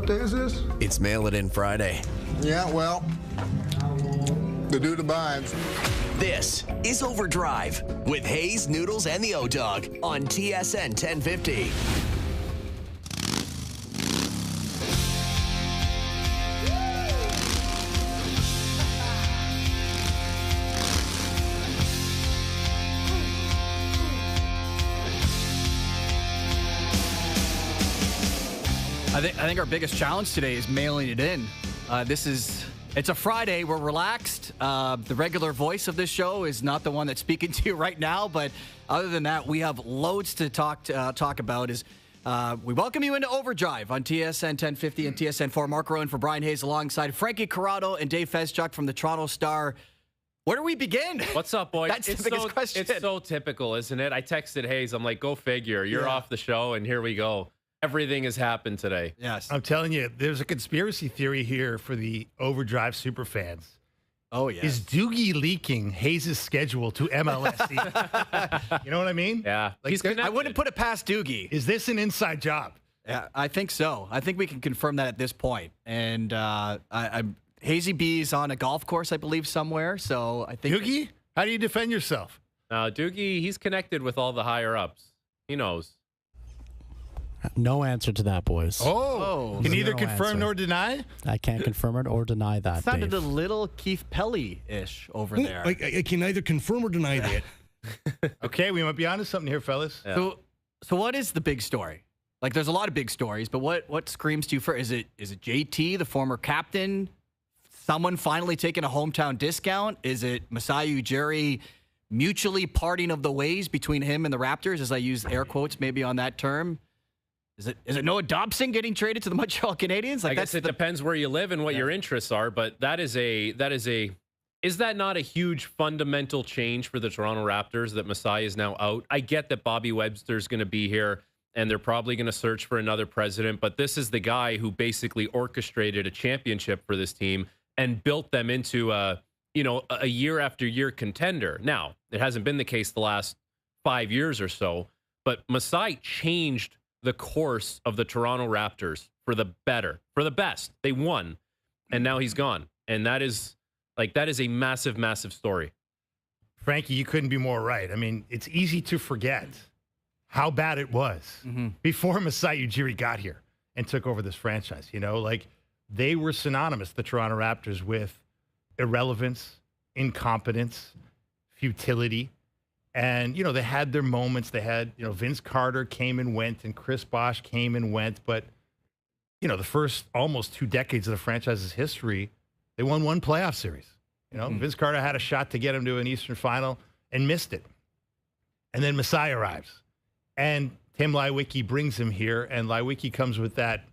What day is this? It's Mail It In Friday. Yeah, well, the dude abides. This is OverDrive with Hayes, Noodles, and the O-Dog on TSN 1050. I think our biggest challenge today is mailing it in. It's a Friday. We're relaxed. The regular voice of this show is not the one that's speaking to you right now, but other than that, we have loads to talk about. We welcome you into OverDrive on TSN 1050 and TSN 4. Mark Rowan for Brian Hayes alongside Frankie Corrado and Dave Feschuk from the Toronto Star. Where do we begin? What's up, boys? That's the biggest question. It's so typical, isn't it? I texted Hayes. I'm like, go figure. You're off the show, and here we go. Everything has happened today. Yes. I'm telling you, there's a conspiracy theory here for the OverDrive superfans. Oh, yes. Is Doogie leaking Hayes' schedule to MLSE? You know what I mean? Yeah. Like, I wouldn't put it past Doogie. Is this an inside job? Yeah, I think so. I think we can confirm that at this point. And Hazy B's on a golf course, I believe, somewhere. So I think Doogie, how do you defend yourself? Doogie, he's connected with all the higher ups. He knows. No answer to that, boys. Oh, can neither Zero confirm answer. nor deny? I can't confirm it or deny that. sounded Dave. a little Keith Pelly-ish over there. I can neither confirm or deny that. Okay, we might be onto something here, fellas. Yeah. So what is the big story? Like, there's a lot of big stories, but what screams to you first? Is it JT, the former captain? Someone finally taking a hometown discount? Is it Masai Ujiri mutually parting of the ways between him and the Raptors, as I use air quotes maybe on that term? Is it Noah Dobson getting traded to the Montreal Canadiens? I guess it depends where you live and what your interests are, but is that not a huge fundamental change for the Toronto Raptors that Masai is now out? I get that Bobby Webster's going to be here and they're probably going to search for another president, but this is the guy who basically orchestrated a championship for this team and built them into a year after year contender. Now, it hasn't been the case the last 5 years or so, but Masai changed the course of the Toronto Raptors for the better, for the best. They won, and now he's gone. And that is a massive, massive story. Frankie, you couldn't be more right. I mean, it's easy to forget how bad it was before Masai Ujiri got here and took over this franchise. You know, like, they were synonymous, the Toronto Raptors, with irrelevance, incompetence, futility. And, you know, they had their moments. They had, Vince Carter came and went and Chris Bosh came and went. But, the first almost 2 decades of the franchise's history, they won one playoff series. Vince Carter had a shot to get him to an Eastern Final and missed it. And then Masai arrives. And Tim Leiweke brings him here. And Leiweke comes with that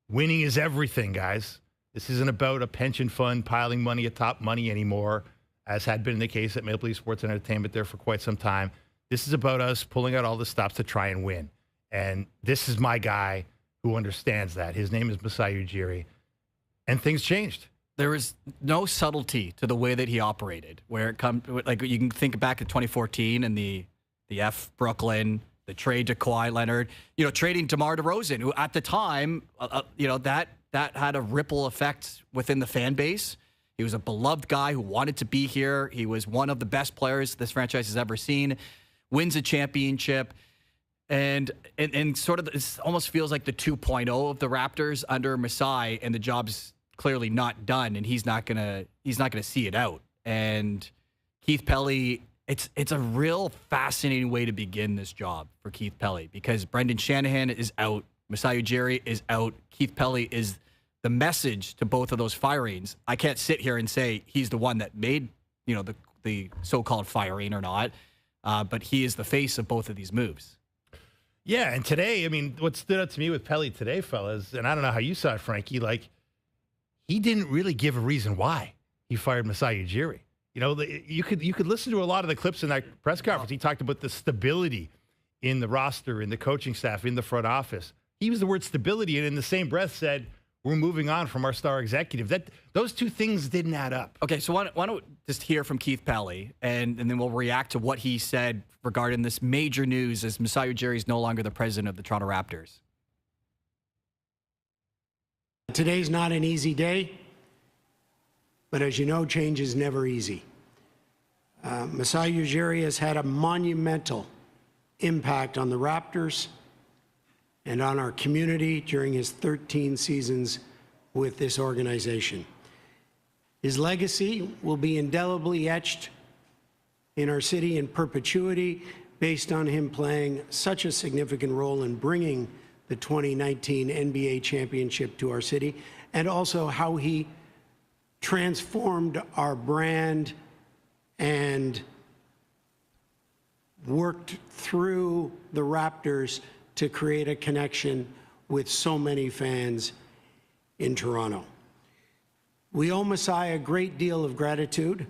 winning is everything, guys. This isn't about a pension fund piling money atop money anymore, as had been the case at Maple Leaf Sports and Entertainment there for quite some time. This is about us pulling out all the stops to try and win. And this is my guy who understands that. His name is Masai Ujiri. And things changed. There was no subtlety to the way that he operated. Where it comes, like, you can think back to 2014 and the F Brooklyn, the trade to Kawhi Leonard, trading DeMar DeRozan, who at the time, that had a ripple effect within the fan base. He was a beloved guy who wanted to be here. He was one of the best players this franchise has ever seen. Wins a championship, and sort of this almost feels like the 2.0 of the Raptors under Masai, and the job's clearly not done, and he's not gonna see it out. And Keith Pelly, it's a real fascinating way to begin this job for Keith Pelly, because Brendan Shanahan is out, Masai Ujiri is out, Keith Pelly is the message to both of those firings. I can't sit here and say he's the one that made, the so-called firing or not, but he is the face of both of these moves. Yeah, and today, I mean, what stood out to me with Pelly today, fellas, and I don't know how you saw it, Frankie, like, he didn't really give a reason why he fired Masai Ujiri. You could listen to a lot of the clips in that press conference. He talked about the stability in the roster, in the coaching staff, in the front office. He used the word stability, and in the same breath said, we're moving on from our star executive. Those two things didn't add up. Okay, so why don't we just hear from Keith Pelly, and then we'll react to what he said regarding this major news as Masai Ujiri is no longer the president of the Toronto Raptors. Today's not an easy day, but as you know, change is never easy. Masai Ujiri has had a monumental impact on the Raptors and on our community during his 13 seasons with this organization. His legacy will be indelibly etched in our city in perpetuity based on him playing such a significant role in bringing the 2019 NBA championship to our city, and also how he transformed our brand and worked through the Raptors to create a connection with so many fans in Toronto. We owe Masai a great deal of gratitude,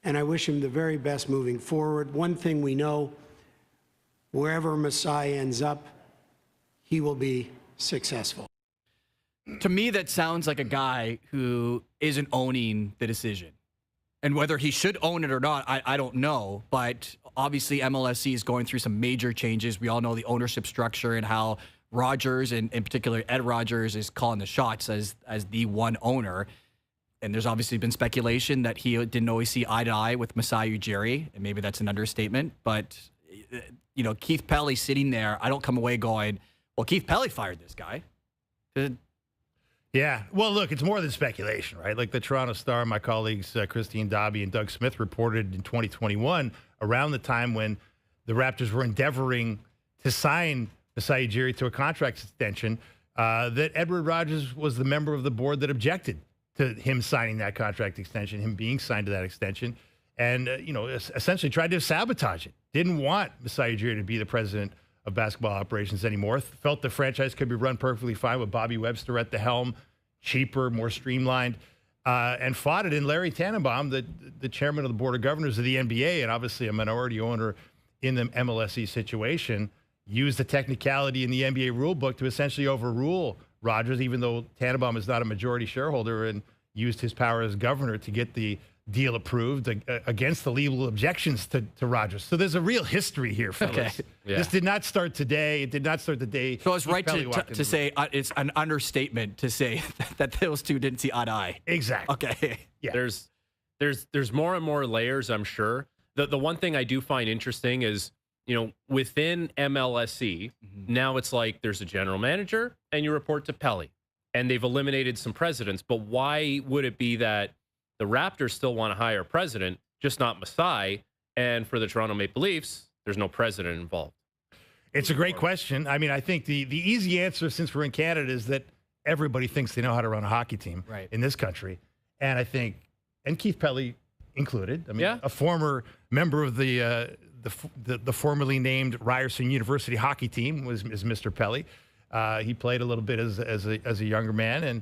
and I wish him the very best moving forward. One thing we know, wherever Masai ends up, he will be successful. To me, that sounds like a guy who isn't owning the decision. And whether he should own it or not, I don't know. But obviously, MLSE is going through some major changes. We all know the ownership structure and how Rogers, and in particular Ed Rogers, is calling the shots as the one owner. And there's obviously been speculation that he didn't always see eye to eye with Masai Ujiri, and maybe that's an understatement. But, you know, Keith Pelly sitting there, I don't come away going, well, Keith Pelly fired this guy. Yeah. Well, look, it's more than speculation, right? Like the Toronto Star, my colleagues Christine Dobby and Doug Smith reported in 2021, around the time when the Raptors were endeavoring to sign Masai Ujiri to a contract extension, that Edward Rogers was the member of the board that objected to him signing that contract extension, him being signed to that extension, and, you know, essentially tried to sabotage it. Didn't want Masai Ujiri to be the president of basketball operations anymore. Felt the franchise could be run perfectly fine with Bobby Webster at the helm, cheaper, more streamlined, and fought it in Larry Tannenbaum, the chairman of the board of governors of the NBA, and obviously a minority owner in the MLSE situation, used the technicality in the NBA rulebook to essentially overrule Rogers, even though Tannenbaum is not a majority shareholder, and used his power as governor to get the deal approved against the legal objections to Rogers. So there's a real history here, fellas. Okay. Yeah. This did not start today. It did not start the day. So it's right Pelly walked in to the say it's an understatement to say that those two didn't see eye to eye. Exactly. Okay. Yeah. There's more and more layers, I'm sure. The one thing I do find interesting is, you know, within MLSE, now it's like there's a general manager and you report to Pelly, and they've eliminated some presidents. But why would it be that the Raptors still want to hire a president, just not Masai, and for the Toronto Maple Leafs, there's no president involved? It's a great question. I mean, I think the easy answer, since we're in Canada, is that everybody thinks they know how to run a hockey team in this country. And I think, and Keith Pelly included, I mean, a former member of the formerly named Ryerson University hockey team is Mr. Pelly. He played a little bit as a younger man, and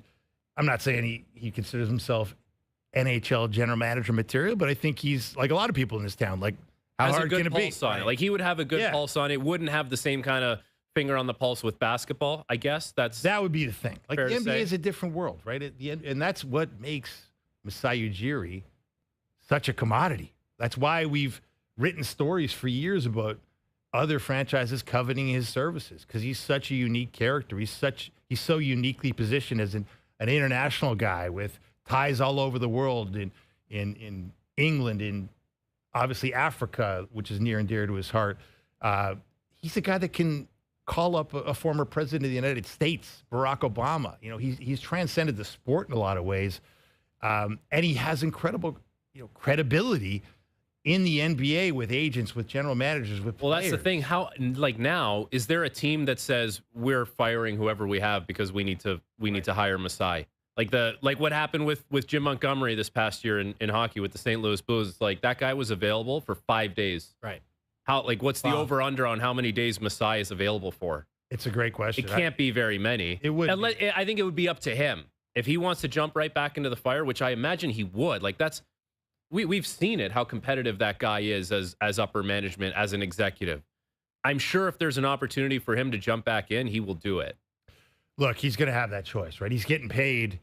I'm not saying he considers himself NHL general manager material, but I think he's like a lot of people in this town. Like, how hard can it be? On it. Like, he would have a good pulse on it. Wouldn't have the same kind of finger on the pulse with basketball, I guess. That would be the thing. Like, the NBA is a different world, right? At the end, and that's what makes Masai Ujiri such a commodity. That's why we've written stories for years about other franchises coveting his services, because he's such a unique character. He's so uniquely positioned as an international guy with ties all over the world, in England, in obviously Africa, which is near and dear to his heart. He's a guy that can call up a former president of the United States, Barack Obama. You know, he's transcended the sport in a lot of ways, and he has incredible, you know, credibility in the NBA with agents, with general managers, with players. Well, that's the thing. How, like, now, is there a team that says we're firing whoever we have because we need to hire Masai? Like what happened with Jim Montgomery this past year in hockey with the St. Louis Blues. It's like that guy was available for 5 days. Right. What's the over under on how many days Masai is available for? It's a great question. It can't be very many. It would. I think it would be up to him if he wants to jump right back into the fire, which I imagine he would. Like, that's we've seen it, how competitive that guy is as upper management, as an executive. I'm sure if there's an opportunity for him to jump back in, he will do it. Look, he's going to have that choice, right? He's getting paid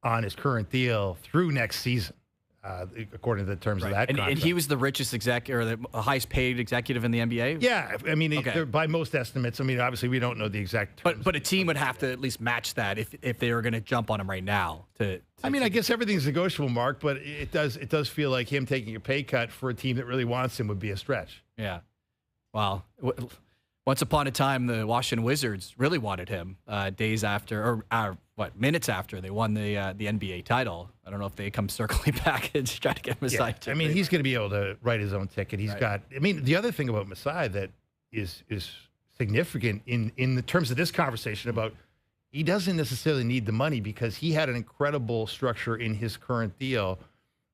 on his current deal through next season. according to the terms of that contract. And he was the richest executive, or the highest paid executive in the NBA? Yeah, I mean, by most estimates, I mean, obviously we don't know the exact terms. But a team would have to at least match that if they were going to jump on him right now. I mean, I guess everything's negotiable, Mark, but it does feel like him taking a pay cut for a team that really wants him would be a stretch. Yeah. Well, once upon a time, the Washington Wizards really wanted him days after, or minutes after they won the NBA title. I don't know if they come circling back and try to get Masai. I mean, he's going to be able to write his own ticket. He's got. I mean, the other thing about Masai that is significant in the terms of this conversation about he doesn't necessarily need the money because he had an incredible structure in his current deal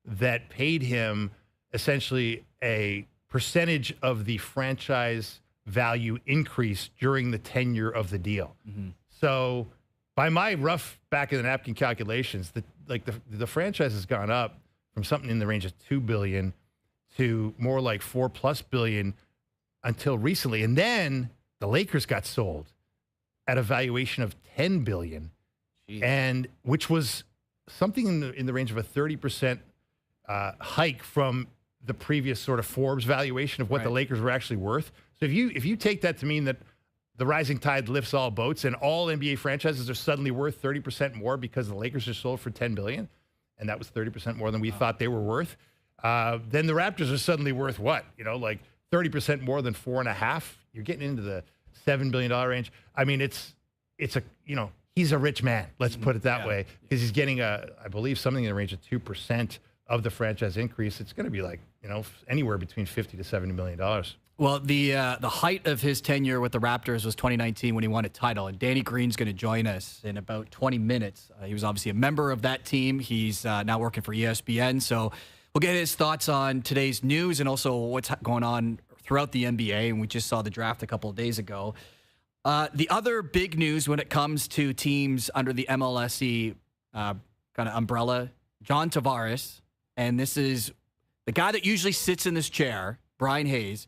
that paid him essentially a percentage of the franchise value increase during the tenure of the deal. Mm-hmm. So by my rough back of the napkin calculations, the franchise has gone up from something in the range of $2 billion to more like $4+ billion until recently. And then the Lakers got sold at a valuation of $10 billion. Jeez. And which was something in the range of a 30% hike from the previous sort of Forbes valuation of what the Lakers were actually worth. So if you take that to mean that the rising tide lifts all boats and all NBA franchises are suddenly worth 30% more because the Lakers are sold for $10 billion, and that was 30% more than we thought they were worth, then the Raptors are suddenly worth what? Like 30% more than 4.5. You're getting into the $7 billion range. I mean, it's he's a rich man. Let's put it that way, because he's getting I believe something in the range of 2% of the franchise increase. It's going to be like anywhere between $50 to $70 million. Well, the height of his tenure with the Raptors was 2019 when he won a title, and Danny Green's going to join us in about 20 minutes. He was obviously a member of that team. He's now working for ESPN, so we'll get his thoughts on today's news and also what's going on throughout the NBA, and we just saw the draft a couple of days ago. The other big news when it comes to teams under the MLSE kind of umbrella, John Tavares, and this is the guy that usually sits in this chair, Brian Hayes,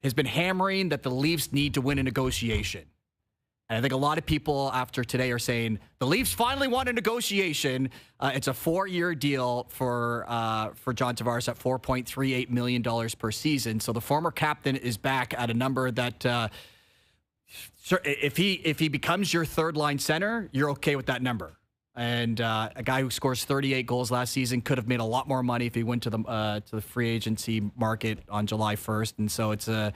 has been hammering that the Leafs need to win a negotiation. And I think a lot of people after today are saying the Leafs finally won a negotiation. It's a 4-year deal for John Tavares at $4.38 million per season. So the former captain is back at a number that if he becomes your third-line center, you're okay with that number. And a guy who scores 38 goals last season could have made a lot more money if he went to the free agency market on July 1st. And so it's a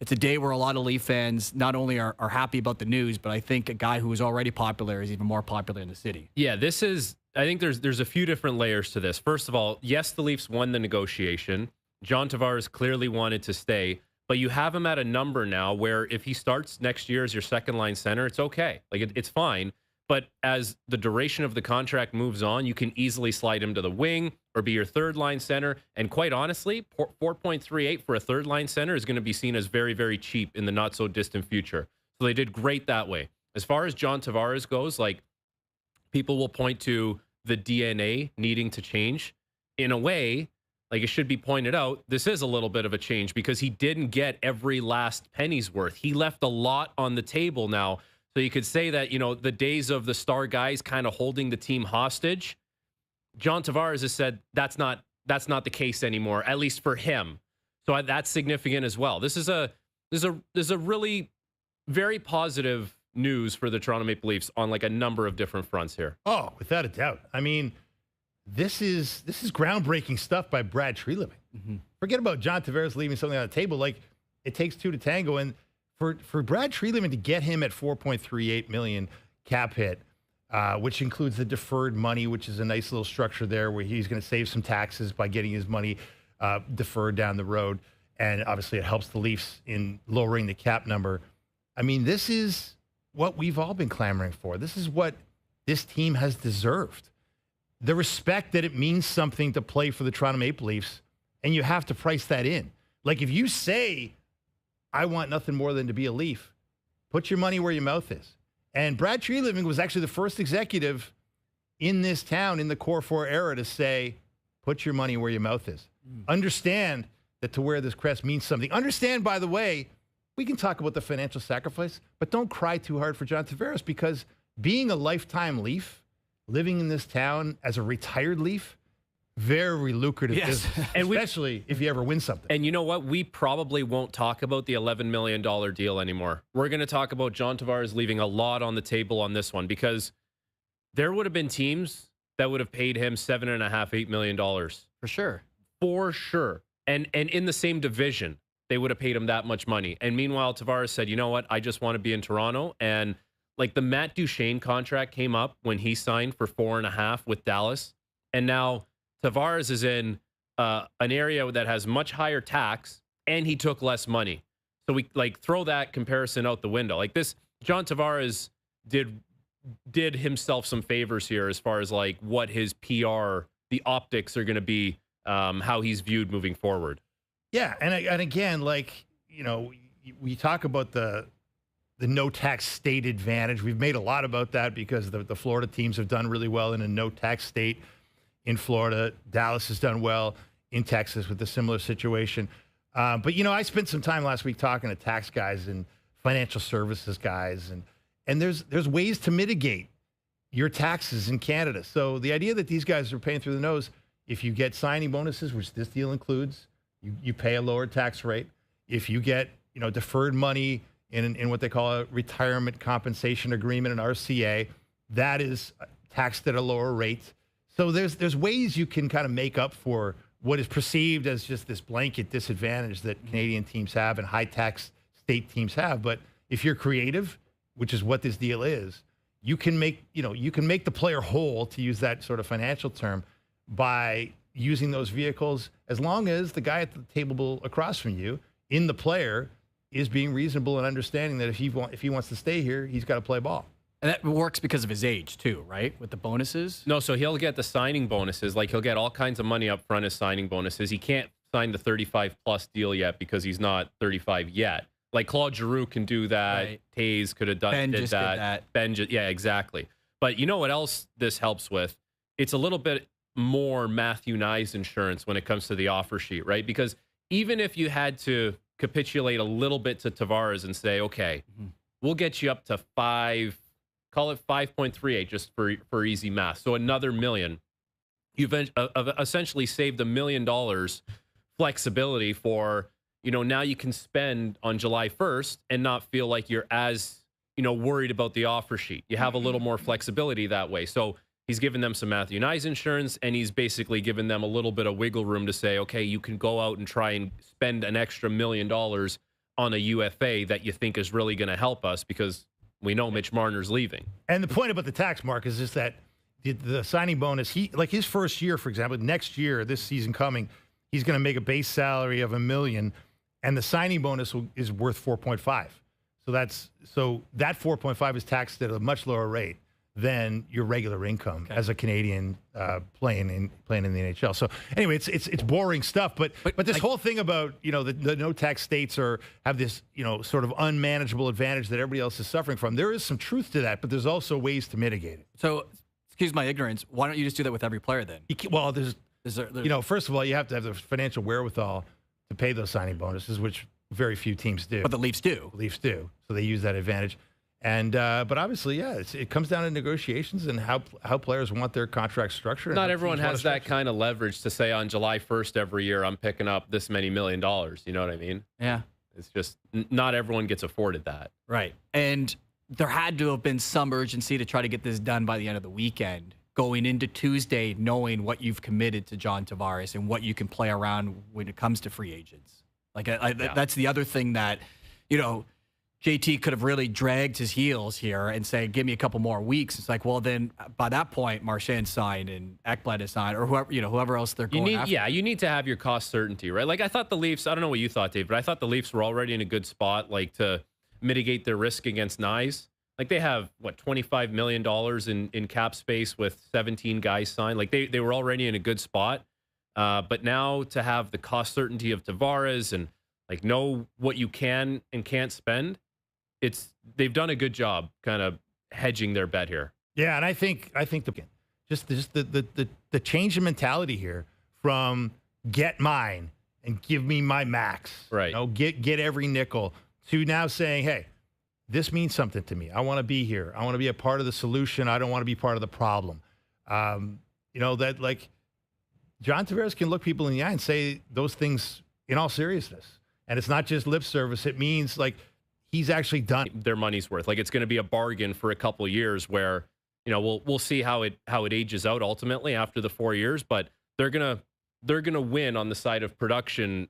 day where a lot of Leaf fans not only are happy about the news, but I think a guy who is already popular is even more popular in the city. Yeah, I think there's a few different layers to this. First of all, yes, the Leafs won the negotiation. John Tavares clearly wanted to stay, but you have him at a number now where if he starts next year as your second-line center, it's okay. Like it's fine. But as the duration of the contract moves on, you can easily slide him to the wing or be your third-line center. And quite honestly, 4.38 for a third-line center is going to be seen as very, very cheap in the not-so-distant future. So they did great that way. As far as John Tavares goes, like, people will point to the DNA needing to change. In a way, like it should be pointed out, this is a little bit of a change because he didn't get every last penny's worth. He left a lot on the table now. So you could say that, the days of the star guys kind of holding the team hostage, John Tavares has said that's not the case anymore, at least for him. So that's significant as well. This is a really very positive news for the Toronto Maple Leafs on like a number of different fronts here. Oh, without a doubt. I mean, this is groundbreaking stuff by Brad Treliving. Mm-hmm. Forget about John Tavares leaving something on the table. Like, it takes two to tango, and For Brad Treliving to get him at $4.38 million cap hit, which includes the deferred money, which is a nice little structure there where he's going to save some taxes by getting his money deferred down the road. And obviously it helps the Leafs in lowering the cap number. I mean, this is what we've all been clamoring for. This is what this team has deserved. The respect that it means something to play for the Toronto Maple Leafs, and you have to price that in. Like, if you say, I want nothing more than to be a Leaf, put your money where your mouth is. And Brad Treliving was actually the first executive in this town in the Core 4 era to say, put your money where your mouth is. Understand that to wear this crest means something. Understand, by the way, we can talk about the financial sacrifice, but don't cry too hard for John Tavares, because being a lifetime Leaf, living in this town as a retired Leaf, very lucrative Yes. business, And especially if you ever win something. And you know what? We probably won't talk about the $11 million deal anymore. We're going to talk about John Tavares leaving a lot on the table on this one, because there would have been teams that would have paid him $7.5, $8 million. For sure. For sure. And in the same division, they would have paid him that much money. And meanwhile, Tavares said, you know what? I just want to be in Toronto. And like the Matt Duchene contract came up when he signed for $4.5 with Dallas. And now Tavares is in an area that has much higher tax, and he took less money. So we like throw that comparison out the window. Like this, John Tavares did himself some favors here as far as like what his PR, the optics are going to be, how he's viewed moving forward. Yeah, and again, like, you know, we talk about the no tax state advantage. We've made a lot about that because the Florida teams have done really well in a no tax state. In Florida, Dallas has done well in Texas with a similar situation. But, you know, I spent some time last week talking to tax guys and financial services guys, and there's ways to mitigate your taxes in Canada. So the idea that these guys are paying through the nose, if you get signing bonuses, which this deal includes, you pay a lower tax rate. If you get, you know, deferred money in what they call a retirement compensation agreement, an RCA, that is taxed at a lower rate. So there's ways you can kind of make up for what is perceived as just this blanket disadvantage that Canadian teams have and high tax state teams have. But if you're creative, which is what this deal is, you can make the player whole, to use that sort of financial term, by using those vehicles, as long as the guy at the table across from you in the player is being reasonable and understanding that if he wants to stay here, he's got to play ball. And that works because of his age too, right? With the bonuses? No, so he'll get the signing bonuses. Like he'll get all kinds of money up front as signing bonuses. He can't sign the 35-plus deal yet because he's not 35 yet. Like Claude Giroux can do that. Right. Taze could have did that. Ben yeah, exactly. But you know what else this helps with? It's a little bit more Matthew Nyes insurance when it comes to the offer sheet, right? Because even if you had to capitulate a little bit to Tavares and say, okay, we'll get you up to call it 5.38 just for easy math. So another $1 million. You've essentially saved $1 million flexibility for, you know, now you can spend on July 1st and not feel like you're as, you know, worried about the offer sheet. You have a little more flexibility that way. So he's given them some Matthew Nyes insurance, and he's basically given them a little bit of wiggle room to say, okay, you can go out and try and spend an extra $1 million on a UFA that you think is really going to help us, because we know Mitch Marner's leaving. And the point about the tax, Mark, is just that the signing bonus, like his first year, for example, next year, this season coming, he's going to make a base salary of $1 million, and the signing bonus is worth 4.5. So that 4.5 is taxed at a much lower rate than your regular income as a Canadian playing in the NHL. So anyway, it's boring stuff, but this whole thing about, you know, the no tax states have this, you know, sort of unmanageable advantage that everybody else is suffering from. There is some truth to that, but there's also ways to mitigate it. So, excuse my ignorance, why don't you just do that with every player then? Well, you know, first of all, you have to have the financial wherewithal to pay those signing bonuses, which very few teams do. But the Leafs do. So they use that advantage. And but obviously, yeah, it comes down to negotiations and how players want their contract structured. Not everyone has that kind of leverage to say on July 1st every year, I'm picking up this many $1 million. You know what I mean? Yeah. It's just not everyone gets afforded that. Right. And there had to have been some urgency to try to get this done by the end of the weekend, going into Tuesday, knowing what you've committed to John Tavares and what you can play around when it comes to free agents. Like, that's the other thing that, you know, JT could have really dragged his heels here and say, give me a couple more weeks. It's like, well, then by that point, Marchand signed and Ekblad is signed, or whoever else they're going after. Yeah, you need to have your cost certainty, right? Like I thought the Leafs, I don't know what you thought, Dave, but I thought the Leafs were already in a good spot, like to mitigate their risk against Nyes. Like they have, $25 million in cap space with 17 guys signed. Like they were already in a good spot. But now to have the cost certainty of Tavares and like know what you can and can't spend, they've done a good job kind of hedging their bet here. Yeah, and I think the change in mentality here from get mine and give me my max, right? You know, get every nickel, to now saying, hey, this means something to me. I want to be here. I want to be a part of the solution. I don't want to be part of the problem. You know, that like John Tavares can look people in the eye and say those things in all seriousness. And it's not just lip service. It means like he's actually done their money's worth. Like it's going to be a bargain for a couple of years where, you know, we'll see how it ages out ultimately after the 4 years, but they're going to win on the side of production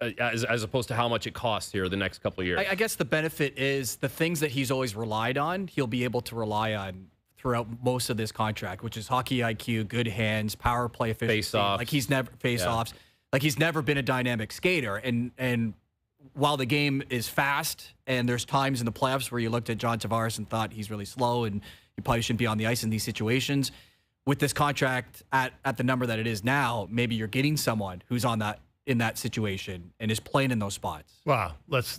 as opposed to how much it costs here the next couple of years. I guess the benefit is the things that he's always relied on, he'll be able to rely on throughout most of this contract, which is hockey IQ, good hands, power play efficiency. Face-offs. Like he's never face-offs. Like he's never been a dynamic skater. And while the game is fast and there's times in the playoffs where you looked at John Tavares and thought he's really slow and he probably shouldn't be on the ice in these situations, with this contract at the number that it is now, maybe you're getting someone who's in that situation and is playing in those spots. Wow,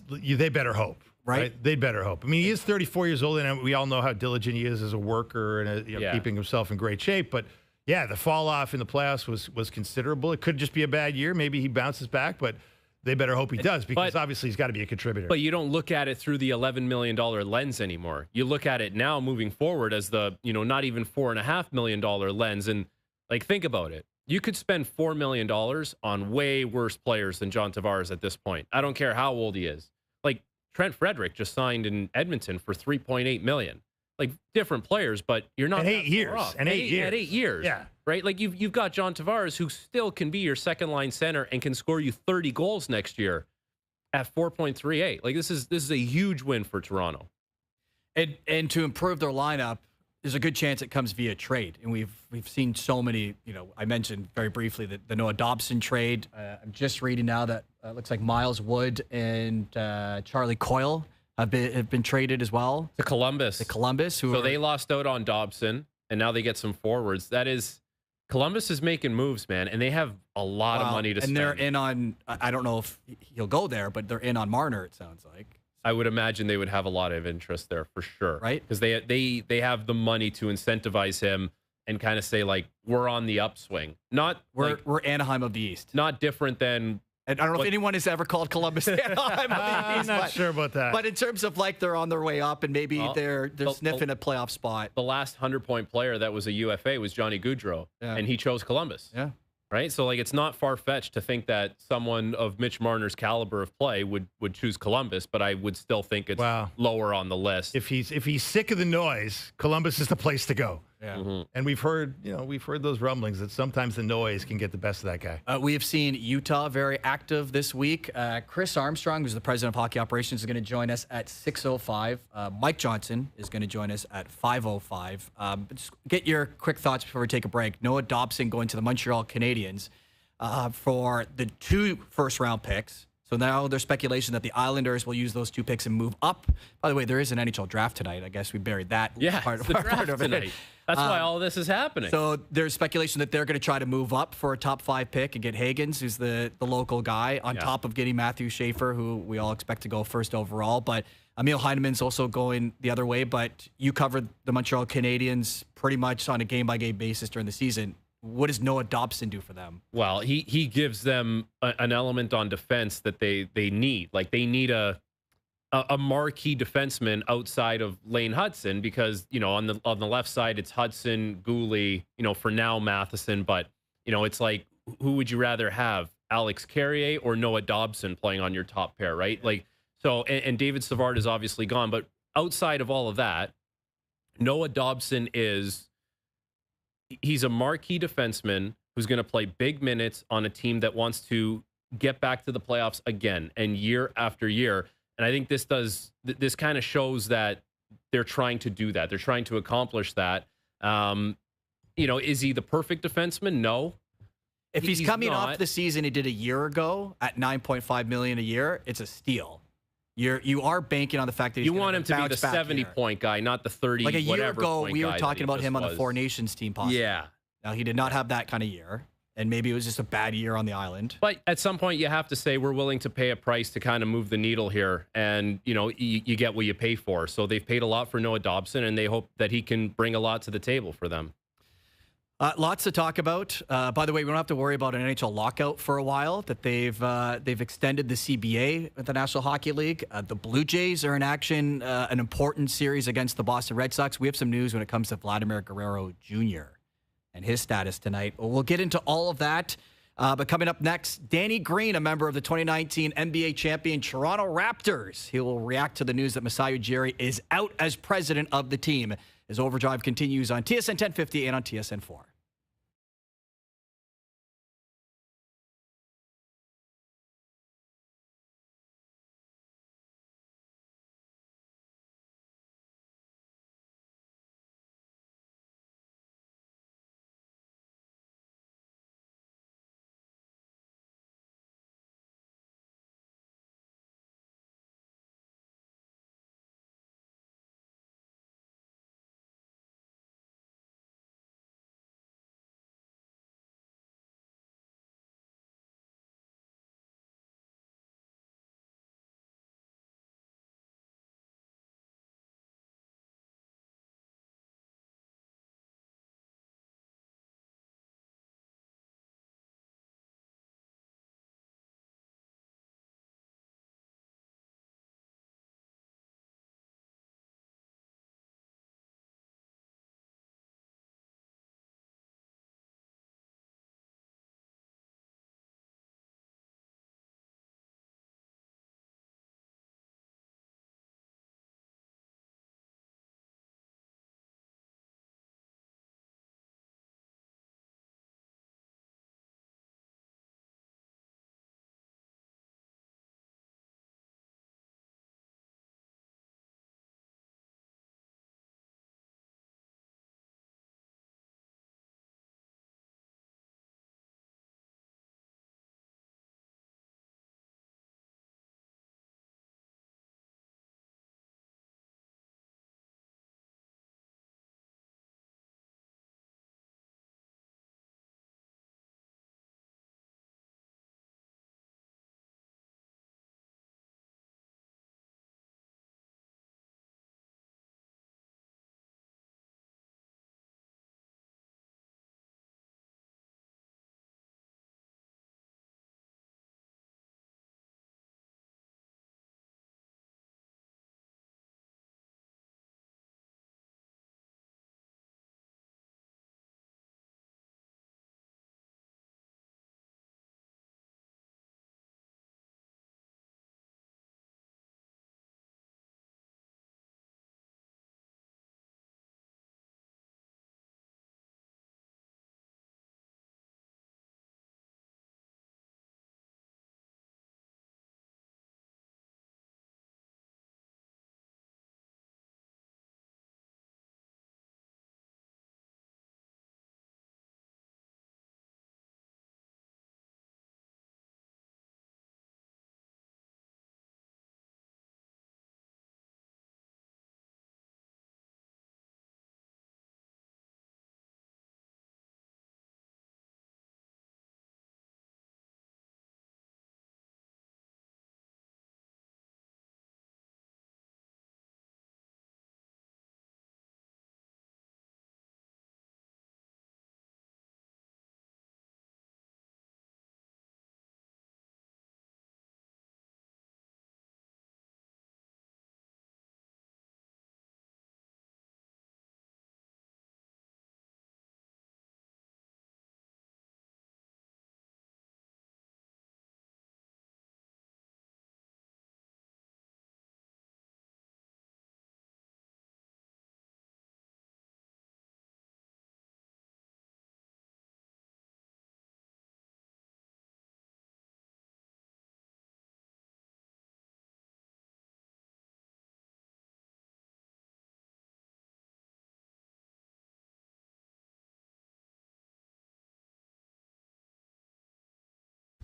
they better hope. Right? They better hope. I mean, he is 34 years old, and we all know how diligent he is as a worker and keeping himself in great shape. But, yeah, the fall off in the playoffs was considerable. It could just be a bad year. Maybe he bounces back, but they better hope he does because obviously he's got to be a contributor. But you don't look at it through the $11 million lens anymore. You look at it now moving forward as the, not even $4.5 million lens. And, like, think about it. You could spend $4 million on way worse players than John Tavares at this point. I don't care how old he is. Like, Trent Frederick just signed in Edmonton for $3.8 million. Like different players, but you're not. And 8 years. And 8 years. At 8 years. Yeah. Right? Like you've got John Tavares who still can be your second line center and can score you 30 goals next year at 4.38. Like this is a huge win for Toronto. And to improve their lineup, there's a good chance it comes via trade. And we've seen so many, I mentioned very briefly the Noah Dobson trade. I'm just reading now that it looks like Miles Wood and Charlie Coyle have been traded as well. To Columbus. So they lost out on Dobson, and now they get some forwards. Columbus is making moves, man, and they have a lot of money to spend. And they're in on, I don't know if he'll go there, but they're in on Marner, it sounds like. I would imagine they would have a lot of interest there for sure. Right. Because they have the money to incentivize him and kind of say, like, we're on the upswing. We're Anaheim of the East. Not different than... And I don't know if anyone has ever called Columbus Anaheim of the East. I'm not sure about that. But in terms of, like, they're on their way up and maybe they're sniffing a playoff spot. The last 100-point player that was a UFA was Johnny Gaudreau, and he chose Columbus. Yeah. Right? So, like, it's not far-fetched to think that someone of Mitch Marner's caliber of play would choose Columbus, but I would still think it's lower on the list. If he's sick of the noise, Columbus is the place to go. Yeah. Mm-hmm. And we've heard those rumblings that sometimes the noise can get the best of that guy. We have seen Utah very active this week. Chris Armstrong, who's the president of hockey operations, is going to join us at 6:05. Mike Johnson is going to join us at 5:05. Just get your quick thoughts before we take a break. Noah Dobson going to the Montreal Canadiens for the 2 first-round picks. So now there's speculation that the Islanders will use those 2 picks and move up. By the way, there is an NHL draft tonight. I guess we buried that part of tonight. it. That's why all this is happening. So there's speculation that they're going to try to move up for a top 5 pick and get Higgins, who's the local guy, on top of getting Matthew Schaefer, who we all expect to go first overall. But Emil Heineman's also going the other way. But you covered the Montreal Canadiens pretty much on a game-by-game basis during the season. What does Noah Dobson do for them? Well, he gives them an element on defense that they need. Like they need a marquee defenseman outside of Lane Hudson because, on the left side, it's Hudson, Gooley, for now Matheson. But, it's like, who would you rather have, Alex Carrier or Noah Dobson playing on your top pair, right? Like, so, and David Savard is obviously gone. But outside of all of that, Noah Dobson he's a marquee defenseman who's going to play big minutes on a team that wants to get back to the playoffs again and year after year. And I think this kind of shows that they're trying to do that. They're trying to accomplish that. Is he the perfect defenseman? No. If he's coming off the season he did a year ago at $9.5 million a year, it's a steal. You are banking on the fact that he's want him to be the 70-point guy, not the 30. Like a year ago, we were talking about him on the Four Nations team. Possibly. Yeah. Now he did not have that kind of year, and maybe it was just a bad year on the island. But at some point, you have to say we're willing to pay a price to kind of move the needle here, and you get what you pay for. So they've paid a lot for Noah Dobson, and they hope that he can bring a lot to the table for them. Lots to talk about. By the way, we don't have to worry about an NHL lockout for a while. That they've extended the CBA at the National Hockey League. The Blue Jays are in action, an important series against the Boston Red Sox. We have some news when it comes to Vladimir Guerrero Jr. and his status tonight. We'll get into all of that. But coming up next, Danny Green, a member of the 2019 NBA champion Toronto Raptors. He will react to the news that Masai Ujiri is out as president of the team as OverDrive continues on TSN 1050 and on TSN 4.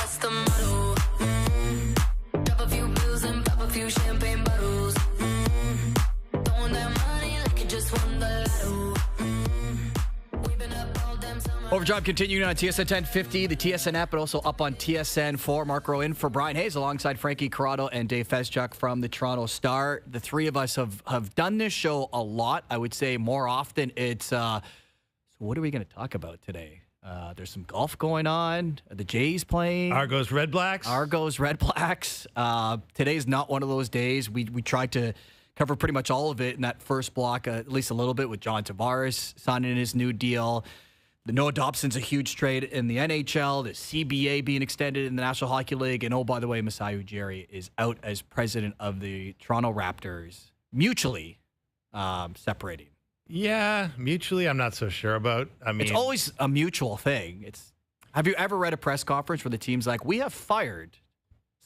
That's the motto. Drop a few bills and pop a few champagne bottles. Throwing that money like you just won the lotto. We've been up all damn summer. OverDrive continuing on TSN 1050, the TSN app, but also up on TSN 4. Mark Rowe in for Brian Hayes alongside Frankie Corrado and Dave Feschuk from the Toronto Star. The three of us have done this show a lot. I would say more often it's, so what are we going to talk about today? There's some golf going on. The Jays playing. Argos Red Blacks. Argos Red Blacks. Today's not one of those days. We tried to cover pretty much all of it in that first block, at least a little bit with John Tavares signing his new deal. the Noah Dobson's a huge trade in the NHL, the CBA being extended in the National Hockey League, and oh, by the way, Masai Ujiri is out as president of the Toronto Raptors, mutually separating. Yeah, mutually, I'm not so sure about. I mean, it's always a mutual thing. Have you ever read a press conference where the team's like, we have fired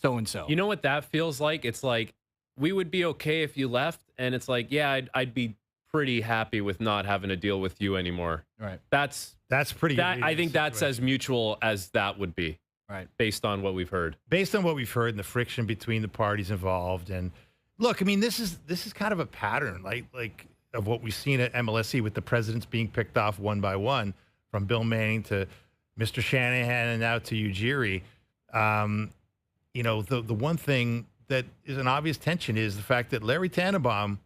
so-and-so? You know what that feels like? It's like, we would be okay if you left, and it's like, yeah, I'd be pretty happy with not having to deal with you anymore. Right. That's pretty. I think that's as mutual as that would be. Right. Based on what we've heard. Based on what we've heard and the friction between the parties involved, and look, I mean, this is kind of a pattern, like of what we've seen at MLSE with the presidents being picked off one by one, from Bill Manning to Mr. Shanahan and now to Ujiri. You know, the one thing that is an obvious tension is the fact that Larry Tannenbaum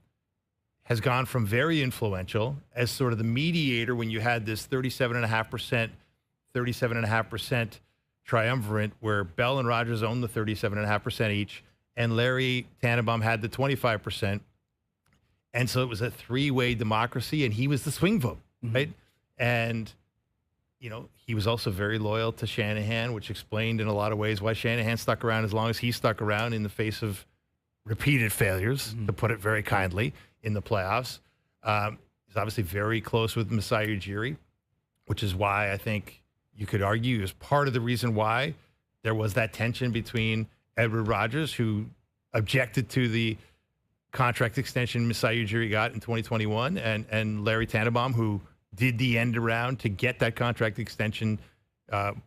has gone from very influential as sort of the mediator when you had this 37.5% triumvirate where Bell and Rogers owned the 37.5% each, and Larry Tannenbaum had the 25%. And so it was a three-way democracy, and he was the swing vote, right? And, you know, he was also very loyal to Shanahan, which explained in a lot of ways why Shanahan stuck around as long as he stuck around in the face of repeated failures, to put it very kindly, in the playoffs. He's obviously very close with Masai Ujiri, which is why I think you could argue is part of the reason why there was that tension between Edward Rogers, who objected to the contract extension Masai Ujiri got in 2021, and Larry Tannenbaum, who did the end around to get that contract extension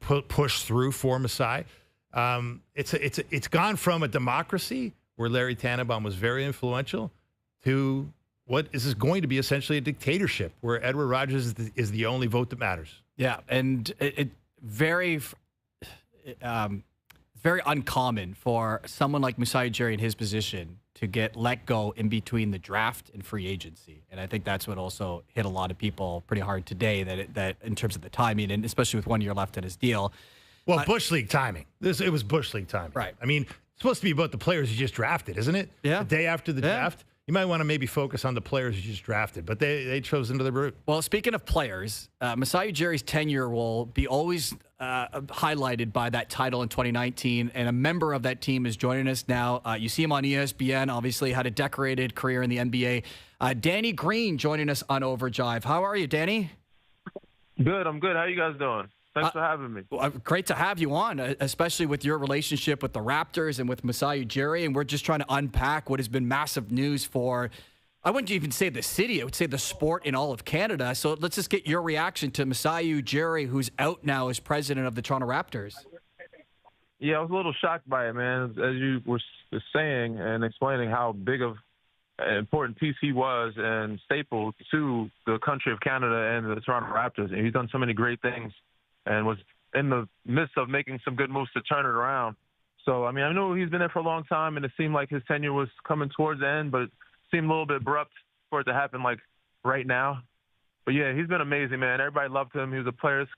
pushed through for Masai. It's gone from a democracy where Larry Tannenbaum was very influential to what is going to be essentially a dictatorship where Edward Rogers is the only vote that matters. Yeah, and it's very uncommon for someone like Masai Ujiri in his position to get let go in between the draft and free agency. And I think that's what also hit a lot of people pretty hard today, that in terms of the timing, and especially with 1 year left in his deal. Well, Bush League timing. It was Bush League timing. Right. I mean, it's supposed to be about the players you just drafted, isn't it? Yeah. The day after the draft. You might want to maybe focus on the players you just drafted, but they chose into the route. Well, speaking of players, Masai Ujiri's tenure will be always highlighted by that title in 2019, and a member of that team is joining us now. You see him on ESPN, obviously had a decorated career in the NBA. Danny Green joining us on OverDrive. How are you, Danny? Good, I'm good. How you guys doing? Thanks for having me. Well, great to have you on, especially with your relationship with the Raptors and with Masai Ujiri. And we're just trying to unpack what has been massive news for, I wouldn't even say the city, I would say the sport in all of Canada. So let's just get your reaction to Masai Ujiri, who's out now as president of the Toronto Raptors. Yeah, I was a little shocked by it, man. As you were saying and explaining how big of an important piece he was and staple to the country of Canada and the Toronto Raptors. And he's done so many great things and was in the midst of making some good moves to turn it around. So, I mean, I know he's been there for a long time, and it seemed like his tenure was coming towards the end, but it seemed a little bit abrupt for it to happen, like, right now. But, yeah, he's been amazing, man. Everybody loved him. He was a player's,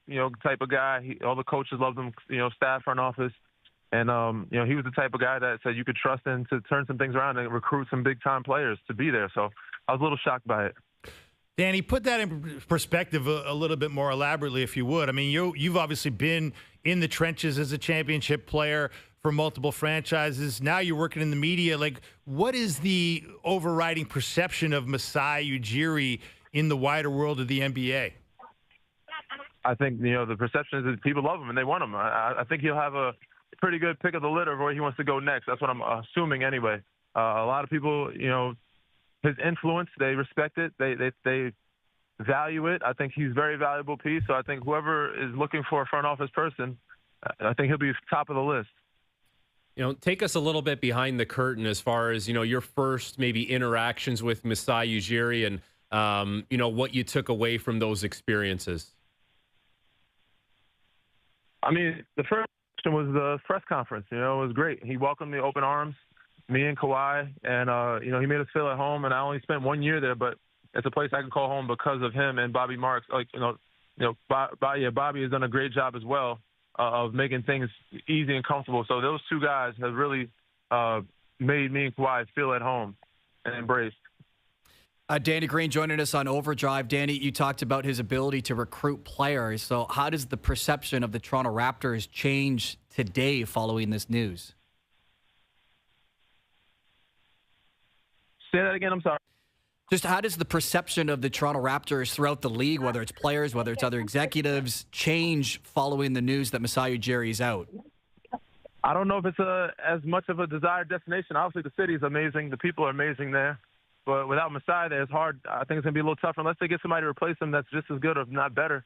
type of guy. All the coaches loved him, staff, front office. And, he was the type of guy that said you could trust him to turn some things around and recruit some big-time players to be there. So I was a little shocked by it. Danny, put that in perspective a little bit more elaborately, if you would. I mean, you've obviously been in the trenches as a championship player for multiple franchises. Now you're working in the media. Like, what is the overriding perception of Masai Ujiri in the wider world of the NBA? I think, the perception is that people love him and they want him. I think he'll have a pretty good pick of the litter of where he wants to go next. That's what I'm assuming anyway. A lot of people, his influence, they respect it. They value it. I think he's a very valuable piece. So I think whoever is looking for a front office person, I think he'll be top of the list. Take us a little bit behind the curtain as far as, your first maybe interactions with Masai Ujiri and, what you took away from those experiences. I mean, the first was the press conference. It was great. He welcomed me open arms, me and Kawhi, and, he made us feel at home. And I only spent 1 year there, but it's a place I can call home because of him and Bobby Marks. Bobby has done a great job as well of making things easy and comfortable. So those two guys have really made me and Kawhi feel at home and embraced. Danny Green joining us on OverDrive. Danny, you talked about his ability to recruit players. So how does the perception of the Toronto Raptors change today following this news? Say that again, I'm sorry. Just how does the perception of the Toronto Raptors throughout the league, whether it's players, whether it's other executives, change following the news that Masai Ujiri is out? I don't know if it's as much of a desired destination. Obviously, the city is amazing. The people are amazing there. But without Masai there, it's hard. I think it's going to be a little tougher unless they get somebody to replace him that's just as good, if not better,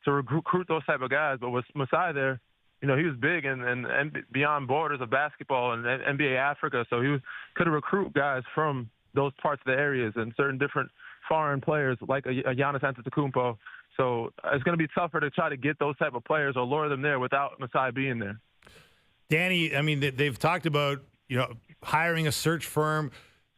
to recruit those type of guys. But with Masai there, he was big and beyond borders of basketball and NBA Africa. So he could have recruit guys from those parts of the areas and certain different foreign players like a Giannis Antetokounmpo. So it's going to be tougher to try to get those type of players or lure them there without Masai being there. Danny, I mean, they've talked about, hiring a search firm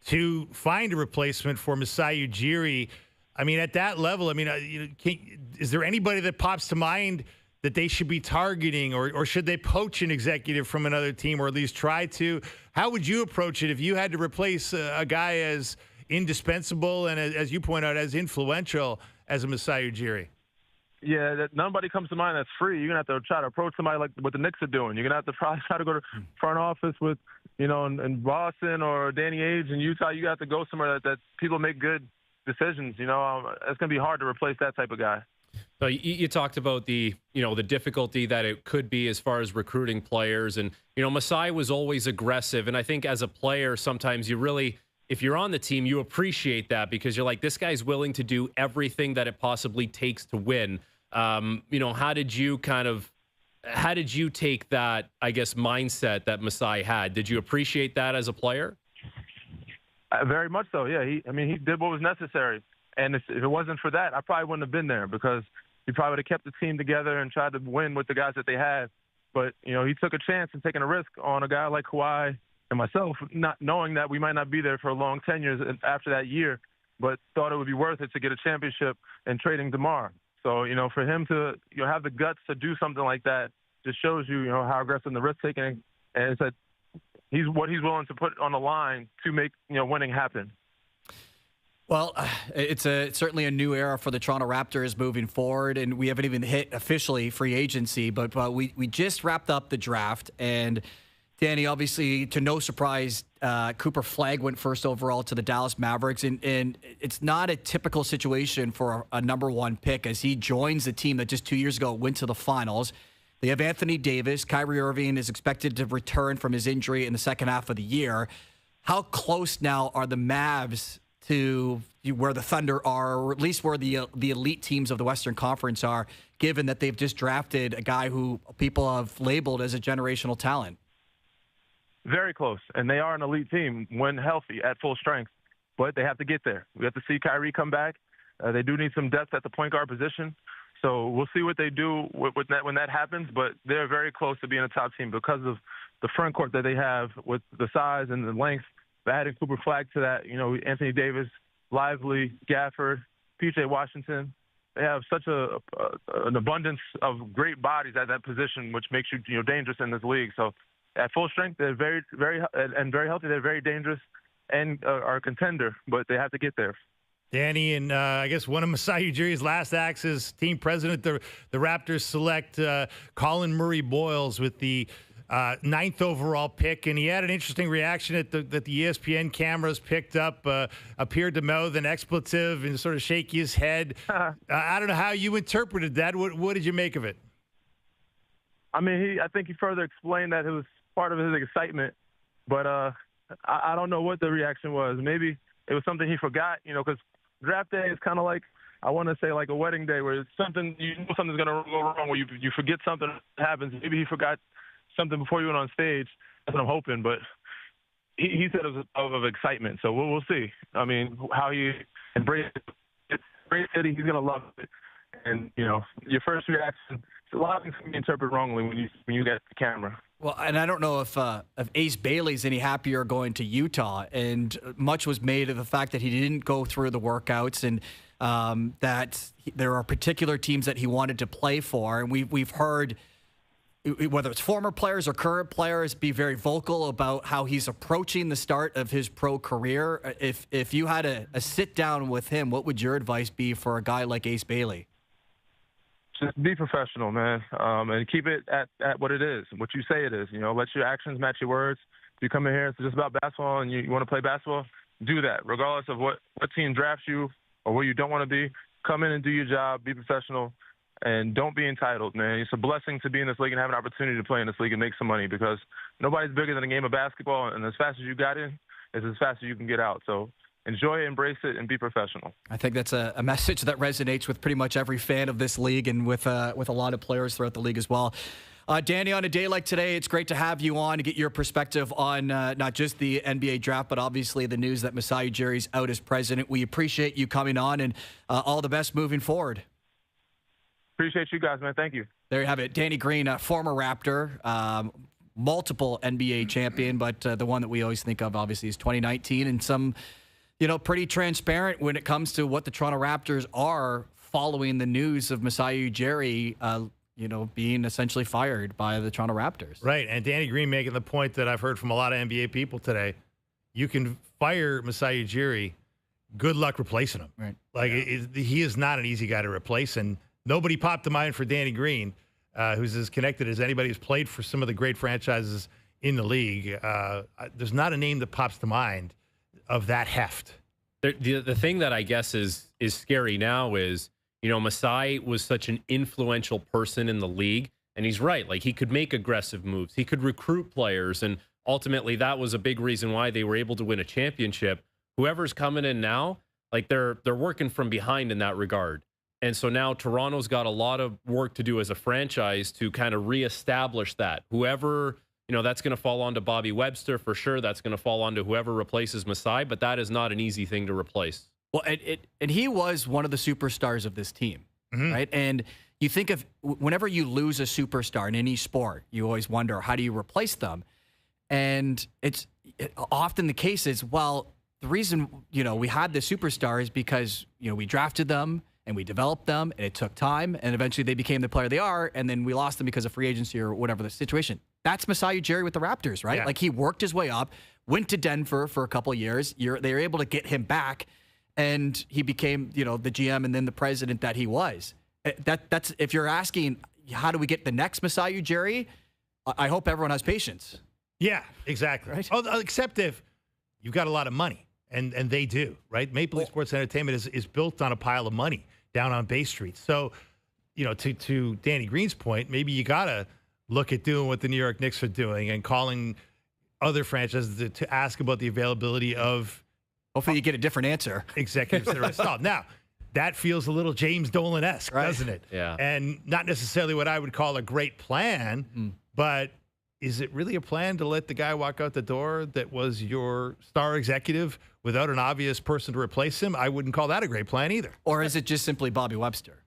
to find a replacement for Masai Ujiri. I mean, at that level, is there anybody that pops to mind that they should be targeting, or should they poach an executive from another team, or at least try to? How would you approach it if you had to replace a guy as indispensable and, as you point out, as influential as a Masai Ujiri? Yeah, nobody comes to mind that's free. You're going to have to try to approach somebody like what the Knicks are doing. You're going to have to probably try to go to front office with, in Boston or Danny Ainge in Utah. You have to go somewhere that people make good decisions. It's going to be hard to replace that type of guy. So you talked about the difficulty that it could be as far as recruiting players. And, Masai was always aggressive. And I think as a player, sometimes you really, if you're on the team, you appreciate that because you're like, this guy's willing to do everything that it possibly takes to win. How did you take that, I guess, mindset that Masai had? Did you appreciate that as a player? Very much so, yeah. He did what was necessary. And if it wasn't for that, I probably wouldn't have been there because he probably would have kept the team together and tried to win with the guys that they had. But, he took a chance and taking a risk on a guy like Kawhi and myself, not knowing that we might not be there for a long 10 years after that year, but thought it would be worth it to get a championship and trading DeMar. So, for him to have the guts to do something like that just shows you, how aggressive the risk-taking, and it's that he's willing to put on the line to make, winning happen. Well, it's certainly a new era for the Toronto Raptors moving forward, and we haven't even hit officially free agency, but we just wrapped up the draft, and Danny, obviously, to no surprise, Cooper Flagg went first overall to the Dallas Mavericks, and it's not a typical situation for a number one pick as he joins the team that just 2 years ago went to the finals. They have Anthony Davis. Kyrie Irving is expected to return from his injury in the second half of the year. How close now are the Mavs to where the Thunder are, or at least where the elite teams of the Western Conference are, given that they've just drafted a guy who people have labeled as a generational talent? Very close, and they are an elite team when healthy at full strength, but they have to get there. We have to see Kyrie come back. They do need some depth at the point guard position, so we'll see what they do with that when that happens, but they're very close to being a top team because of the front court that they have with the size and the length. Adding Cooper Flagg to that, Anthony Davis, Lively, Gafford, P.J. Washington. They have such an abundance of great bodies at that position, which makes you dangerous in this league. So at full strength, they're very, very, and very healthy. They're very dangerous and are a contender, but they have to get there. Danny, and I guess one of Masai Ujiri's last acts as team president, the Raptors select Colin Murray-Boyles with the 9th overall pick, and he had an interesting reaction that the ESPN cameras picked up, appeared to mouth an expletive and sort of shake his head. I don't know how you interpreted that. What did you make of it? I think he further explained that it was part of his excitement, but I don't know what the reaction was. Maybe it was something he forgot, because draft day is kind of like, I want to say like a wedding day where it's something, something's going to go wrong, where you forget something happens. Maybe he forgot something before you went on stage. That's what I'm hoping, but he said it was of excitement, so we'll see. How he embraced it. It's a great city. He's going to love it. And, your first reaction, a lot of things can be interpreted wrongly when you get the camera. Well, and I don't know if Ace Bailey's any happier going to Utah, and much was made of the fact that he didn't go through the workouts, and that there are particular teams that he wanted to play for, and we've heard whether it's former players or current players, be very vocal about how he's approaching the start of his pro career. If you had a sit down with him, what would your advice be for a guy like Ace Bailey? Just be professional, man, and keep it at what it is, what you say it is. Let your actions match your words. If you come in here, it's just about basketball, and you want to play basketball, do that, regardless of what team drafts you or where you don't want to be. Come in and do your job, be professional, and don't be entitled, man. It's a blessing to be in this league and have an opportunity to play in this league and make some money, because nobody's bigger than a game of basketball, and as fast as you got in, is as fast as you can get out. So enjoy it, embrace it, and be professional. I think that's a message that resonates with pretty much every fan of this league, and with a lot of players throughout the league as well. Danny, on a day like today, it's great to have you on to get your perspective on not just the NBA draft, but obviously the news that Masai Ujiri's out as president. We appreciate you coming on, and all the best moving forward. Appreciate you guys, man. Thank you. There you have it. Danny Green, former Raptor, multiple NBA champion, but the one that we always think of, obviously, is 2019, and some, pretty transparent when it comes to what the Toronto Raptors are following the news of Masai Ujiri, being essentially fired by the Toronto Raptors. Right, and Danny Green making the point that I've heard from a lot of NBA people today. You can fire Masai Ujiri. Good luck replacing him. Right. He is not an easy guy to replace, and nobody popped to mind for Danny Green, who's as connected as anybody who's played for some of the great franchises in the league. There's not a name that pops to mind of that heft. The thing that I guess is scary now is, Masai was such an influential person in the league, and he's right. Like, he could make aggressive moves. He could recruit players, and ultimately that was a big reason why they were able to win a championship. Whoever's coming in now, like, they're working from behind in that regard. And so now Toronto's got a lot of work to do as a franchise to kind of reestablish that. Whoever, that's going to fall onto Bobby Webster for sure. That's going to fall onto whoever replaces Masai, but that is not an easy thing to replace. Well, and he was one of the superstars of this team, right? And you think of whenever you lose a superstar in any sport, you always wonder, how do you replace them? And it's often the case is, well, the reason, we had the superstar is because, we drafted them and we developed them, and it took time, and eventually they became the player they are, and then we lost them because of free agency or whatever the situation. That's Masai Ujiri with the Raptors, right? Yeah. Like, he worked his way up, went to Denver for a couple of years. They were able to get him back, and he became, the GM and then the president that he was. That's if you're asking, how do we get the next Masai Ujiri? I hope everyone has patience. Yeah, exactly. Right? Except if you've got a lot of money, and they do, right? Maple Leaf Sports Entertainment is built on a pile of money down on Bay Street. So, to Danny Green's point, maybe you got to look at doing what the New York Knicks are doing and calling other franchises to ask about the availability of. Hopefully you get a different answer. Executives that are installed. Now, that feels a little James Dolan-esque, Right. doesn't it? Yeah. And not necessarily what I would call a great plan, but is it really a plan to let the guy walk out the door that was your star executive without an obvious person to replace him? I wouldn't call that a great plan either. Or is it just simply Bobby Webster?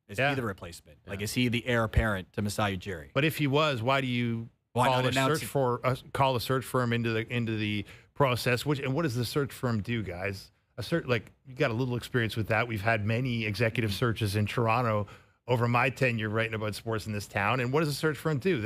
Is Yeah. he the replacement? Like, is he the heir apparent to Masai Ujiri? But if he was, why do you Why call not announce it? call a search firm into the process? And what does the search firm do, guys? You got a little experience with that. We've had many executive searches in Toronto over my tenure writing about sports in this town. And what does a search firm do?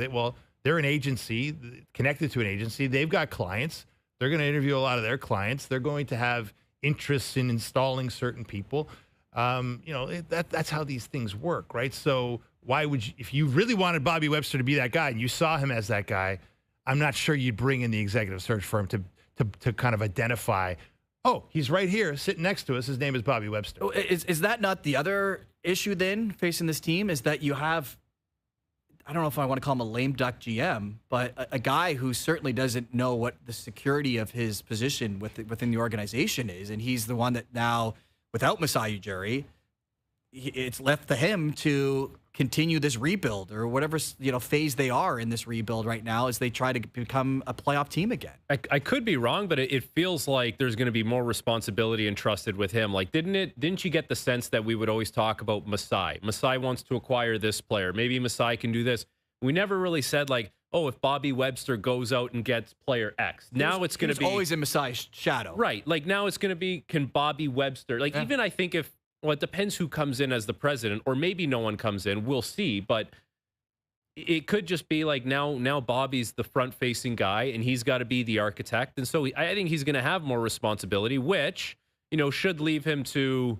They're an agency connected to an agency. They've got clients. They're going to interview a lot of their clients. They're going to have interests in installing certain people. That's how these things work, right? So why would you, if you really wanted Bobby Webster to be that guy and you saw him as that guy, I'm not sure you'd bring in the executive search firm to kind of identify, oh, he's right here sitting next to us. His name is Bobby Webster. Is that not the other issue then facing this team, is that you have, I don't know if I want to call him a lame duck GM, but a guy who certainly doesn't know what the security of his position within the organization is. And he's the one that now, without Masai Ujiri, it's left to him to continue this rebuild or whatever phase they are in this rebuild right now as they try to become a playoff team again. I could be wrong, but it feels like there's going to be more responsibility entrusted with him. Like, didn't you get the sense that we would always talk about Masai? Masai wants to acquire this player. Maybe Masai can do this. We never really said, like, oh, if Bobby Webster goes out and gets player X. Now it's going to be always in Masai's shadow. Right. Like, now it's going to be, can Bobby Webster, like, even I think well, it depends who comes in as the president, or maybe no one comes in. We'll see. But it could just be like now Bobby's the front-facing guy, and he's got to be the architect. And so I think he's going to have more responsibility, which, should leave him to,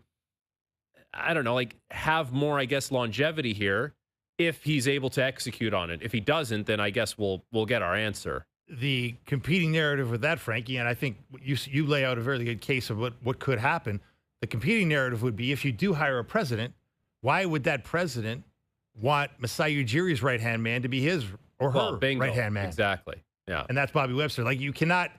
I don't know, like have more, I guess, longevity here if he's able to execute on it. If he doesn't, then I guess we'll get our answer. The competing narrative with that, Frankie, and I think you lay out a very good case of what could happen. The competing narrative would be, if you do hire a president, why would that president want Masai Ujiri's right-hand man to be his or her right-hand man? Exactly. Yeah. And that's Bobby Webster. Like, you cannot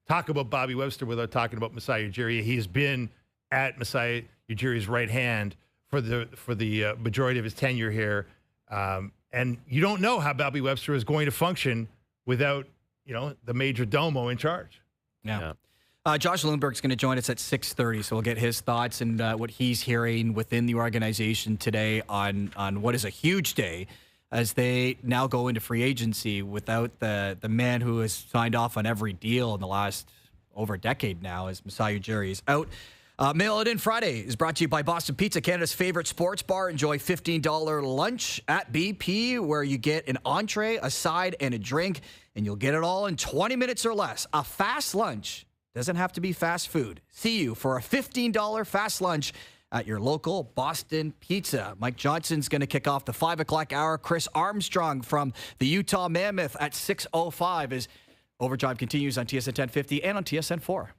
talk about Bobby Webster without talking about Masai Ujiri. He's been at Masai Ujiri's right hand for the majority of his tenure here. And you don't know how Bobby Webster is going to function without, the major domo in charge. Yeah. Josh Lewenberg's going to join us at 6:30, so we'll get his thoughts and what he's hearing within the organization today on what is a huge day as they now go into free agency without the man who has signed off on every deal in the last over a decade now, as Masai Ujiri is out. Mail It In Friday is brought to you by Boston Pizza, Canada's favorite sports bar. Enjoy $15 lunch at BP, where you get an entree, a side, and a drink, and you'll get it all in 20 minutes or less. A fast lunch doesn't have to be fast food. See you for a $15 fast lunch at your local Boston Pizza. Mike Johnson's going to kick off the 5 o'clock hour. Chris Armstrong from the Utah Mammoth at 6:05 as Overdrive continues on TSN 1050 and on TSN 4.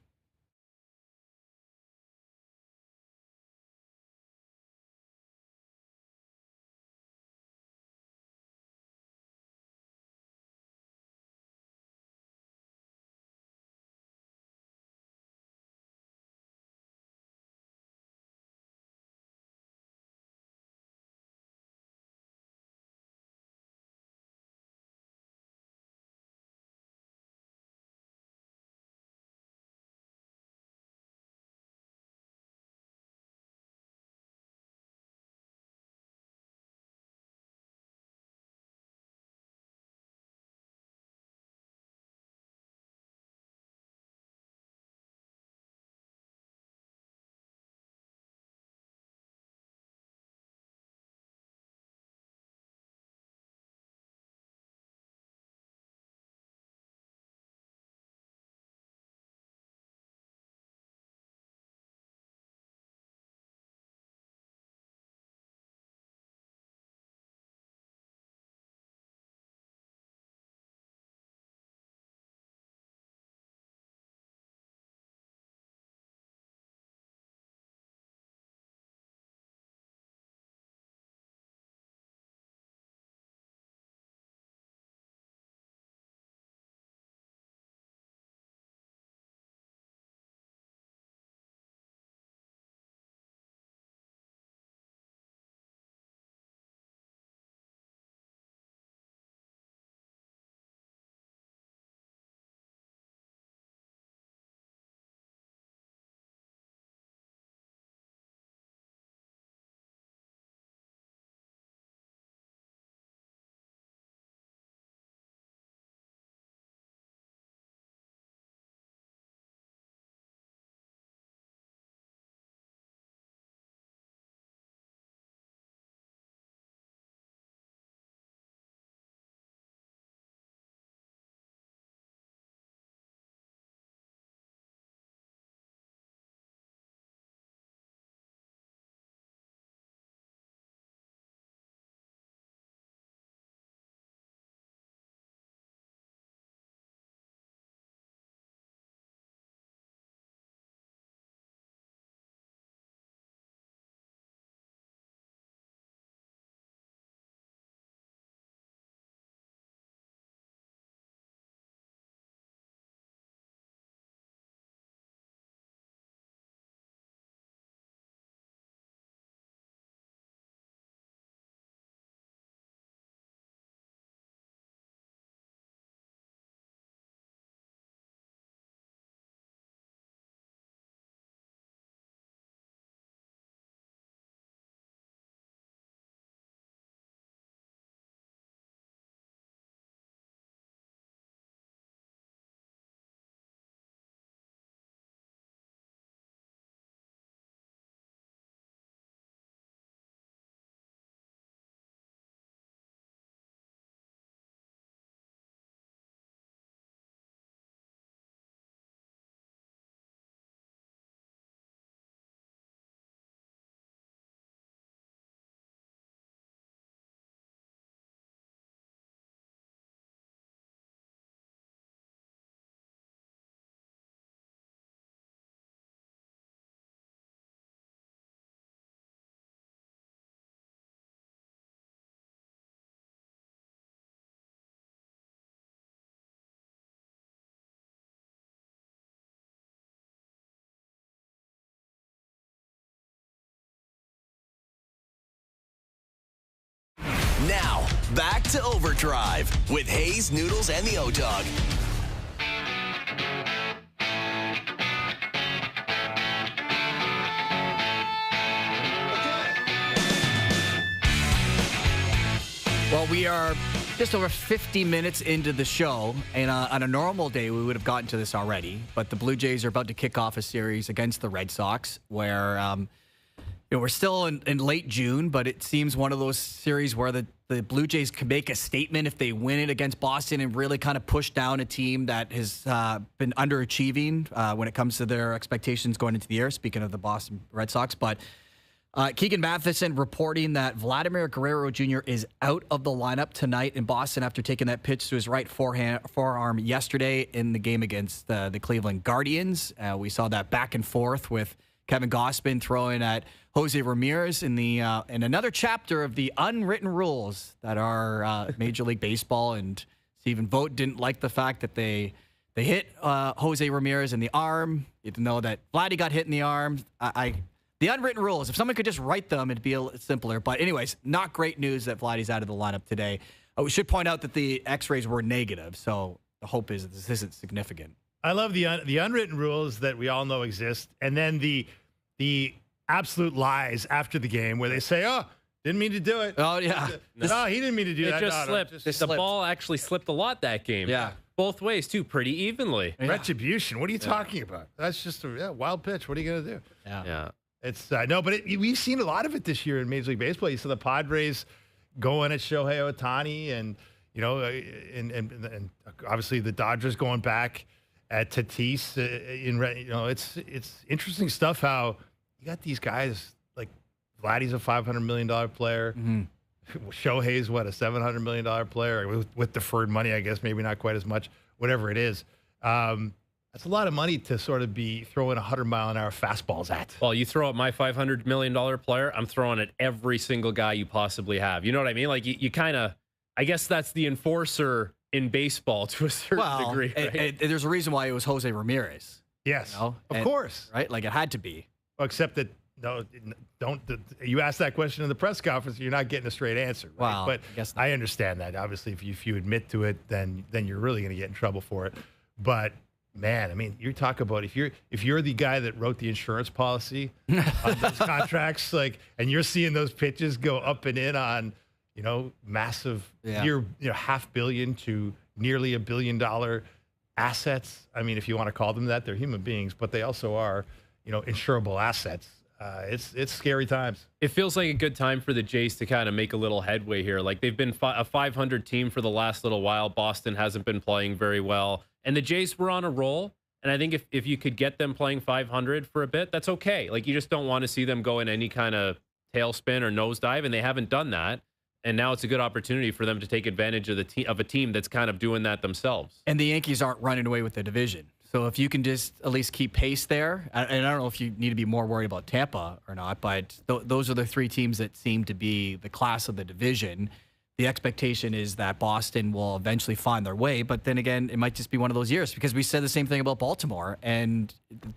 Now, back to Overdrive with Hayes, Noodles, and the O-Dog. Well, we are just over 50 minutes into the show, and on a normal day, we would have gotten to this already. But the Blue Jays are about to kick off a series against the Red Sox, where we're still in late June, but it seems one of those series where the Blue Jays can make a statement if they win it against Boston and really kind of push down a team that has been underachieving when it comes to their expectations going into the year. Speaking of the Boston Red Sox, but. Keegan Matheson reporting that Vladimir Guerrero Jr. is out of the lineup tonight in Boston after taking that pitch to his right forearm yesterday in the game against the Cleveland Guardians. We saw that back and forth with Kevin Gausman throwing at Jose Ramirez in another chapter of the unwritten rules that are Major League Baseball. And Stephen Vogt didn't like the fact that they hit Jose Ramirez in the arm, even though that Vladdy got hit in the arm. The unwritten rules, if someone could just write them, it'd be a little simpler. But anyways, not great news that Vladdy's out of the lineup today. We should point out that the x-rays were negative, so the hope is that this isn't significant. I love the unwritten rules that we all know exist, and then the absolute lies after the game where they say, oh, didn't mean to do it. Oh, yeah. No, he didn't mean to do that. It just slipped. The ball actually slipped a lot that game. Yeah. Both ways, too, pretty evenly. Yeah. Retribution. What are you talking about? That's just a wild pitch. What are you going to do? Yeah. It's no, but we've seen a lot of it this year in Major League Baseball. You saw the Padres going at Shohei Ohtani, and and obviously the Dodgers going back at Tatis. It's interesting stuff how you got these guys like Vladdy's a $500 million player. Mm-hmm. Shohei's a $700 million player with deferred money, I guess maybe not quite as much, whatever it is. That's a lot of money to sort of be throwing 100-mile-an-hour fastballs at. Well, you throw at my $500 million player, I'm throwing at every single guy you possibly have. You know what I mean? Like, you kind of, I guess that's the enforcer in baseball to a certain degree. Right? And there's a reason why it was Jose Ramirez. Yes, of course. Right? Like, it had to be. Well, except that, no, don't. You asked that question in the press conference, you're not getting a straight answer. Right? Well, but I guess I understand that. Obviously, if you admit to it, then you're really going to get in trouble for it. But man, I mean, you talk about if you're the guy that wrote the insurance policy on those contracts, like, and you're seeing those pitches go up and in on, massive, $500 million to nearly $1 billion assets. I mean, if you want to call them that, they're human beings, but they also are, insurable assets. It's scary times. It feels like a good time for the Jays to kind of make a little headway here. Like, they've been a 500 team for the last little while. Boston hasn't been playing very well. And the Jays were on a roll. And I think if you could get them playing 500 for a bit, that's okay. Like, you just don't want to see them go in any kind of tailspin or nosedive, and they haven't done that. And now it's a good opportunity for them to take advantage of a team that's kind of doing that themselves. And the Yankees aren't running away with the division. So if you can just at least keep pace there, and I don't know if you need to be more worried about Tampa or not, but those are the three teams that seem to be the class of the division. The expectation is that Boston will eventually find their way, but then again, it might just be one of those years because we said the same thing about Baltimore, and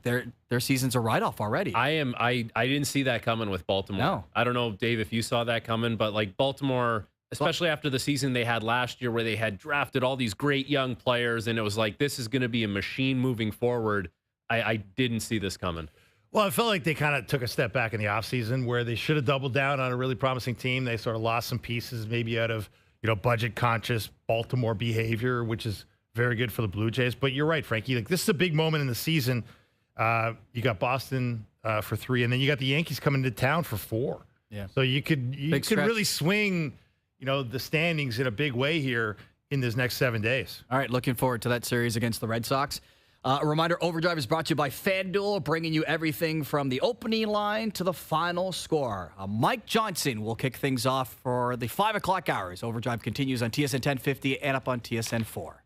their season's a write-off already. I didn't see that coming with Baltimore. No. I don't know, Dave, if you saw that coming, but like Baltimore, especially after the season they had last year where they had drafted all these great young players, and it was like, this is going to be a machine moving forward. I didn't see this coming. Well, it felt like they kind of took a step back in the offseason where they should have doubled down on a really promising team. They sort of lost some pieces maybe out of, budget-conscious Baltimore behavior, which is very good for the Blue Jays. But you're right, Frankie. Like, this is a big moment in the season. You got Boston for 3, and then you got the Yankees coming to town for 4. Yeah. So you could really swing, the standings in a big way here in this next 7 days. All right, looking forward to that series against the Red Sox. A reminder, Overdrive is brought to you by FanDuel, bringing you everything from the opening line to the final score. Mike Johnson will kick things off for the 5 o'clock hours. Overdrive continues on TSN 1050 and up on TSN 4.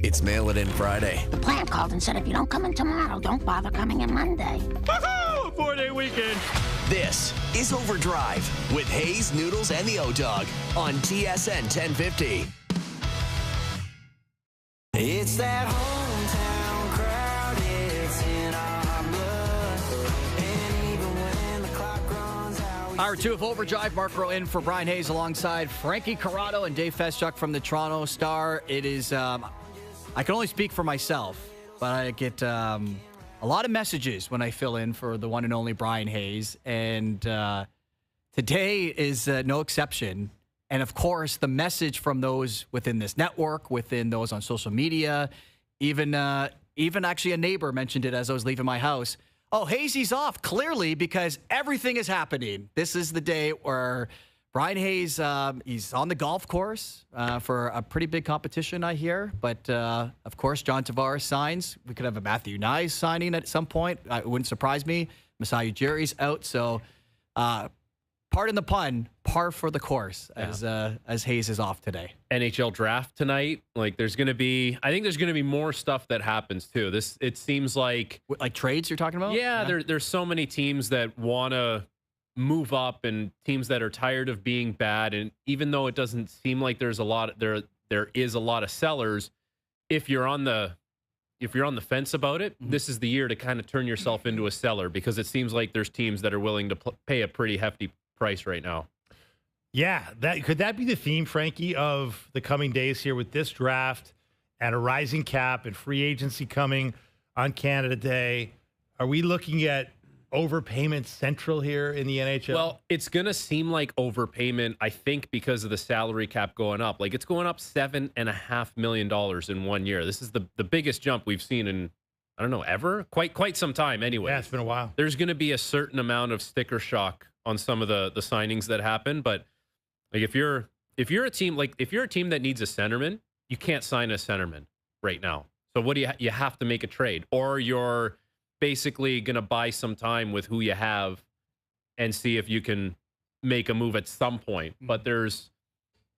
It's Mail It In Friday. The plant called and said if you don't come in tomorrow, don't bother coming in Monday. Woohoo! 4-day weekend. This is OverDrive with Hayes, Noodles, and the O-Dog on TSN 1050. It's that hometown crowd, it's in our blood. And even when the clock runs out, Hour 2 of OverDrive. Mark Rowe in for Brian Hayes alongside Frankie Corrado and Dave Feschuk from the Toronto Star. It is, I can only speak for myself, but I get a lot of messages when I fill in for the one and only Brian Hayes. And today is no exception. And, of course, the message from those within this network, within those on social media, even actually a neighbor mentioned it as I was leaving my house. Oh, Hazy's off, clearly, because everything is happening. This is the day where Brian Hayes, he's on the golf course for a pretty big competition, I hear. But, of course, John Tavares signs. We could have a Matthew Nyes signing at some point. It wouldn't surprise me. Masai Ujiri's out, so... pardon the pun, par for the course as Hayes is off today. NHL draft tonight. I think there's going to be more stuff that happens too. It seems like trades you're talking about? Yeah. There's so many teams that want to move up and teams that are tired of being bad. And even though it doesn't seem like there is a lot of sellers, if you're on the fence about it, this is the year to kind of turn yourself into a seller, because it seems like there's teams that are willing to pay a pretty hefty price right now. Yeah, could that be the theme, Frankie, of the coming days here with this draft and a rising cap and free agency coming on Canada Day? Are we looking at overpayment central here in the NHL? Well, it's going to seem like overpayment, I think, because of the salary cap going up. It's going up $7.5 million in 1 year. This is the biggest jump we've seen in, I don't know, ever? Quite some time anyway. Yeah, it's been a while. There's going to be a certain amount of sticker shock on some of the signings that happen, but if you're a team that needs a centerman, you can't sign a centerman right now. So what do you have to make a trade, or you're basically going to buy some time with who you have and see if you can make a move at some point. But there's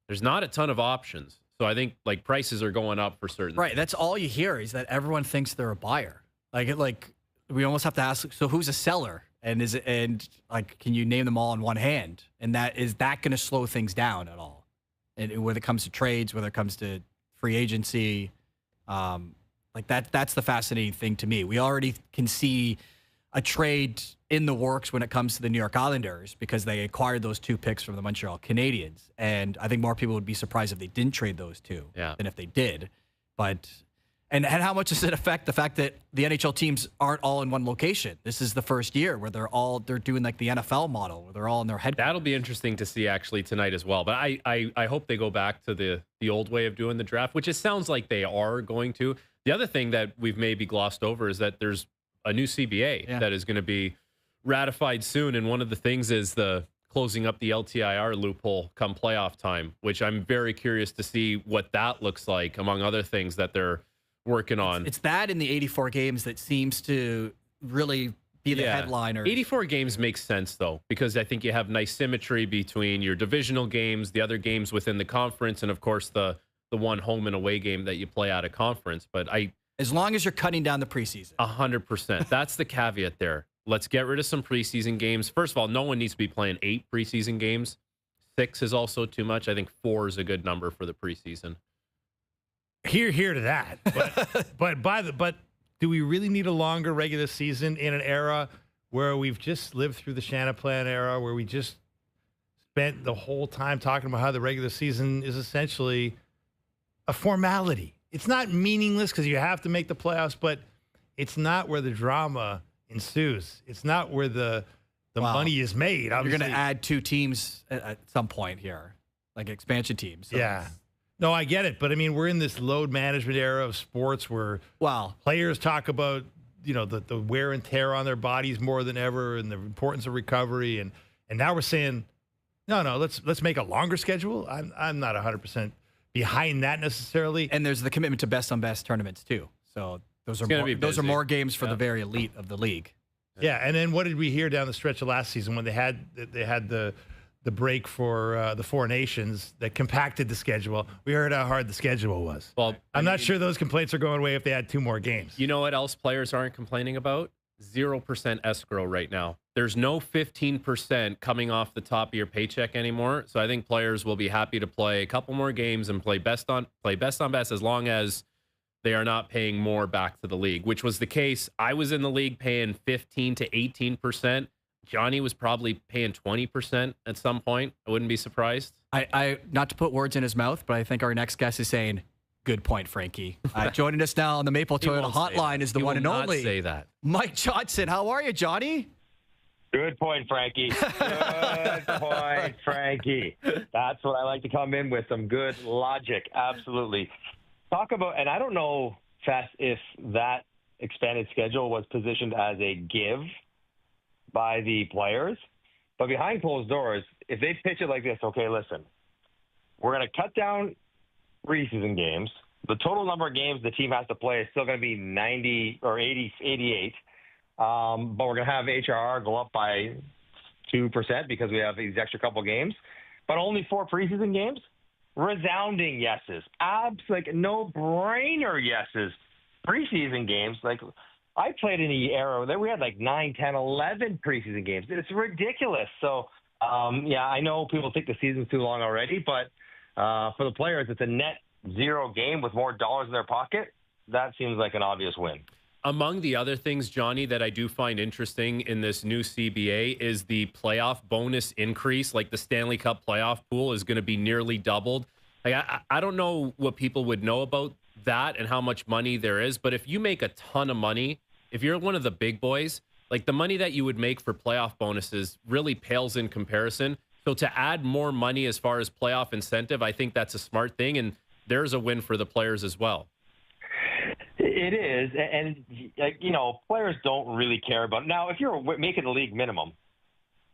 not a ton of options. So I think prices are going up for certain Right, things. that's all you hear is that everyone thinks they're a buyer. We almost have to ask, so who's a seller? And can you name them all in one hand? And is that going to slow things down at all? And when it comes to trades, whether it comes to free agency, that's the fascinating thing to me. We already can see a trade in the works when it comes to the New York Islanders, because they acquired those 2 picks from the Montreal Canadiens. And I think more people would be surprised if they didn't trade those 2 than if they did. But and how much does it affect the fact that the NHL teams aren't all in one location? This is the first year where they're doing the NFL model, where they're all in their headquarters. That'll be interesting to see actually tonight as well. But I hope they go back to the old way of doing the draft, which it sounds like they are going to. The other thing that we've maybe glossed over is that there's a new CBA that is going to be ratified soon. And one of the things is the closing up the LTIR loophole come playoff time, which I'm very curious to see what that looks like, among other things that they're working on. It's that in the 84 games that seems to really be the headliner. 84 games makes sense, though, because I think you have nice symmetry between your divisional games, the other games within the conference, and, of course, the one home and away game that you play out of conference. But as long as you're cutting down the preseason. 100%. That's the caveat there. Let's get rid of some preseason games. First of all, no one needs to be playing 8 preseason games. 6 is also too much. I think 4 is a good number for the preseason. Here to that. But do we really need a longer regular season in an era where we've just lived through the Shanaplan era, where we just spent the whole time talking about how the regular season is essentially a formality? It's not meaningless because you have to make the playoffs, but it's not where the drama ensues. It's not where the money is made. Obviously. You're going to add 2 teams at some point here, like expansion teams. So yeah. No, I get it. But, I mean, we're in this load management era of sports where players talk about, the wear and tear on their bodies more than ever and the importance of recovery. And now we're saying, no, let's make a longer schedule. I'm not 100% behind that necessarily. And there's the commitment to best on best tournaments, too. So those are more games for the very elite of the league. Yeah, and then what did we hear down the stretch of last season when they had the the break for the Four Nations that compacted the schedule. We heard how hard the schedule was. Well, I'm not sure those complaints are going away if they had 2 more games. You know what else players aren't complaining about? 0% escrow right now. There's no 15% coming off the top of your paycheck anymore. So I think players will be happy to play a couple more games and play best on best as long as they are not paying more back to the league, which was the case. I was in the league paying 15 to 18%. Johnny was probably paying 20% at some point. I wouldn't be surprised. I not to put words in his mouth, but I think our next guest is saying, good point, Frankie. Joining us now on the Maple Toyota Hotline is the one and only say that. Mike Johnson. How are you, Johnny? Good point, Frankie. Good point, Frankie. That's what I like to come in with, some good logic. Absolutely. Talk about, and I don't know, Fess, if that expanded schedule was positioned as a give by the players, but behind closed doors, if they pitch it like this, okay, listen, we're going to cut down preseason games. The total number of games the team has to play is still going to be 90 or 80, 88. But we're going to have HRR go up by 2% because we have these extra couple games, but only 4 preseason games. Resounding yeses. Like no-brainer yeses. Preseason games, like I played in the era that we had like 9, 10, 11 preseason games. It's ridiculous. So, yeah, I know people think the season's too long already, but for the players, it's a net 0 game with more dollars in their pocket. That seems like an obvious win. Among the other things, Johnny, that I do find interesting in this new CBA is the playoff bonus increase. Like the Stanley Cup playoff pool is going to be nearly doubled. Like, I don't know what people would know about that and how much money there is, but if you make a ton of money, if you're one of the big boys, like the money that you would make for playoff bonuses really pales in comparison. So to add more money as far as playoff incentive, I think that's a smart thing, and there's a win for the players as well. It is, and you know, players don't really care about. Now, if you're making the league minimum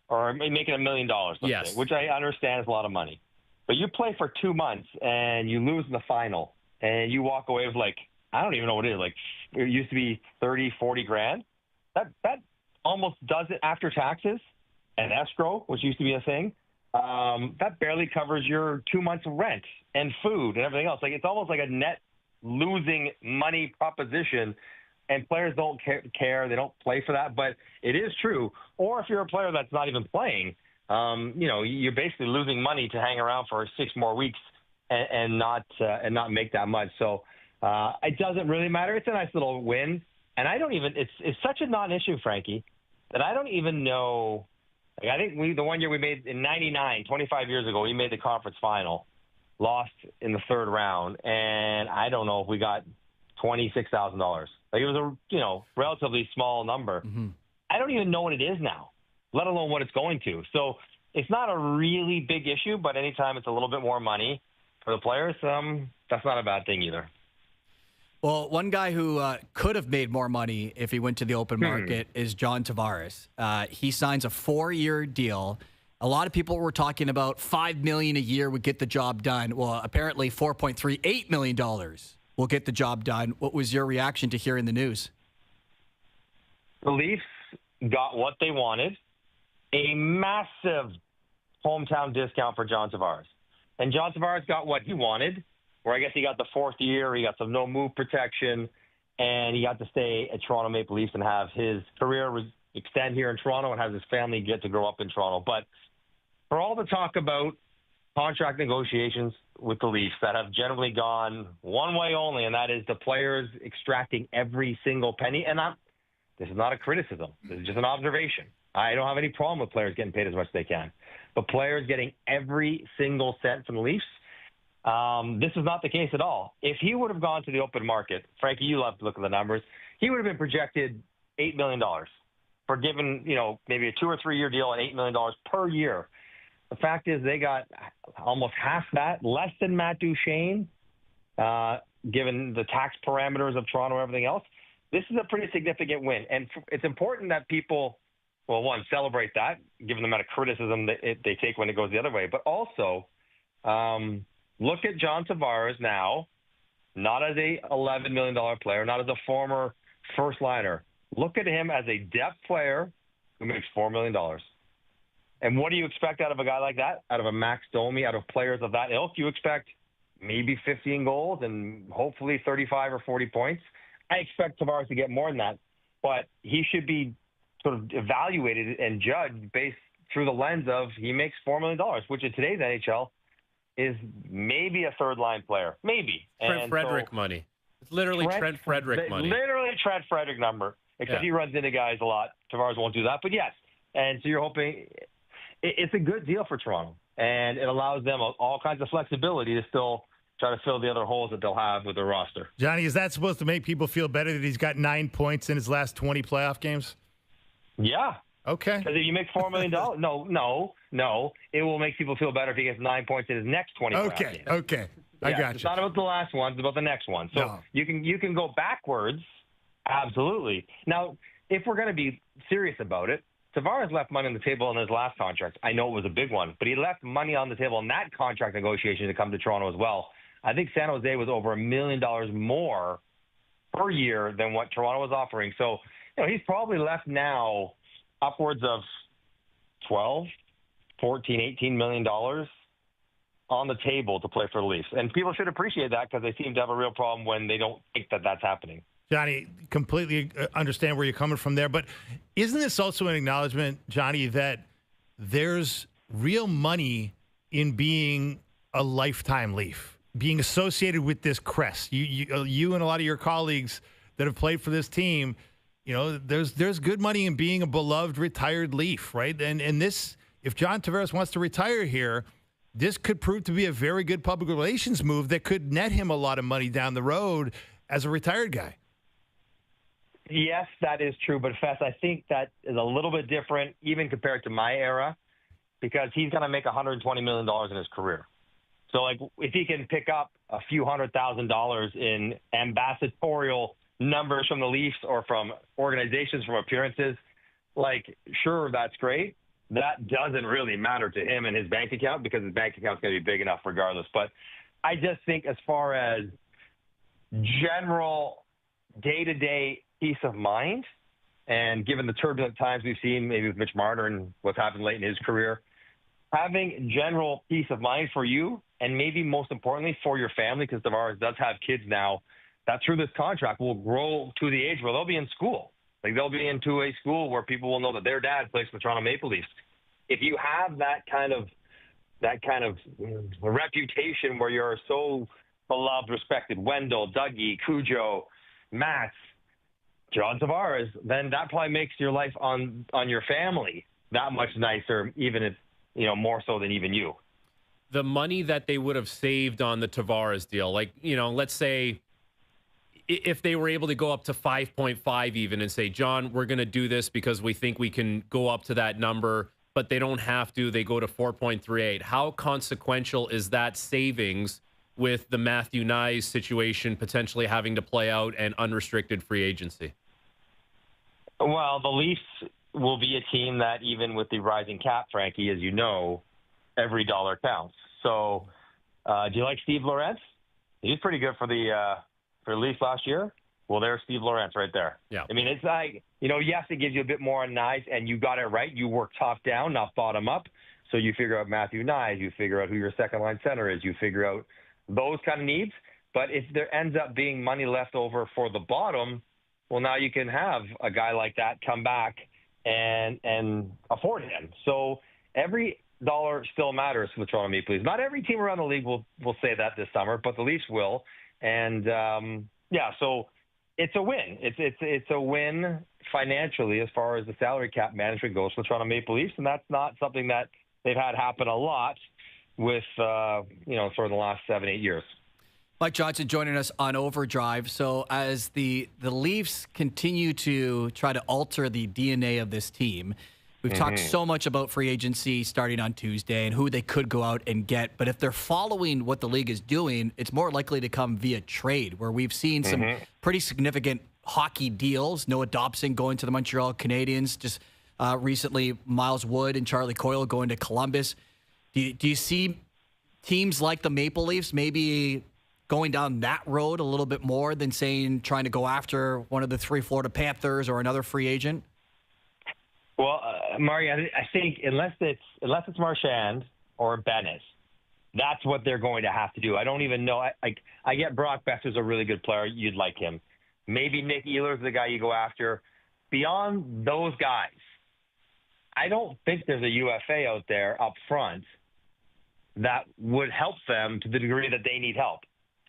or making $1 million, let's say, which I understand is a lot of money, but you play for 2 months and you lose in the final and you walk away with like, I don't even know what it is, like it used to be 30, 40 grand. That almost does it after taxes and escrow, which used to be a thing. That barely covers your 2 months of rent and food and everything else. Like it's almost like a net losing money proposition, and players don't care. They don't play for that, but it is true. Or if you're a player that's not even playing, you know, you're basically losing money to hang around for 6 more weeks and not make that much. So it doesn't really matter. It's a nice little win, and I don't even. It's such a non-issue, Frankie, that I don't even know. Like, I think the one year we made in '99, 25 years ago, we made the conference final. Lost in the 3rd round, and I don't know if we got $26,000. Like it was a relatively small number. Mm-hmm. I don't even know what it is now, let alone what it's going to. So it's not a really big issue, but anytime it's a little bit more money for the players, that's not a bad thing either. Well, one guy who could have made more money if he went to the open market is John Tavares. He signs a 4-year deal. A lot of people were talking about $5 million a year would get the job done. Well, apparently $4.38 million will get the job done. What was your reaction to hearing the news? The Leafs got what they wanted, a massive hometown discount for John Tavares. And John Tavares got what he wanted, where I guess he got the 4th year, he got some no-move protection, and he got to stay at Toronto Maple Leafs and have his career extend here in Toronto and have his family get to grow up in Toronto. But for all the talk about contract negotiations with the Leafs that have generally gone one way only, and that is the players extracting every single penny. And this is not a criticism. This is just an observation. I don't have any problem with players getting paid as much as they can. But players getting every single cent from the Leafs, this is not the case at all. If he would have gone to the open market, Frankie, you love to look at the numbers, he would have been projected $8 million for giving, maybe a 2 or 3 year deal at $8 million per year. The fact is they got almost half that, less than Matt Duchene, given the tax parameters of Toronto and everything else. This is a pretty significant win. And it's important that people, well, one, celebrate that, given the amount of criticism that they take when it goes the other way. But also look at John Tavares now, not as a $11 million player, not as a former first liner. Look at him as a depth player who makes $4 million. And what do you expect out of a guy like that? Out of a Max Domi, out of players of that ilk? You expect maybe 15 goals and hopefully 35 or 40 points. I expect Tavares to get more than that, but he should be sort of evaluated and judged based through the lens of he makes $4 million, which in today's NHL is maybe a third-line player. Maybe. Trent Frederick money. It's literally Trent Frederick money. Literally a Trent Frederick number, except he runs into guys a lot. Tavares won't do that, but yes. And so you're hoping it's a good deal for Toronto, and it allows them all kinds of flexibility to still try to fill the other holes that they'll have with their roster. Johnny, is that supposed to make people feel better that he's got 9 points in his last 20 playoff games? Yeah. Okay. Because if you make $4 million, no. It will make people feel better if he gets 9 points in his next 20 playoff games. Okay. I got you. It's not about the last one. It's about the next one. So you can go backwards. Absolutely. Now, if we're going to be serious about it, Tavares left money on the table in his last contract. I know it was a big one, but he left money on the table in that contract negotiation to come to Toronto as well. I think San Jose was over $1 million more per year than what Toronto was offering. So, he's probably left now upwards of 12, 14, $18 million on the table to play for the Leafs. And people should appreciate that because they seem to have a real problem when they don't think that that's happening. Johnny, completely understand where you're coming from there. But isn't this also an acknowledgement, Johnny, that there's real money in being a lifetime Leaf, being associated with this crest? You and a lot of your colleagues that have played for this team, there's good money in being a beloved retired Leaf, right? And this, if John Tavares wants to retire here, this could prove to be a very good public relations move that could net him a lot of money down the road as a retired guy. Yes, that is true. But, Fess, I think that is a little bit different even compared to my era because he's going to make $120 million in his career. So, if he can pick up a few $100,000 in ambassadorial numbers from the Leafs or from organizations, from appearances, sure, that's great. That doesn't really matter to him and his bank account because his bank account's going to be big enough regardless. But I just think as far as general day-to-day peace of mind, and given the turbulent times we've seen, maybe with Mitch Marner and what's happened late in his career, having general peace of mind for you and maybe most importantly for your family, because Tavares does have kids now, that through this contract will grow to the age where they'll be in school. They'll be into a school where people will know that their dad plays for the Toronto Maple Leafs. If you have that kind of reputation where you're so beloved, respected, Wendell, Dougie, Cujo, Matz, John Tavares, then that probably makes your life on your family that much nicer, even if, more so than even you. The money that they would have saved on the Tavares deal, let's say if they were able to go up to 5.5 even and say, John, we're going to do this because we think we can go up to that number, but they don't have to, they go to 4.38. How consequential is that savings with the Matthew Nyes situation potentially having to play out and unrestricted free agency? Well, the Leafs will be a team that even with the rising cap, Frankie, as you know, every dollar counts. So do you like Steve Lorentz? He's pretty good for the Leafs last year. Well, there's Steve Lorentz right there. Yeah. I mean, it's yes, it gives you a bit more on Nyes, and you got it right. You work top down, not bottom up. So you figure out Matthew Nyes, you figure out who your second line center is, you figure out those kind of needs. But if there ends up being money left over for the bottom, well, now you can have a guy like that come back and afford him. So every dollar still matters for the Toronto Maple Leafs. Not every team around the league will say that this summer, but the Leafs will. And so it's a win. It's a win financially as far as the salary cap management goes for the Toronto Maple Leafs, and that's not something that they've had happen a lot with sort of the last 7-8 years. Mike Johnson joining us on Overdrive. So as the Leafs continue to try to alter the DNA of this team, we've talked so much about free agency starting on Tuesday and who they could go out and get. But if they're following what the league is doing, it's more likely to come via trade, where we've seen some pretty significant hockey deals. Noah Dobson going to the Montreal Canadiens. Just recently, Miles Wood and Charlie Coyle going to Columbus. Do you see teams like the Maple Leafs maybe going down that road a little bit more than trying to go after one of the 3 Florida Panthers or another free agent? Well, Murray, I think unless it's Marchand or Bennett, that's what they're going to have to do. I don't even know. I get Brock Besser's a really good player. You'd like him. Maybe Nick Ehlers is the guy you go after. Beyond those guys, I don't think there's a UFA out there up front that would help them to the degree that they need help.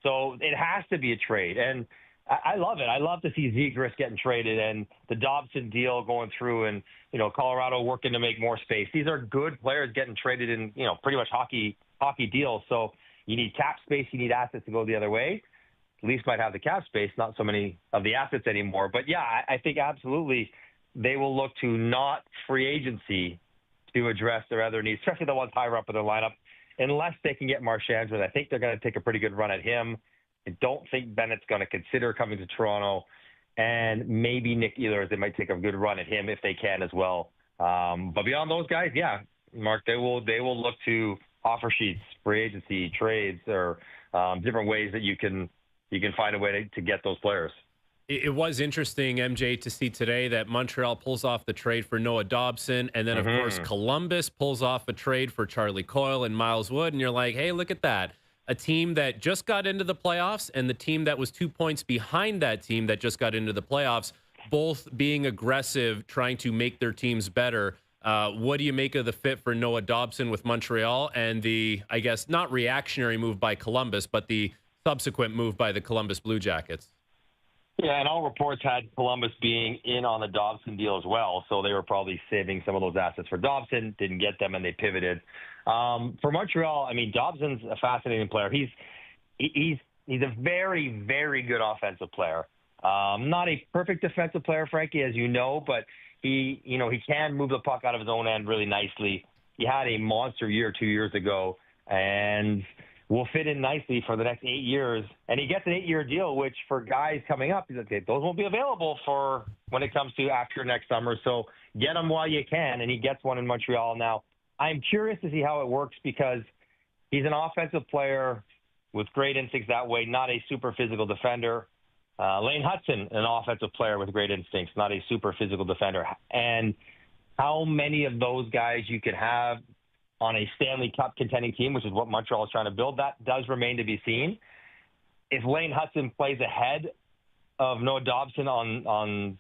So it has to be a trade. And I love it. I love to see Zegras getting traded and the Dobson deal going through and, Colorado working to make more space. These are good players getting traded in, pretty much hockey deals. So you need cap space. You need assets to go the other way. Leafs might have the cap space, not so many of the assets anymore. But, yeah, I think absolutely they will look to not free agency to address their other needs, especially the ones higher up in their lineup, unless they can get Marchand. I think they're going to take a pretty good run at him. I don't think Bennett's going to consider coming to Toronto. And maybe Nick Ehlers, they might take a good run at him if they can as well. But beyond those guys, yeah, Mark, they will look to offer sheets, free agency, trades, or different ways that you can find a way to get those players. It was interesting, MJ, to see today that Montreal pulls off the trade for Noah Dobson, and then, of course, Columbus pulls off a trade for Charlie Coyle and Miles Wood, and you're like, hey, look at that. A team that just got into the playoffs and the team that was 2 points behind that team that just got into the playoffs, both being aggressive, trying to make their teams better. What do you make of the fit for Noah Dobson with Montreal and the, I guess, not reactionary move by Columbus, but the subsequent move by the Columbus Blue Jackets? Yeah, and all reports had Columbus being in on the Dobson deal as well, so they were probably saving some of those assets for Dobson, didn't get them, and they pivoted. For Montreal, I mean, Dobson's a fascinating player. He's a very, very good offensive player. Not a perfect defensive player, Frankie, as you know, but he can move the puck out of his own end really nicely. He had a monster year 2 years ago, and will fit in nicely for the next 8 years. And he gets an 8-year deal, which for guys coming up, those won't be available for when it comes to after next summer. So get them while you can, and he gets one in Montreal. Now, I'm curious to see how it works because he's an offensive player with great instincts that way, not a super physical defender. Lane Hudson, an offensive player with great instincts, not a super physical defender. And how many of those guys you could have on a Stanley Cup contending team, which is what Montreal is trying to build, that does remain to be seen. If Lane Hudson plays ahead of Noah Dobson on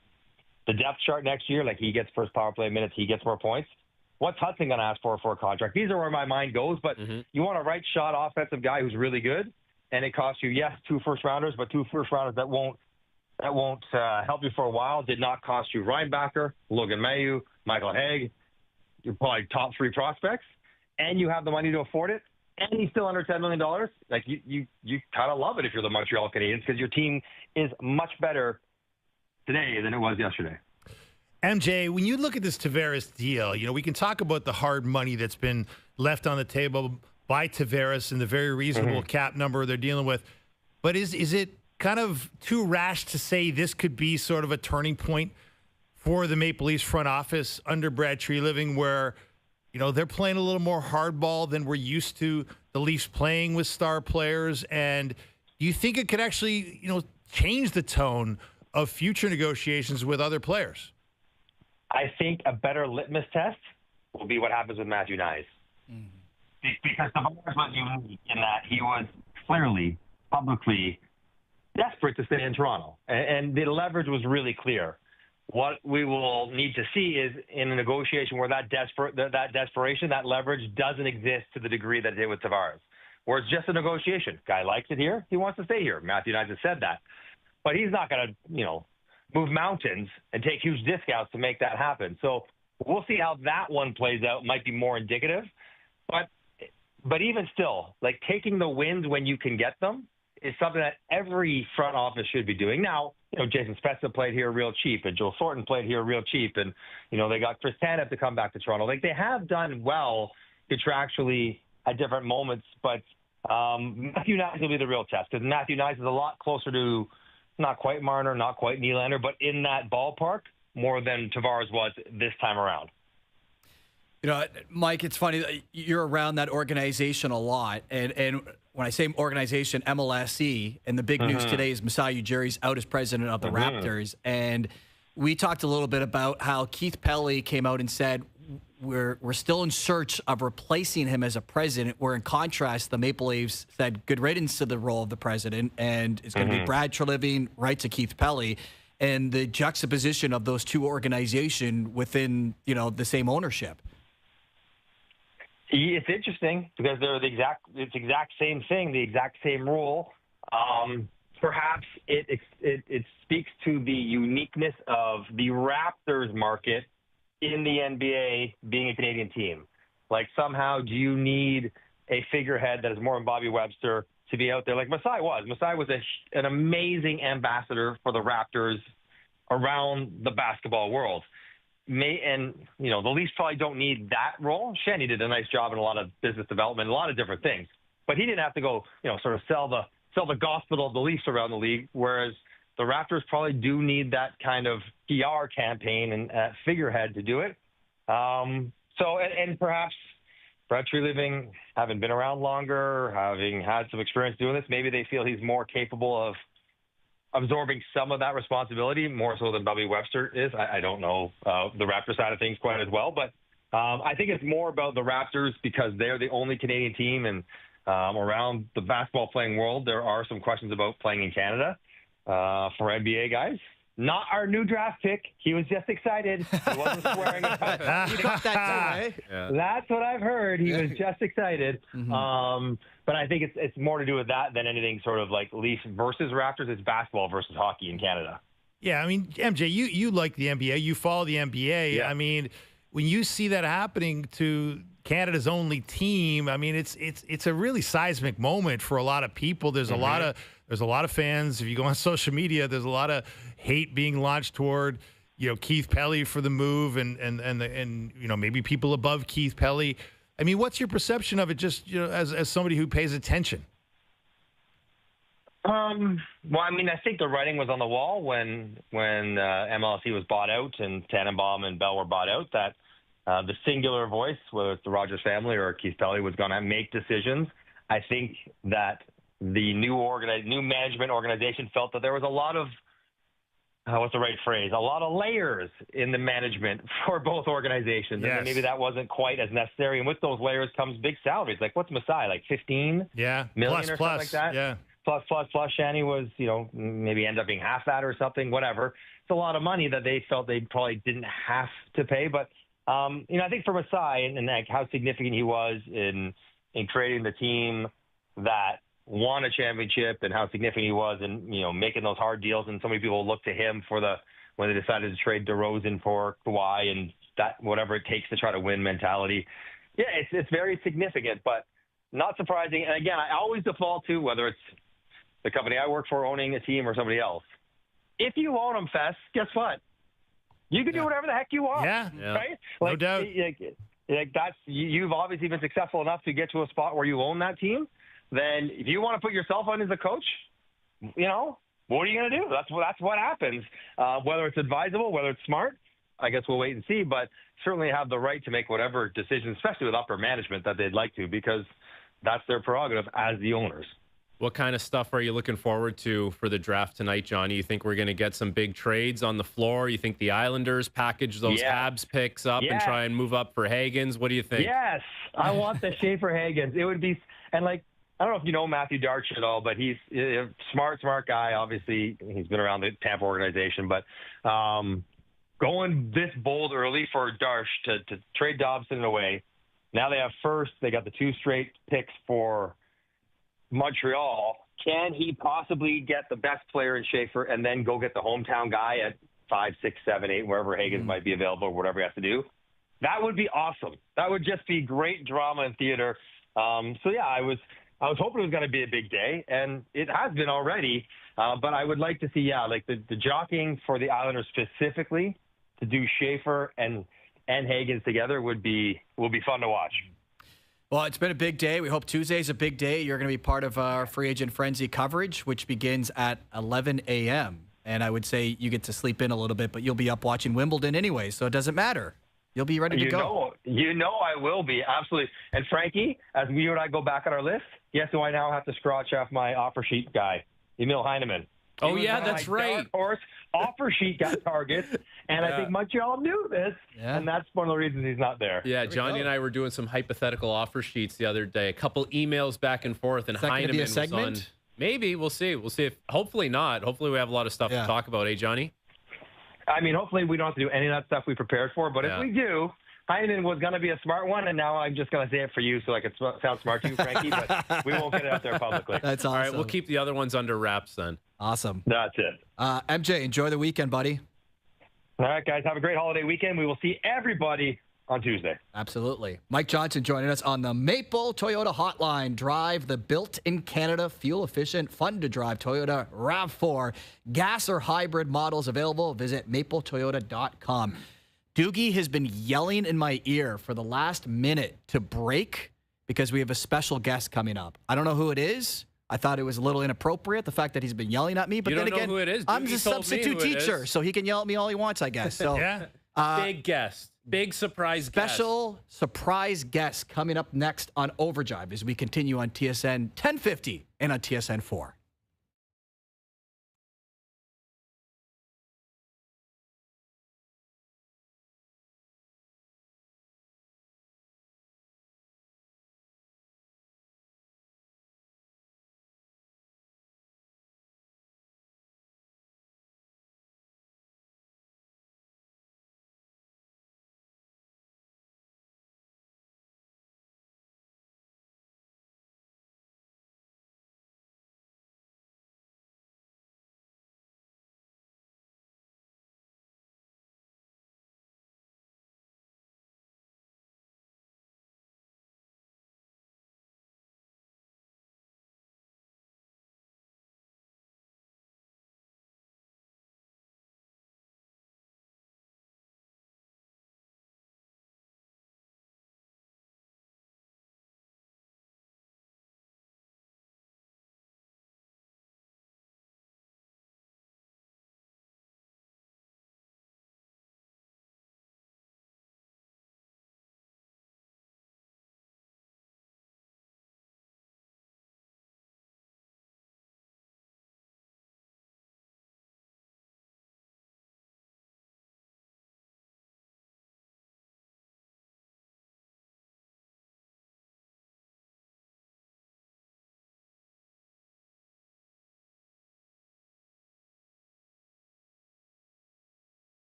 the depth chart next year, like he gets first power play minutes, he gets more points, what's Hudson going to ask for a contract? These are where my mind goes, but you want a right shot offensive guy who's really good, and it costs you, yes, 2 first-rounders, but 2 first-rounders that won't help you for a while. Did not cost you Reinbacher, Logan Mailloux, Michael Haig. You're probably top 3 prospects. And you have the money to afford it, and he's still under $10 million, like you kind of love it if you're the Montreal Canadiens because your team is much better today than it was yesterday. MJ, when you look at this Tavares deal, we can talk about the hard money that's been left on the table by Tavares and the very reasonable cap number they're dealing with. But is it kind of too rash to say this could be sort of a turning point for the Maple Leafs front office under Brad Treliving where they're playing a little more hardball than we're used to the Leafs playing with star players? And do you think it could actually, change the tone of future negotiations with other players? I think a better litmus test will be what happens with Matthew Knies. Because Tavares was unique in that he was clearly, publicly desperate to stay in Toronto. And the leverage was really clear. What we will need to see is in a negotiation where that desperation, that leverage doesn't exist to the degree that it did with Tavares, where it's just a negotiation. Guy likes it here. He wants to stay here. Matthew Knies has said that. But he's not going to, move mountains and take huge discounts to make that happen. So we'll see how that one plays out. Might be more indicative. But even still, like taking the wins when you can get them is something that every front office should be doing. Now, Jason Spezza played here real cheap, and Joe Thornton played here real cheap, and, they got Chris Tanev to come back to Toronto. Like, they have done well contractually at different moments, but Matthew Knies will be the real test, because Matthew Knies is a lot closer to not quite Marner, not quite Nylander, but in that ballpark more than Tavares was this time around. Mike, it's funny that you're around that organization a lot, and when I say organization, MLSE, and the big news today is Masai Ujiri's out as president of the Raptors, and we talked a little bit about how Keith Pelley came out and said, we're still in search of replacing him as a president, where in contrast, the Maple Leafs said good riddance to the role of the president, and it's going to be Brad Treliving right to Keith Pelley, and the juxtaposition of those two organizations within, the same ownership. It's interesting because they're the exact same thing, the exact same rule. Perhaps it speaks to the uniqueness of the Raptors market in the NBA being a Canadian team. Like, somehow, do you need a figurehead that is more than Bobby Webster to be out there like Masai was? Masai was an amazing ambassador for the Raptors around the basketball world. The Leafs probably don't need that role. Shanny did a nice job in a lot of business development, a lot of different things. But he didn't have to go, sort of sell the gospel of the Leafs around the league, whereas the Raptors probably do need that kind of PR campaign and figurehead to do it. And perhaps Brad Treliving, having been around longer, having had some experience doing this, maybe they feel he's more capable of absorbing some of that responsibility, more so than Bobby Webster is. I don't know the Raptors side of things quite as well, but I think it's more about the Raptors because they're the only Canadian team, and around the basketball playing world, there are some questions about playing in Canada for NBA guys. Not our new draft pick. He was just excited. He wasn't swearing. You got that too, eh? Yeah. That's what I've heard. He was just excited. But I think it's more to do with that than anything sort of like Leafs versus Raptors. It's basketball versus hockey in Canada. Yeah, I mean, MJ, you like the NBA. You follow the NBA. Yeah. I mean, when you see that happening to Canada's only team, I mean, it's a really seismic moment for a lot of people. There's a lot of fans. If you go on social media, there's a lot of hate being launched toward Keith Pelley for the move, and maybe people above Keith Pelley. I mean, what's your perception of it? Just as somebody who pays attention. Well, I mean, I think the writing was on the wall when MLSE was bought out and Tannenbaum and Bell were bought out, that the singular voice, whether it's the Rogers family or Keith Pelley, was going to make decisions. I think that the new management organization felt that there was a lot of, what's the right phrase, a lot of layers in the management for both organizations. Yes. And maybe that wasn't quite as necessary. And with those layers comes big salaries. Like, what's Masai, like 15 million or something like that? Yeah. Plus. Shanny was, maybe end up being half that or something, whatever. It's a lot of money that they felt they probably didn't have to pay. But, I think for Masai and like how significant he was in creating the team that won a championship and how significant he was in, making those hard deals. And so many people look to him when they decided to trade DeRozan for Kawhi and that whatever it takes to try to win mentality. Yeah, it's very significant, but not surprising. And again, I always default to whether it's the company I work for owning a team or somebody else. If you own them, Fess, guess what? You can do whatever the heck you want. Yeah. Right? Like, no doubt. You've obviously been successful enough to get to a spot where you own that team. Then if you want to put yourself on as a coach, what are you going to do? That's what happens. Whether it's advisable, whether it's smart, I guess we'll wait and see. But certainly have the right to make whatever decisions, especially with upper management, that they'd like to, because that's their prerogative as the owners. What kind of stuff are you looking forward to for the draft tonight, Johnny? You think we're going to get some big trades on the floor? You think the Islanders package those Habs picks up and try and move up for Hagens? What do you think? Yes, I want the Schaefer Hagens. It would be, and like, I don't know if you know Matthew Darch at all, but he's a smart guy. Obviously, he's been around the Tampa organization, but going this bold early for Darch to trade Dobson away. Now they have first. They got the 2 straight picks for Montreal. Can he possibly get the best player in Schaefer and then go get the hometown guy at 5, 6, 7, 8, wherever Hagens might be available or whatever he has to do? That would be awesome. That would just be great drama and theater. I was hoping it was going to be a big day, and it has been already. But I would like to see, the jockeying for the Islanders specifically to do Schaefer and Hagens together will be fun to watch. Well, it's been a big day. We hope Tuesday's a big day. You're going to be part of our Free Agent Frenzy coverage, which begins at 11 a.m. And I would say you get to sleep in a little bit, but you'll be up watching Wimbledon anyway, so it doesn't matter. You'll be ready to go. I will be, absolutely. And Frankie, as you and I go back on our list, guess who I now have to scratch off my offer sheet guy? Emil Heineman. Oh, yeah, that's right. Horse offer sheet got targets, And I think Montreal knew this, and that's one of the reasons he's not there. Yeah, Johnny and I were doing some hypothetical offer sheets the other day. A couple emails back and forth, and Heineman was on. Maybe we'll see. We'll see if. Hopefully not. Hopefully we have a lot of stuff to talk about. Johnny. I mean, hopefully we don't have to do any of that stuff we prepared for. But if we do, Heineman was going to be a smart one, and now I'm just going to say it for you so I can sound smart to you, Frankie. But we won't get it out there publicly. That's awesome. All right, we'll keep the other ones under wraps then. Awesome. That's it. MJ, enjoy the weekend, buddy. All right, guys. Have a great holiday weekend. We will see everybody on Tuesday. Absolutely. Mike Johnson joining us on the Maple Toyota Hotline. Drive the built-in-Canada, fuel-efficient, fun-to-drive Toyota RAV4. Gas or hybrid models available. Visit mapletoyota.com. Doogie has been yelling in my ear for the last minute to break because we have a special guest coming up. I don't know who it is. I thought it was a little inappropriate, the fact that he's been yelling at me. But then again, who it is. I'm a substitute teacher, so he can yell at me all he wants, I guess. So, big guest. Big surprise guest. Special surprise guest coming up next on OverDrive as we continue on TSN 1050 and on TSN 4.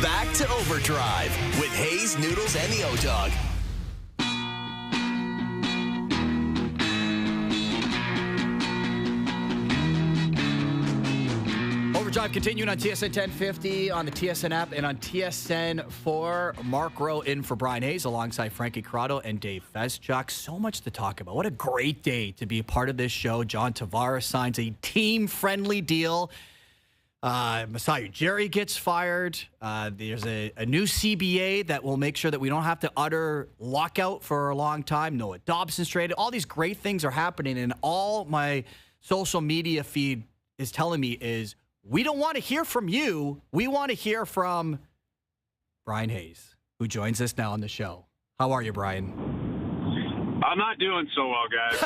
Back to Overdrive with Hayes, Noodles, and the O-Dog. Overdrive continuing on TSN 1050, on the TSN app, and on TSN 4. Mark Rowe in for Brian Hayes alongside Frankie Corrado and Dave Feschuk. So much to talk about. What a great day to be a part of this show. John Tavares signs a team-friendly deal. Masai Ujiri gets fired. There's a new CBA that will make sure that we don't have to utter lockout for a long time. Noah Dobson's traded. All these great things are happening, and all my social media feed is telling me is, we don't want to hear from you. We want to hear from Brian Hayes, who joins us now on the show. How are you, Brian? I'm not doing so well, guys.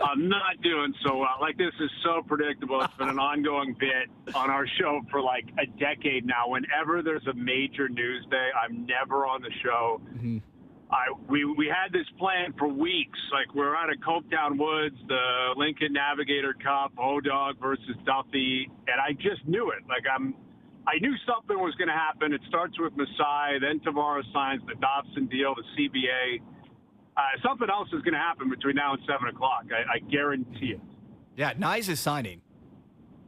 I'm not doing so well. Like, this is so predictable. It's been an ongoing bit on our show for like a decade now. Whenever there's a major news day, I'm never on the show. Mm-hmm. We had this plan for weeks. Like, we're out at Copetown Woods, the Lincoln Navigator Cup, O-Dog versus Duffy, and I just knew it. Like, I knew something was going to happen. It starts with Masai, then Tavares signs the Dobson deal, the CBA. Something else is going to happen between now and 7 o'clock. I guarantee it. Yeah, Nyes is signing.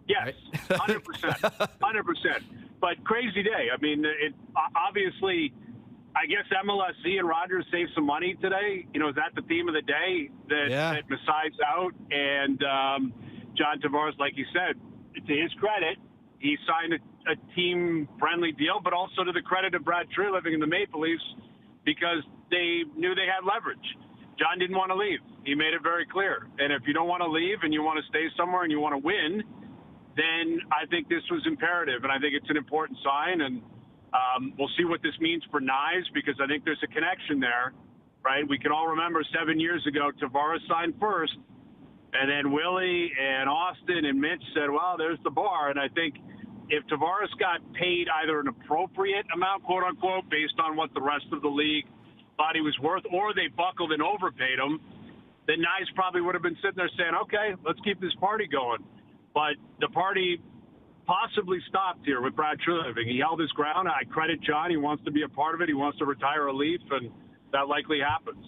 Yes, 100%. 100%. But crazy day. I mean, it obviously, I guess MLSC and Rogers saved some money today. You know, is that the theme of the day? That Masai's out, and John Tavares, like you said, to his credit, he signed a team-friendly deal, but also to the credit of Brad Treliving and the Maple Leafs, because they knew they had leverage. John didn't want to leave. He made it very clear. And if you don't want to leave and you want to stay somewhere and you want to win, then I think this was imperative, and I think it's an important sign. And we'll see what this means for Nyes, because I think there's a connection there, right? We can all remember 7 years ago, Tavares signed first, and then Willie and Austin and Mitch said, well, there's the bar. And I think if Tavares got paid either an appropriate amount, quote unquote, based on what the rest of the league thought he was worth, or they buckled and overpaid him, then Nyes probably would have been sitting there saying, okay, let's keep this party going. But the party possibly stopped here with Brad Treliving. He held his ground. I credit John. He wants to be a part of it. He wants to retire a Leaf, and that likely happens.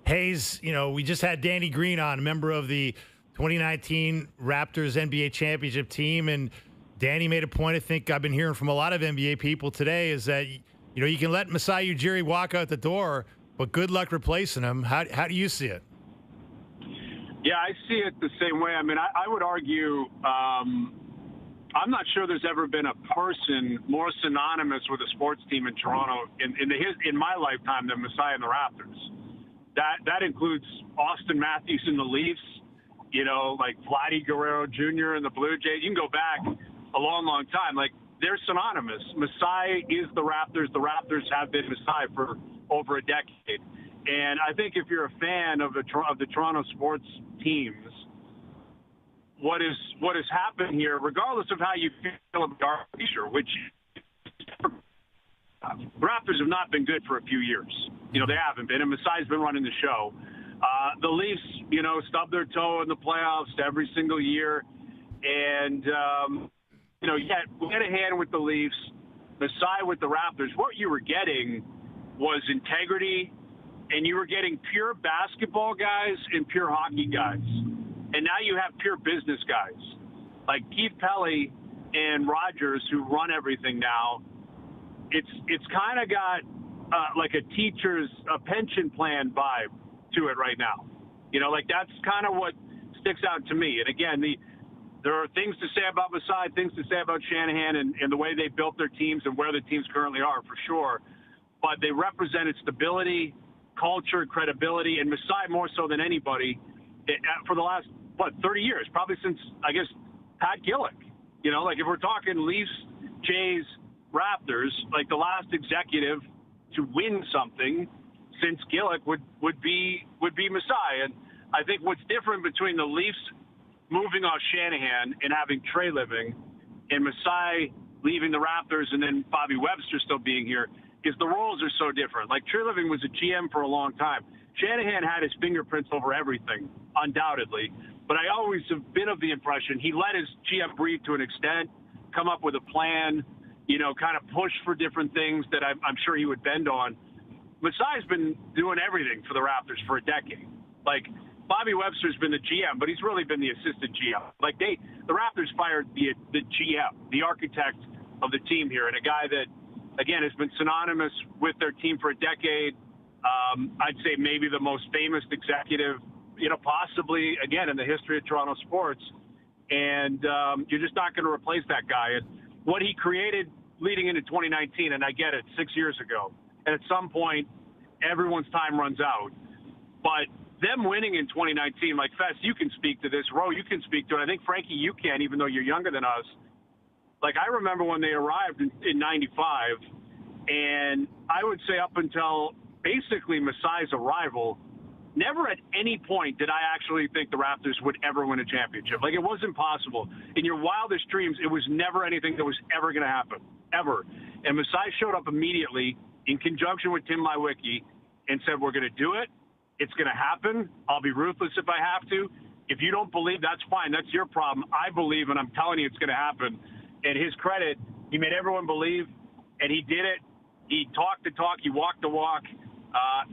Hayes, you know, we just had Danny Green on, a member of the 2019 Raptors NBA championship team, and Danny made a point, I think I've been hearing from a lot of NBA people today, is that, you know, you can let Masai Ujiri walk out the door, but good luck replacing him. How do you see it? Yeah, I see it the same way. I mean, I would argue I'm not sure there's ever been a person more synonymous with a sports team in Toronto in my lifetime than Masai and the Raptors. That includes Austin Matthews and the Leafs, you know, like Vladdy Guerrero Jr. and the Blue Jays. You can go back a long, long time. Like, they're synonymous. Masai is the Raptors. The Raptors have been Masai for over a decade. And I think if you're a fan of the Toronto sports teams, what has happened here, regardless of how you feel about Armstrong, which Raptors have not been good for a few years. You know, they haven't been, and Masai's been running the show. The Leafs, you know, stub their toe in the playoffs every single year. And, you know, yet we had a hand with the Leafs, Masai with the Raptors. What you were getting was integrity, and you were getting pure basketball guys and pure hockey guys. And now you have pure business guys like Keith Pelly and Rogers, who run everything now. It's kind of got like a pension plan vibe to it right now. You know, like, that's kind of what sticks out to me. And again, there are things to say about Masai, things to say about Shanahan and the way they built their teams and where the teams currently are, for sure. But they represented stability, culture, credibility, and Masai more so than anybody for the last, 30 years, probably since, I guess, Pat Gillick. You know, like, if we're talking Leafs, Jays, Raptors, like, the last executive to win something since Gillick would be Masai. And I think what's different between the Leafs moving off Shanahan and having Treliving and Masai leaving the Raptors and then Bobby Webster still being here is the roles are so different. Like, Treliving was a GM for a long time. Shanahan had his fingerprints over everything, undoubtedly. But I always have been of the impression he let his GM breathe to an extent, come up with a plan, kind of push for different things that I'm sure he would bend on. Masai's been doing everything for the Raptors for a decade. Like, Bobby Webster's been the GM, but he's really been the assistant GM. Like, the Raptors fired the GM, the architect of the team here, and a guy that, again, has been synonymous with their team for a decade. I'd say maybe the most famous executive, possibly, again, in the history of Toronto sports. And you're just not going to replace that guy. And what he created leading into 2019, and I get it, 6 years ago, and at some point, everyone's time runs out. But them winning in 2019, like, Fess, you can speak to this. Ro, you can speak to it. I think, Frankie, you can, even though you're younger than us. Like, I remember when they arrived in 95, and I would say up until basically Masai's arrival, never at any point did I actually think the Raptors would ever win a championship. Like, it wasn't possible. In your wildest dreams, it was never anything that was ever going to happen, ever. And Masai showed up immediately in conjunction with Tim Leiweke and said, we're going to do it. It's going to happen. I'll be ruthless if I have to. If you don't believe, that's fine. That's your problem. I believe, and I'm telling you it's going to happen. And his credit, he made everyone believe, and he did it. He talked the talk. He walked the walk.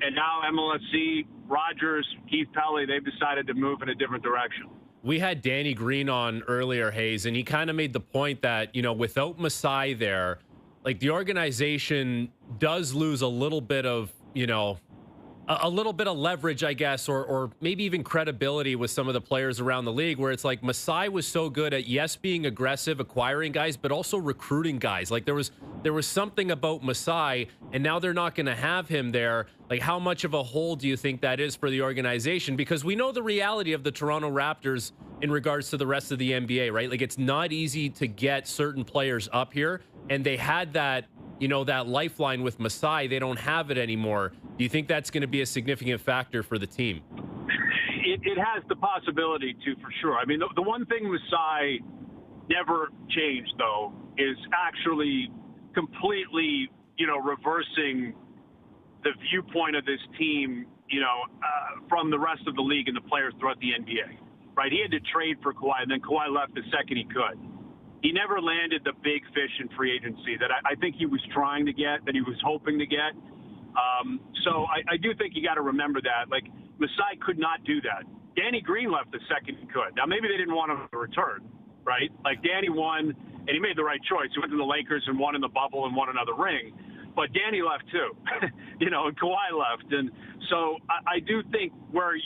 And now MLSC, Rogers, Keith Pelley, they've decided to move in a different direction. We had Danny Green on earlier, Hayes, and he kind of made the point that, without Masai there, like, the organization does lose a little bit of, a little bit of leverage, I guess, or maybe even credibility with some of the players around the league, where it's like Masai was so good at, yes, being aggressive, acquiring guys, but also recruiting guys. Like, there was something about Masai, and now they're not going to have him there. Like, how much of a hole do you think that is for the organization? Because we know the reality of the Toronto Raptors in regards to the rest of the NBA, right? Like, it's not easy to get certain players up here, and they had that, that lifeline with Masai. They don't have it anymore. Do you think that's going to be a significant factor for the team? It has the possibility to, for sure. I mean, the one thing Masai never changed, though, is actually completely, reversing the viewpoint of this team, from the rest of the league and the players throughout the NBA, right? He had to trade for Kawhi, and then Kawhi left the second he could. He never landed the big fish in free agency that I think he was trying to get, that he was hoping to get. So I do think you got to remember that. Like, Masai could not do that. Danny Green left the second he could. Now, maybe they didn't want him to return, right? Like, Danny won, and he made the right choice. He went to the Lakers and won in the bubble and won another ring. But Danny left too, and Kawhi left. And so I do think where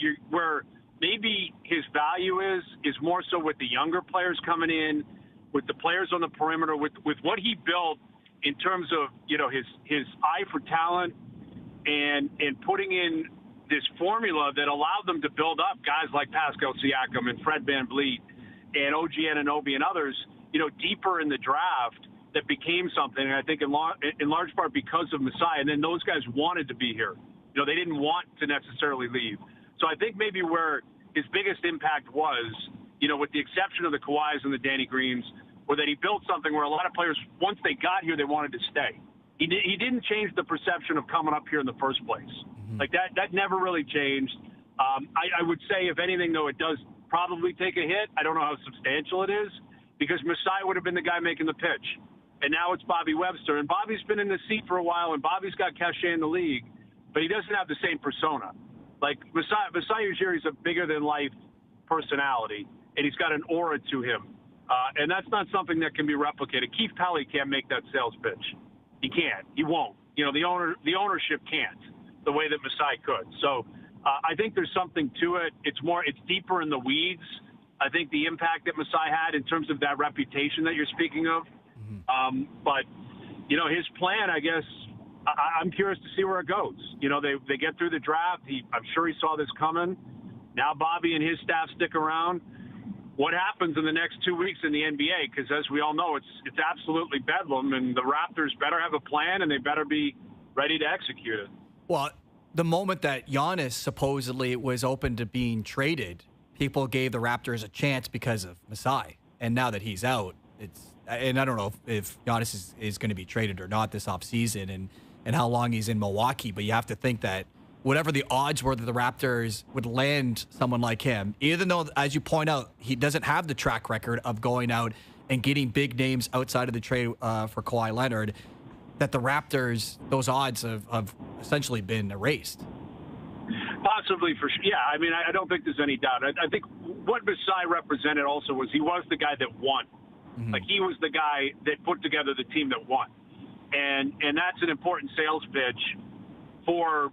maybe his value is more so with the younger players coming in, with the players on the perimeter, with what he built in terms of, his eye for talent and putting in this formula that allowed them to build up guys like Pascal Siakam and Fred VanVleet and OG Anunoby and others, deeper in the draft, that became something. And I think in large part because of Masai. And then those guys wanted to be here. They didn't want to necessarily leave. So I think maybe where his biggest impact was, with the exception of the Kawhis and the Danny Greens, or that he built something where a lot of players, once they got here, they wanted to stay. He didn't change the perception of coming up here in the first place. Mm-hmm. Like, that never really changed. I would say, if anything, though, it does probably take a hit. I don't know how substantial it is, because Masai would have been the guy making the pitch. And now it's Bobby Webster. And Bobby's been in the seat for a while, and Bobby's got cachet in the league, but he doesn't have the same persona. Like, Masai Ujiri is a bigger-than-life personality, and he's got an aura to him. And that's not something that can be replicated. Keith Pelley can't make that sales pitch. He can't. He won't. The ownership can't the way that Masai could. So I think there's something to it. It's deeper in the weeds. I think the impact that Masai had in terms of that reputation that you're speaking of. Mm-hmm. But his plan, I guess, I'm curious to see where it goes. They get through the draft. I'm sure he saw this coming. Now Bobby and his staff stick around. What happens in the next 2 weeks in the NBA? Because as we all know, it's absolutely bedlam, and the Raptors better have a plan, and they better be ready to execute it. Well, the moment that Giannis supposedly was open to being traded, people gave the Raptors a chance because of Masai. And now that he's out, and I don't know if Giannis is going to be traded or not this offseason and how long he's in Milwaukee, but you have to think that whatever the odds were that the Raptors would land someone like him, even though, as you point out, he doesn't have the track record of going out and getting big names outside of the trade for Kawhi Leonard, that the Raptors, those odds have essentially been erased. Possibly, for sure. Yeah, I mean, I don't think there's any doubt. I think what Masai represented also was he was the guy that won. Mm-hmm. Like, he was the guy that put together the team that won. And that's an important sales pitch for,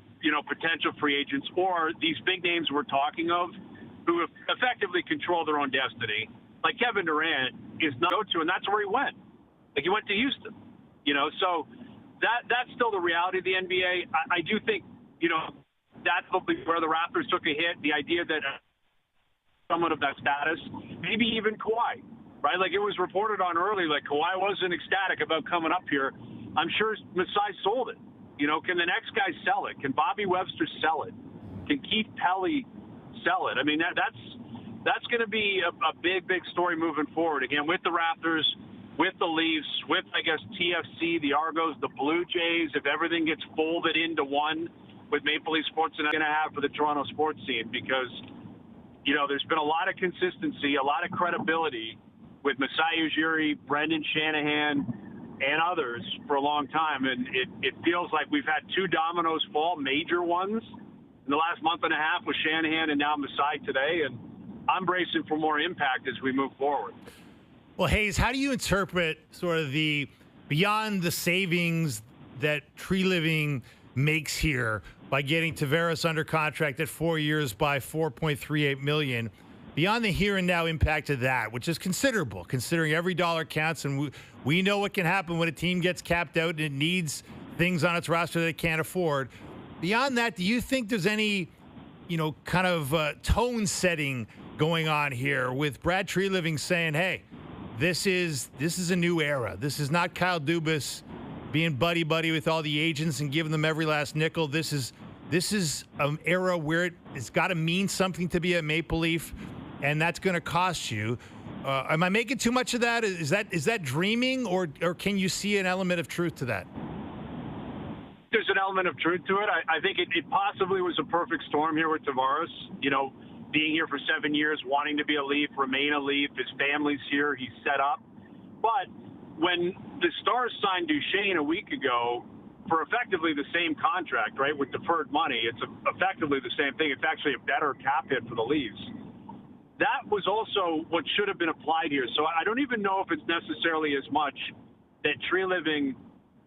potential free agents or these big names we're talking of who have effectively control their own destiny. Like Kevin Durant is not go-to, and that's where he went. Like, he went to Houston, so that's still the reality of the NBA. I do think, that's probably where the Raptors took a hit. The idea that someone of that status, maybe even Kawhi, right? Like, it was reported on early, like Kawhi wasn't ecstatic about coming up here. I'm sure Masai sold it. Can the next guy sell it? Can Bobby Webster sell it? Can Keith Pelly sell it? I mean, that's going to be a big, big story moving forward. Again, with the Raptors, with the Leafs, with, I guess, TFC, the Argos, the Blue Jays, if everything gets folded into one with Maple Leaf Sports, and I'm going to have for the Toronto sports scene, because, there's been a lot of consistency, a lot of credibility with Masai Ujiri, Brendan Shanahan, and others for a long time. And it feels like we've had two dominoes fall, major ones, in the last month and a half with Shanahan and now Masai today. And I'm bracing for more impact as we move forward. Well, Hayes, how do you interpret sort of the beyond the savings that Tree Living makes here by getting Tavares under contract at 4 years by $4.38 million? Beyond the here and now impact of that, which is considerable, considering every dollar counts, and we know what can happen when a team gets capped out and it needs things on its roster that it can't afford. Beyond that, do you think there's any, kind of tone setting going on here with Brad Tree Living saying, "Hey, this is a new era. This is not Kyle Dubas being buddy with all the agents and giving them every last nickel. This is an era where it's got to mean something to be a Maple Leaf." And that's going to cost you. Am I making too much of that? Is that dreaming, or can you see an element of truth to that? There's an element of truth to it. I think it possibly was a perfect storm here with Tavares. Being here for 7 years, wanting to be a Leaf, remain a Leaf. His family's here. He's set up. But when the Stars signed Duchesne a week ago for effectively the same contract, right, with deferred money, it's effectively the same thing. It's actually a better cap hit for the Leafs. That was also what should have been applied here. So I don't even know if it's necessarily as much that Tree Living,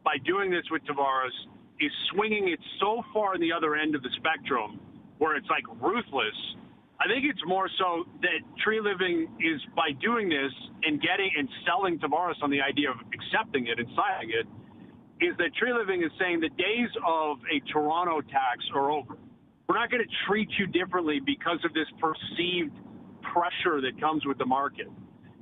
by doing this with Tavares, is swinging it so far in the other end of the spectrum where it's like ruthless. I think it's more so that Tree Living is, by doing this and getting and selling Tavares on the idea of accepting it and signing it, is that Tree Living is saying the days of a Toronto tax are over. We're not going to treat you differently because of this perceived pressure that comes with the market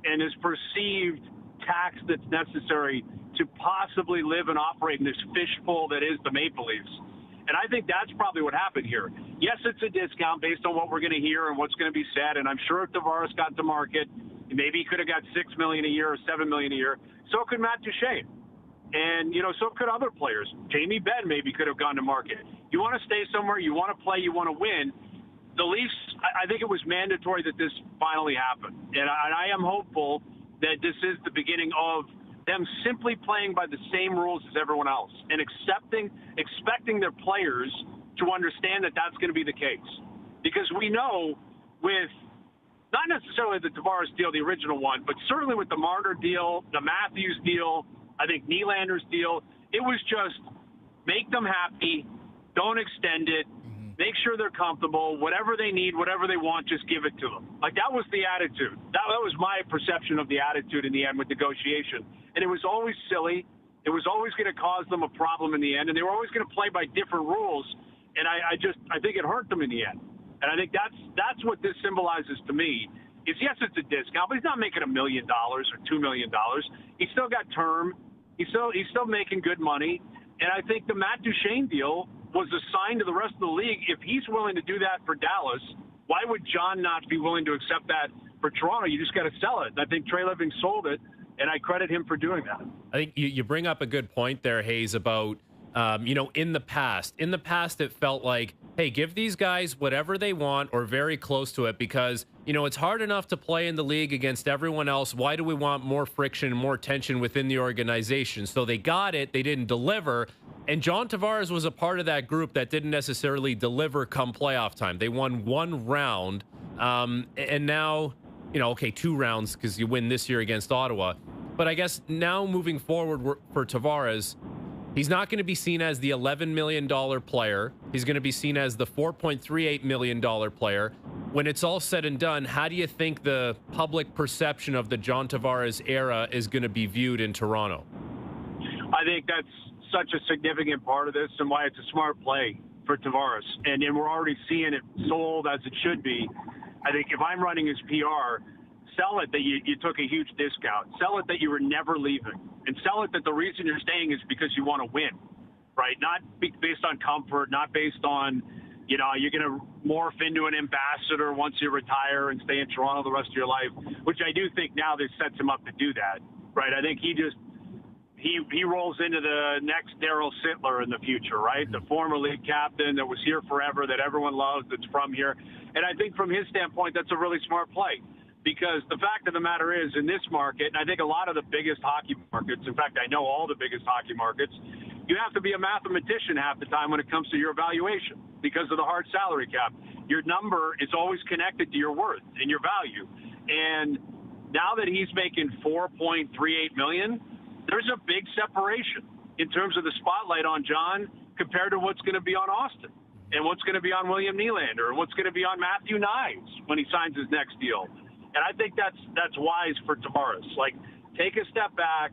and this perceived tax that's necessary to possibly live and operate in this fishbowl that is the Maple Leafs. And I think that's probably what happened here. Yes, it's a discount based on what we're going to hear and what's going to be said. And I'm sure if Tavares got to market, maybe he could have got $6 million a year or $7 million a year. So could Matt Duchesne. And, so could other players. Jamie Benn maybe could have gone to market. You want to stay somewhere, you want to play, you want to win. The Leafs, I think it was mandatory that this finally happened. And I am hopeful that this is the beginning of them simply playing by the same rules as everyone else and expecting their players to understand that that's going to be the case. Because we know with not necessarily the Tavares deal, the original one, but certainly with the Marner deal, the Matthews deal, I think Nylander's deal, it was just make them happy, don't extend it, make sure they're comfortable, whatever they need, whatever they want, just give it to them. Like, that was the attitude. That was my perception of the attitude in the end with negotiation. And it was always silly. It was always going to cause them a problem in the end, and they were always going to play by different rules. And I think it hurt them in the end. And I think that's what this symbolizes to me. Is yes, it's a discount, but he's not making $1 million or $2 million. He's still got term. He's still making good money. And I think the Matt Duchesne deal was a sign to the rest of the league. If he's willing to do that for Dallas, why would John not be willing to accept that for Toronto? You just got to sell it. And I think Trey Living sold it, and I credit him for doing that. I think you bring up a good point there, Hayes, about, in the past. In the past, it felt like, hey, give these guys whatever they want or very close to it, because it's hard enough to play in the league against everyone else. Why do we want more friction and more tension within the organization? So they got it. They didn't deliver. And John Tavares was a part of that group that didn't necessarily deliver come playoff time. They won one round. And now, 2 rounds because you win this year against Ottawa. But I guess now moving forward for Tavares, he's not going to be seen as the $11 million player. He's going to be seen as the $4.38 million player. When it's all said and done, how do you think the public perception of the John Tavares era is going to be viewed in Toronto? I think that's such a significant part of this and why it's a smart play for Tavares. And we're already seeing it sold as it should be. I think if I'm running his PR, sell it that you took a huge discount. Sell it that you were never leaving. And sell it that the reason you're staying is because you want to win, right? Not based on comfort, not based on, you're going to morph into an ambassador once you retire and stay in Toronto the rest of your life, which I do think now this sets him up to do that, right? I think he rolls into the next Darryl Sittler in the future, right? The former league captain that was here forever, that everyone loves, that's from here. And I think from his standpoint, that's a really smart play. Because the fact of the matter is, in this market, and I think a lot of the biggest hockey markets, in fact, I know all the biggest hockey markets, you have to be a mathematician half the time when it comes to your evaluation because of the hard salary cap. Your number is always connected to your worth and your value. And now that he's making $4.38 million, there's a big separation in terms of the spotlight on John compared to what's going to be on Austin and what's going to be on William Nylander and what's going to be on Matthew Knies when he signs his next deal. And I think that's wise for Tavares. Like, take a step back.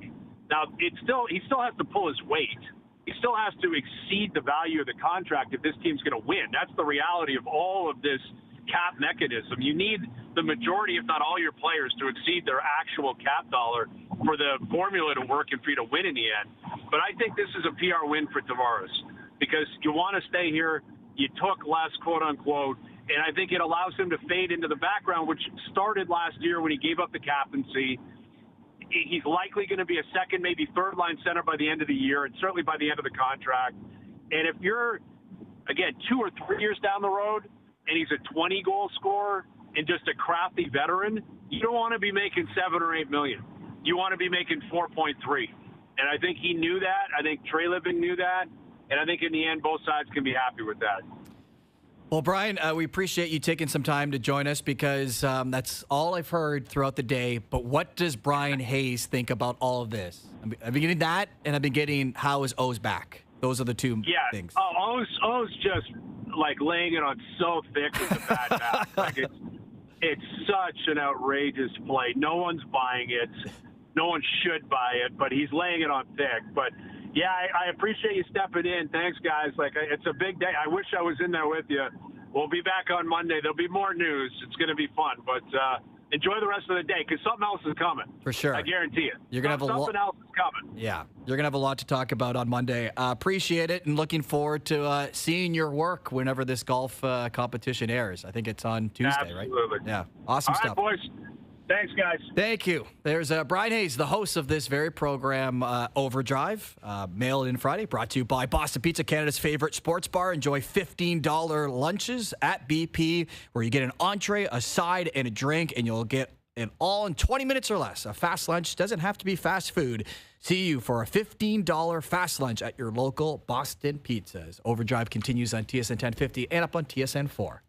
Now, he still has to pull his weight. He still has to exceed the value of the contract if this team's going to win. That's the reality of all of this cap mechanism. You need the majority, if not all your players, to exceed their actual cap dollar for the formula to work and for you to win in the end. But I think this is a PR win for Tavares because you want to stay here. You took less, quote unquote. And I think it allows him to fade into the background, which started last year when he gave up the captaincy. He's likely going to be a second, maybe third-line center by the end of the year, and certainly by the end of the contract. And if you're, again, 2 or 3 years down the road, and he's a 20-goal scorer and just a crafty veteran, you don't want to be making $7 or $8 million. You want to be making 4.3. And I think he knew that. I think Trey Living knew that. And I think in the end, both sides can be happy with that. Well, Brian, we appreciate you taking some time to join us because that's all I've heard throughout the day. But what does Brian Hayes think about all of this? I've been getting that, and I've been getting how is O's back. Those are the two things. Oh, O's just like laying it on so thick with the bad mouth. Like it's such an outrageous play. No one's buying it. No one should buy it, but he's laying it on thick. But yeah, I appreciate you stepping in. Thanks, guys. Like, it's a big day. I wish I was in there with you. We'll be back on Monday. There'll be more news. It's going to be fun. But enjoy the rest of the day because something else is coming. For sure. I guarantee it. You're gonna have something else is coming. Yeah. You're going to have a lot to talk about on Monday. Appreciate it and looking forward to seeing your work whenever this golf competition airs. I think it's on Tuesday, right? Absolutely. Yeah. Awesome stuff. All right, boys. Thanks, guys. Thank you. There's Brian Hayes, the host of this very program, Overdrive, Mail In Friday, brought to you by Boston Pizza, Canada's favorite sports bar. Enjoy $15 lunches at BP, where you get an entree, a side, and a drink, and you'll get it all in 20 minutes or less. A fast lunch doesn't have to be fast food. See you for a $15 fast lunch at your local Boston Pizzas. Overdrive continues on TSN 1050 and up on TSN 4.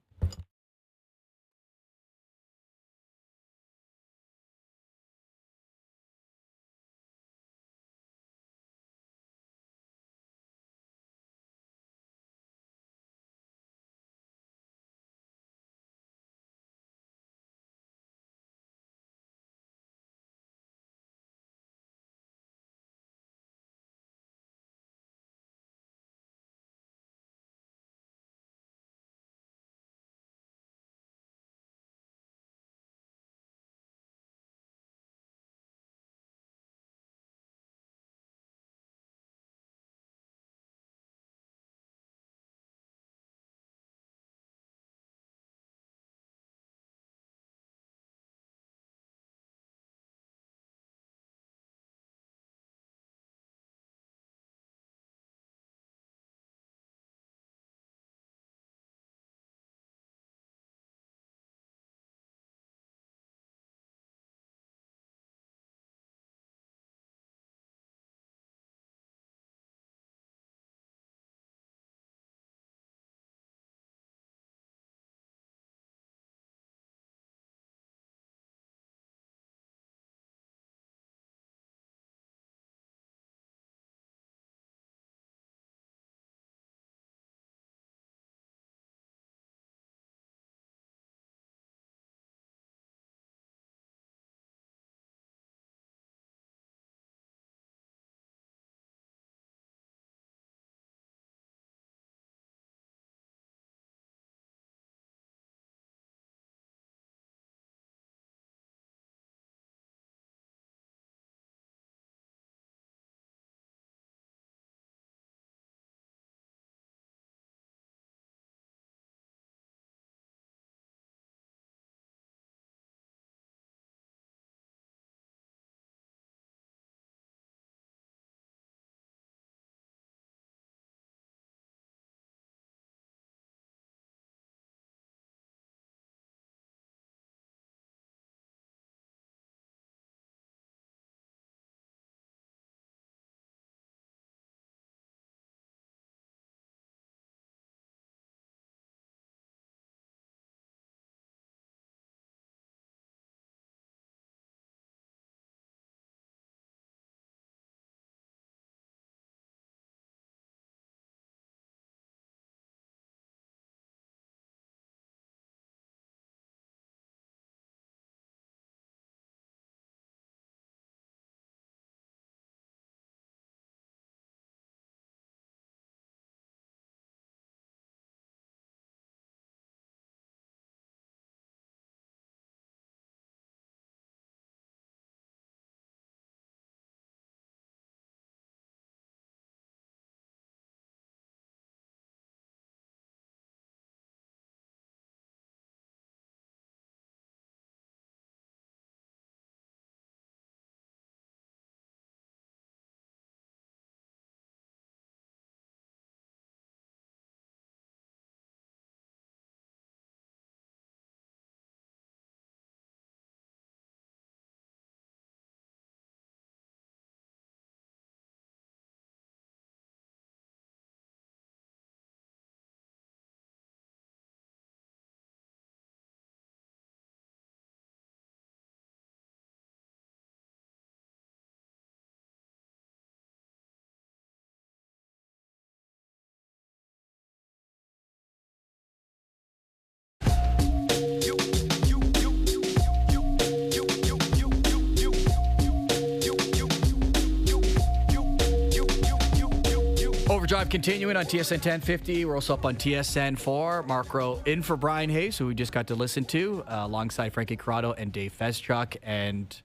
OverDrive continuing on TSN 1050. We're also up on TSN 4. Mark Rowe in for Brian Hayes, who we just got to listen to, alongside Frankie Corrado and Dave Feschuk. And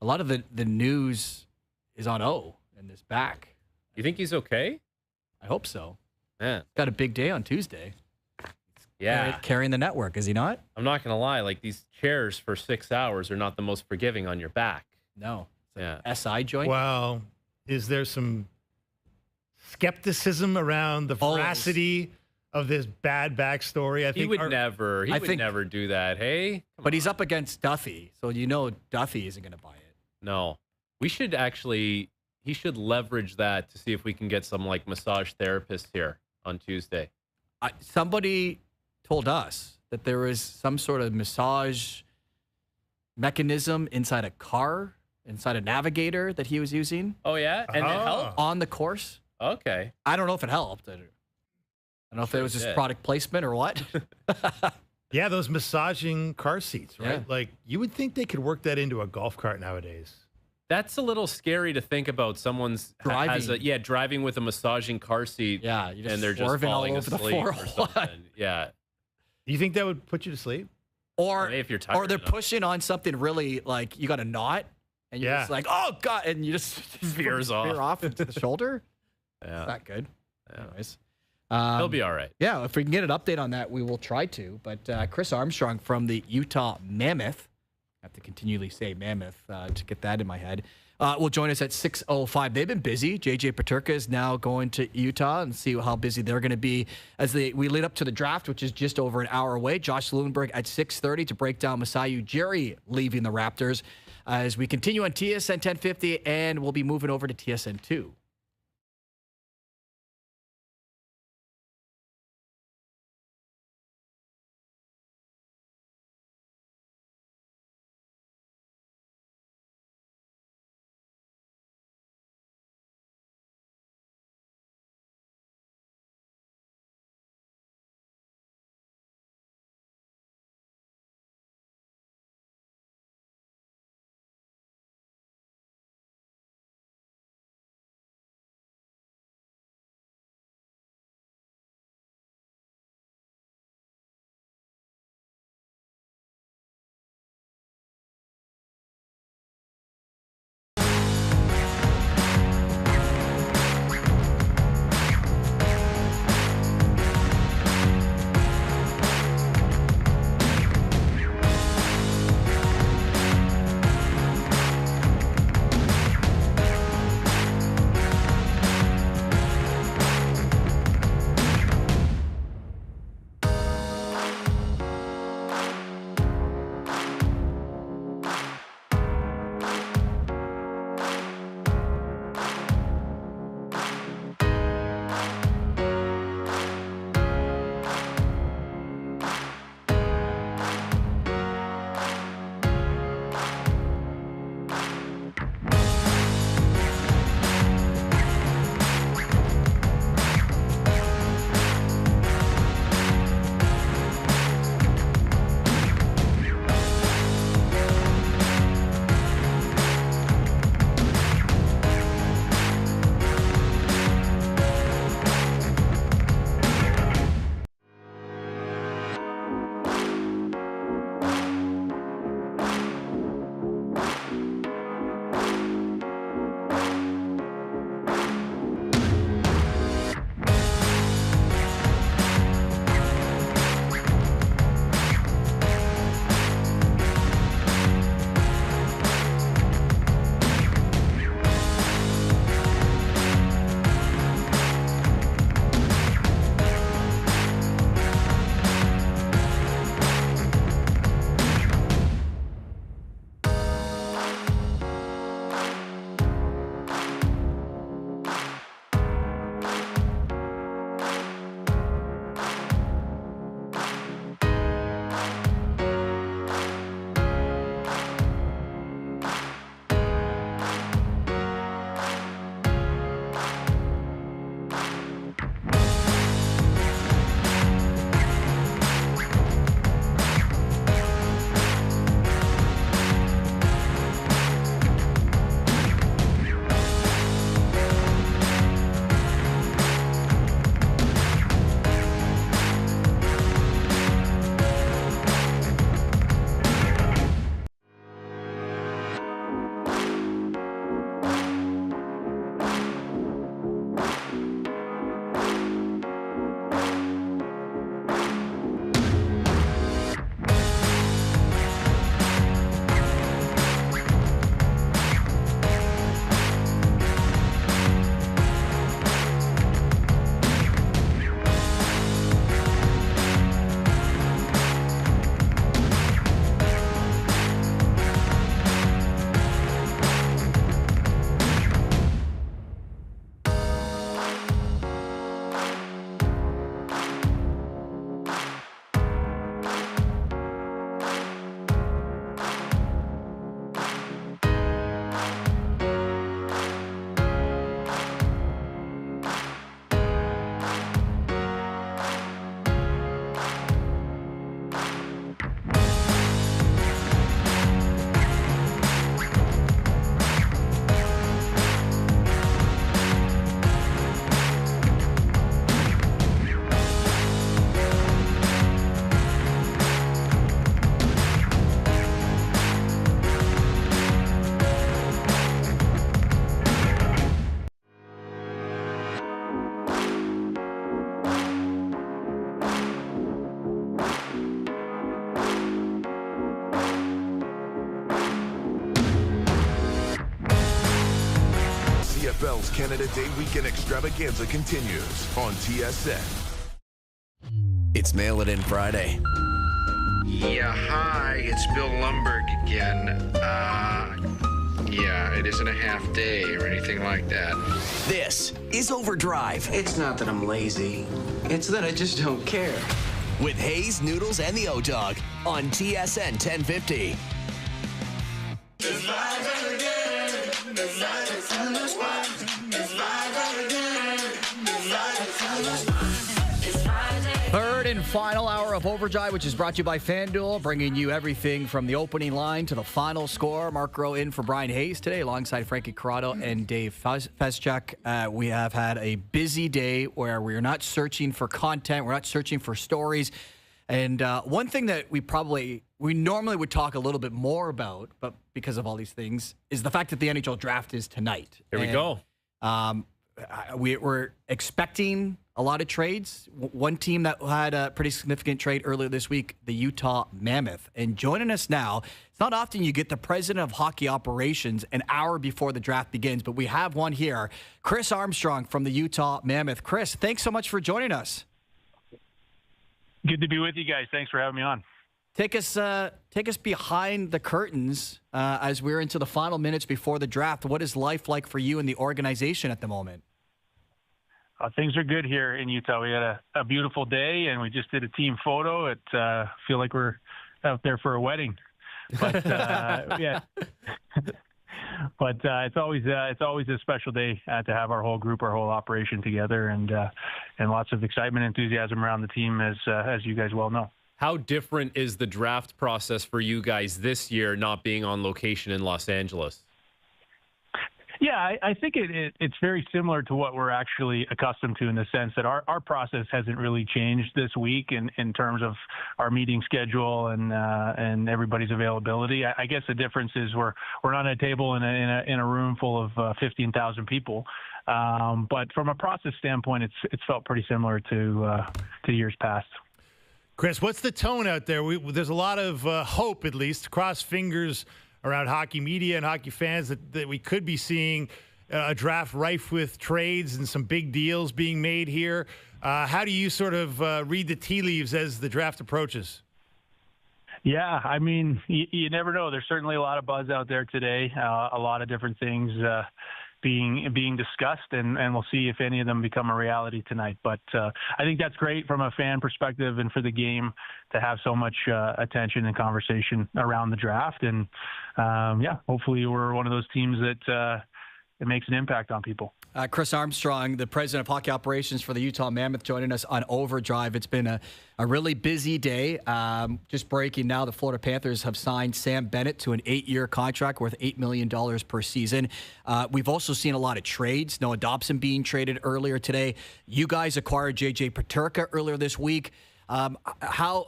a lot of the news is on O and this back. You think he's okay? I hope so. Yeah. Got a big day on Tuesday. Yeah. Carrying the network, is he not? I'm not going to lie. Like, these chairs for 6 hours are not the most forgiving on your back. No. Yeah. SI joint? Well, is there some skepticism around the veracity of this bad backstory? I think He would never do that. Hey? But he's up against Duffy, so you know Duffy isn't going to buy it. No. He should leverage that to see if we can get some, like, massage therapists here on Tuesday. Somebody told us that there was some sort of massage mechanism inside a car, inside a Navigator that he was using. Oh, yeah? And it helped? On the course. Okay. I don't know if it helped. I don't know if it was just product placement or what. Yeah, those massaging car seats, right? Yeah. Like, you would think they could work that into a golf cart nowadays. That's a little scary to think about. Someone's driving with a massaging car seat. Yeah, you're just and they're just swerving all falling over the asleep or 401. something. Yeah. You think that would put you to sleep? Or if you're tired or they're enough. pushing on something really, like, you got a knot, and you're just like, oh, God, and you just Veers off into the shoulder. Yeah. It's not good. Yeah. Anyways. He'll be all right. Yeah, if we can get an update on that, we will try to. But Chris Armstrong from the Utah Mammoth, I have to continually say Mammoth to get that in my head, will join us at 6:05. They've been busy. JJ Peterka is now going to Utah and see how busy they're going to be as we lead up to the draft, which is just over an hour away. Josh Lewenberg at 6:30 to break down Masai Ujiri leaving the Raptors as we continue on TSN 1050, and we'll be moving over to TSN 2. Bell's Canada Day weekend extravaganza continues on TSN. It's Mail It In Friday. Yeah, hi, it's Bill Lumberg again. Yeah, it isn't a half day or anything like that. This is Overdrive. It's not that I'm lazy. It's that I just don't care. With Hayes, Noodles, and the O-Dog on TSN 1050. Third and final hour of Overdrive, which is brought to you by FanDuel, bringing you everything from the opening line to the final score. Mark Rowe in for Brian Hayes today, alongside Frankie Corrado and Dave Feschuk. We have had a busy day where we are not searching for content. We're not searching for stories. And one thing that we normally would talk a little bit more about, but because of all these things, is the fact that the NHL draft is tonight. Here we go. We're expecting a lot of trades. One team that had a pretty significant trade earlier this week, the Utah Mammoth. And joining us now, it's not often you get the president of hockey operations an hour before the draft begins, but we have one here, Chris Armstrong from the Utah Mammoth. Chris, thanks so much for joining us. Good to be with you guys. Thanks for having me on. Take us behind the curtains as we're into the final minutes before the draft. What is life like for you and the organization at the moment? Things are good here in Utah. We had a beautiful day, and we just did a team photo. It feel like we're out there for a wedding, but yeah. But it's always a special day to have our whole group, our whole operation together, and lots of excitement, enthusiasm around the team, as you guys well know. How different is the draft process for you guys this year, not being on location in Los Angeles? Yeah, I think it's very similar to what we're actually accustomed to, in the sense that our process hasn't really changed this week in terms of our meeting schedule and everybody's availability. I guess the difference is we're not at a table in a room full of 15,000 people. But from a process standpoint, it's felt pretty similar to years past. Chris, what's the tone out there? There's a lot of hope, at least, cross fingers around hockey media and hockey fans that we could be seeing a draft rife with trades and some big deals being made here. How do you sort of read the tea leaves as the draft approaches? Yeah, I mean, you never know. There's certainly a lot of buzz out there today, a lot of different things being discussed, and we'll see if any of them become a reality tonight. But I think that's great from a fan perspective and for the game to have so much attention and conversation around the draft. And yeah, hopefully we're one of those teams that it makes an impact on people. Chris Armstrong, the president of hockey operations for the Utah Mammoth, joining us on Overdrive. It's been a really busy day. Just breaking now, the Florida Panthers have signed Sam Bennett to an 8-year contract worth $8 million per season. We've also seen a lot of trades. Noah Dobson being traded earlier today. You guys acquired J.J. Peterka earlier this week. How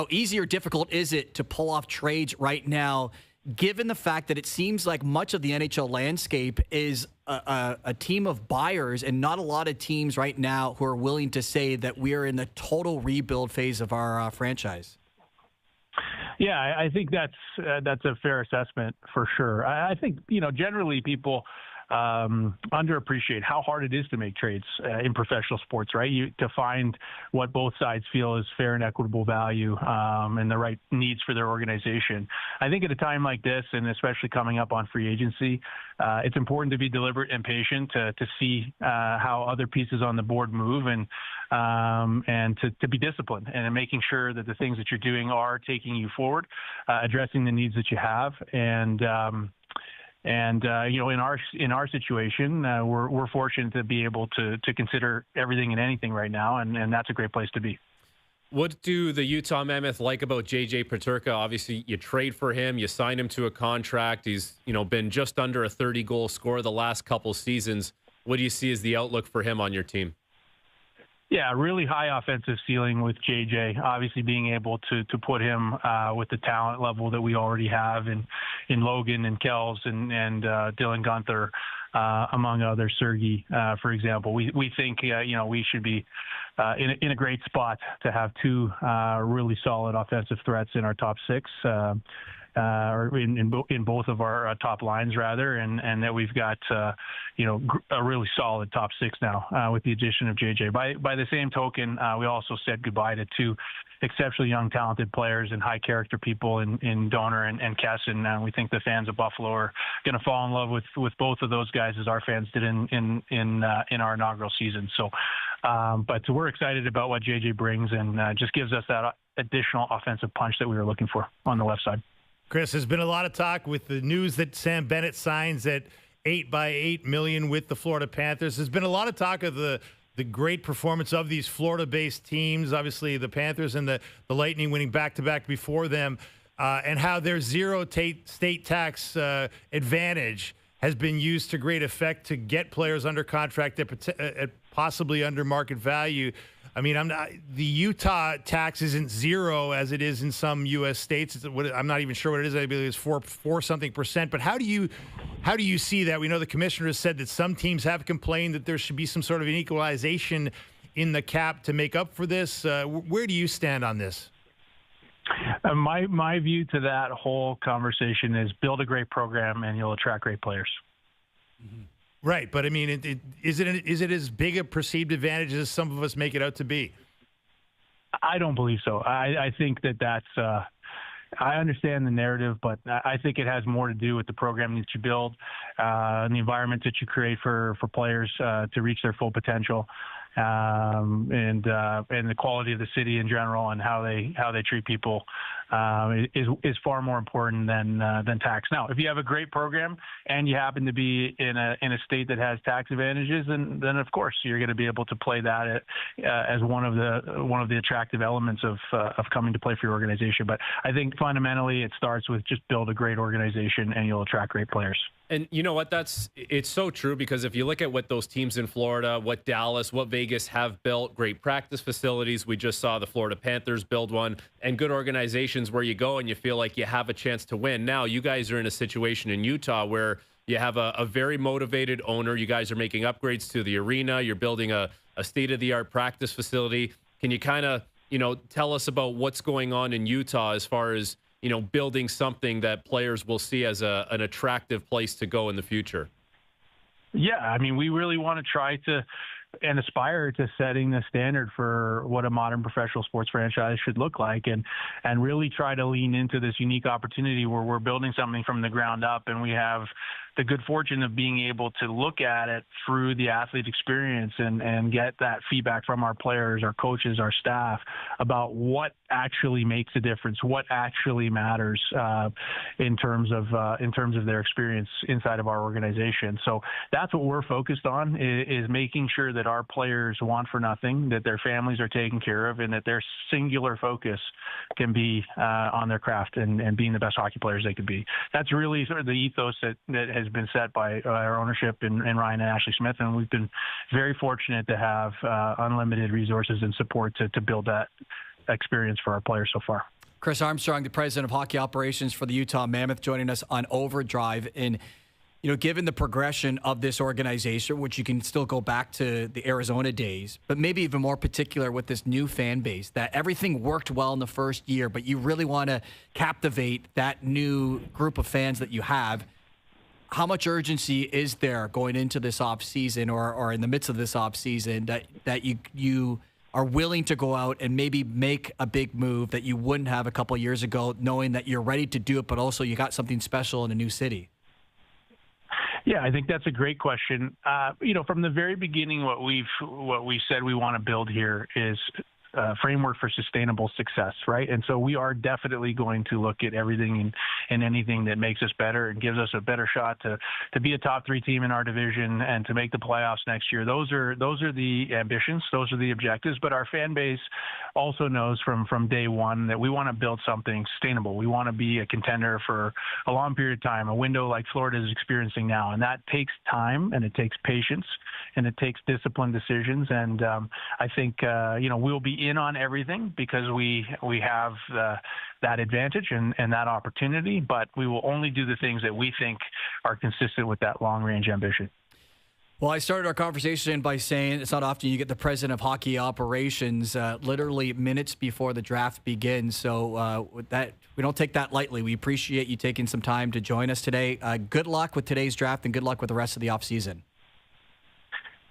easy or difficult is it to pull off trades right now, given the fact that it seems like much of the NHL landscape is a team of buyers and not a lot of teams right now who are willing to say that we are in the total rebuild phase of our franchise? Yeah, I think that's a fair assessment for sure. I think, generally people underappreciate how hard it is to make trades in professional sports, right? To find what both sides feel is fair and equitable value and the right needs for their organization. I think at a time like this, and especially coming up on free agency, it's important to be deliberate and patient to see how other pieces on the board move and to be disciplined and making sure that the things that you're doing are taking you forward, addressing the needs that you have. And in our situation, we're fortunate to be able to consider everything and anything right now, and that's a great place to be. What do the Utah Mammoth like about J.J. Peterka? Obviously, you trade for him, you sign him to a contract. He's been just under a 30-goal scorer the last couple seasons. What do you see as the outlook for him on your team? Yeah, really high offensive ceiling with JJ. Obviously, being able to put him with the talent level that we already have in Logan and Kells and Dylan Gunther, among others, Sergei, for example. We think we should be in a great spot to have two really solid offensive threats in our top six. or in both of our top lines rather, and that we've got a really solid top six now with the addition of JJ. By the same token, we also said goodbye to two exceptionally young, talented players and high character people in Donor and Kesson. And we think the fans of Buffalo are going to fall in love with both of those guys as our fans did in our inaugural season. So, but we're excited about what JJ brings, and just gives us that additional offensive punch that we were looking for on the left side. Chris, there's been a lot of talk with the news that Sam Bennett signs at $8 million with the Florida Panthers. There's been a lot of talk of the great performance of these Florida-based teams, obviously the Panthers and the Lightning winning back-to-back before them, and how their zero state tax advantage has been used to great effect to get players under contract at possibly under market value. I mean, the Utah tax isn't zero as it is in some U.S. states. I'm not even sure what it is. I believe it's 4 something percent. But how do you see that? We know the commissioner has said that some teams have complained that there should be some sort of an equalization in the cap to make up for this. Where do you stand on this? My view to that whole conversation is build a great program and you'll attract great players. Mm-hmm. Right, but I mean, is it as big a perceived advantage as some of us make it out to be? I don't believe so. I think that's I understand the narrative, but I think it has more to do with the program that you build, and the environment that you create for players to reach their full potential, and the quality of the city in general and how they treat people is far more important than tax. Now, if you have a great program and you happen to be in a state that has tax advantages, then of course you're going to be able to play that as one of the attractive elements of coming to play for your organization. But I think fundamentally it starts with just build a great organization and you'll attract great players. And you know what? It's so true, because if you look at what those teams in Florida, what Dallas, what Vegas have built, great practice facilities. We just saw the Florida Panthers build one, and good organizations where you go and you feel like you have a chance to win. Now you guys are in a situation in Utah where you have a very motivated owner. You guys are making upgrades to the arena. You're building a state-of-the-art practice facility. Can you kind of, tell us about what's going on in Utah as far as, building something that players will see as an attractive place to go in the future? Yeah, I mean, we really want to try to and aspire to setting the standard for what a modern professional sports franchise should look like, and really try to lean into this unique opportunity where we're building something from the ground up, and we have the good fortune of being able to look at it through the athlete experience and get that feedback from our players, our coaches, our staff about what actually makes a difference, what actually matters in terms of their experience inside of our organization. So that's what we're focused on, is making sure that our players want for nothing, that their families are taken care of, and that their singular focus can be on their craft and being the best hockey players they could be. That's really sort of the ethos that has been set by our ownership and Ryan and Ashley Smith, and we've been very fortunate to have unlimited resources and support to build that experience for our players so far. Chris Armstrong, the president of hockey operations for the Utah Mammoth, joining us on OverDrive. And given the progression of this organization, which you can still go back to the Arizona days, but maybe even more particular with this new fan base, that everything worked well in the first year, but you really want to captivate that new group of fans that you have. How much urgency is there going into this offseason or in the midst of this offseason that you are willing to go out and maybe make a big move that you wouldn't have a couple of years ago, knowing that you're ready to do it, but also you got something special in a new city? Yeah, I think that's a great question. From the very beginning, what we said we want to build here is a framework for sustainable success, right? And so we are definitely going to look at everything and anything that makes us better and gives us a better shot to be a top 3 team in our division and to make the playoffs next year. Those are the ambitions, those are the objectives. But our fan base also knows from day one that we want to build something sustainable. We want to be a contender for a long period of time, a window like Florida is experiencing now, and that takes time and it takes patience and it takes disciplined decisions. And I think we'll be in on everything because we have that advantage and that opportunity, but we will only do the things that we think are consistent with that long-range ambition. Well, I started our conversation by saying it's not often you get the president of hockey operations literally minutes before the draft begins. So with that, we don't take that lightly. We appreciate you taking some time to join us today. Good luck with today's draft and good luck with the rest of the offseason.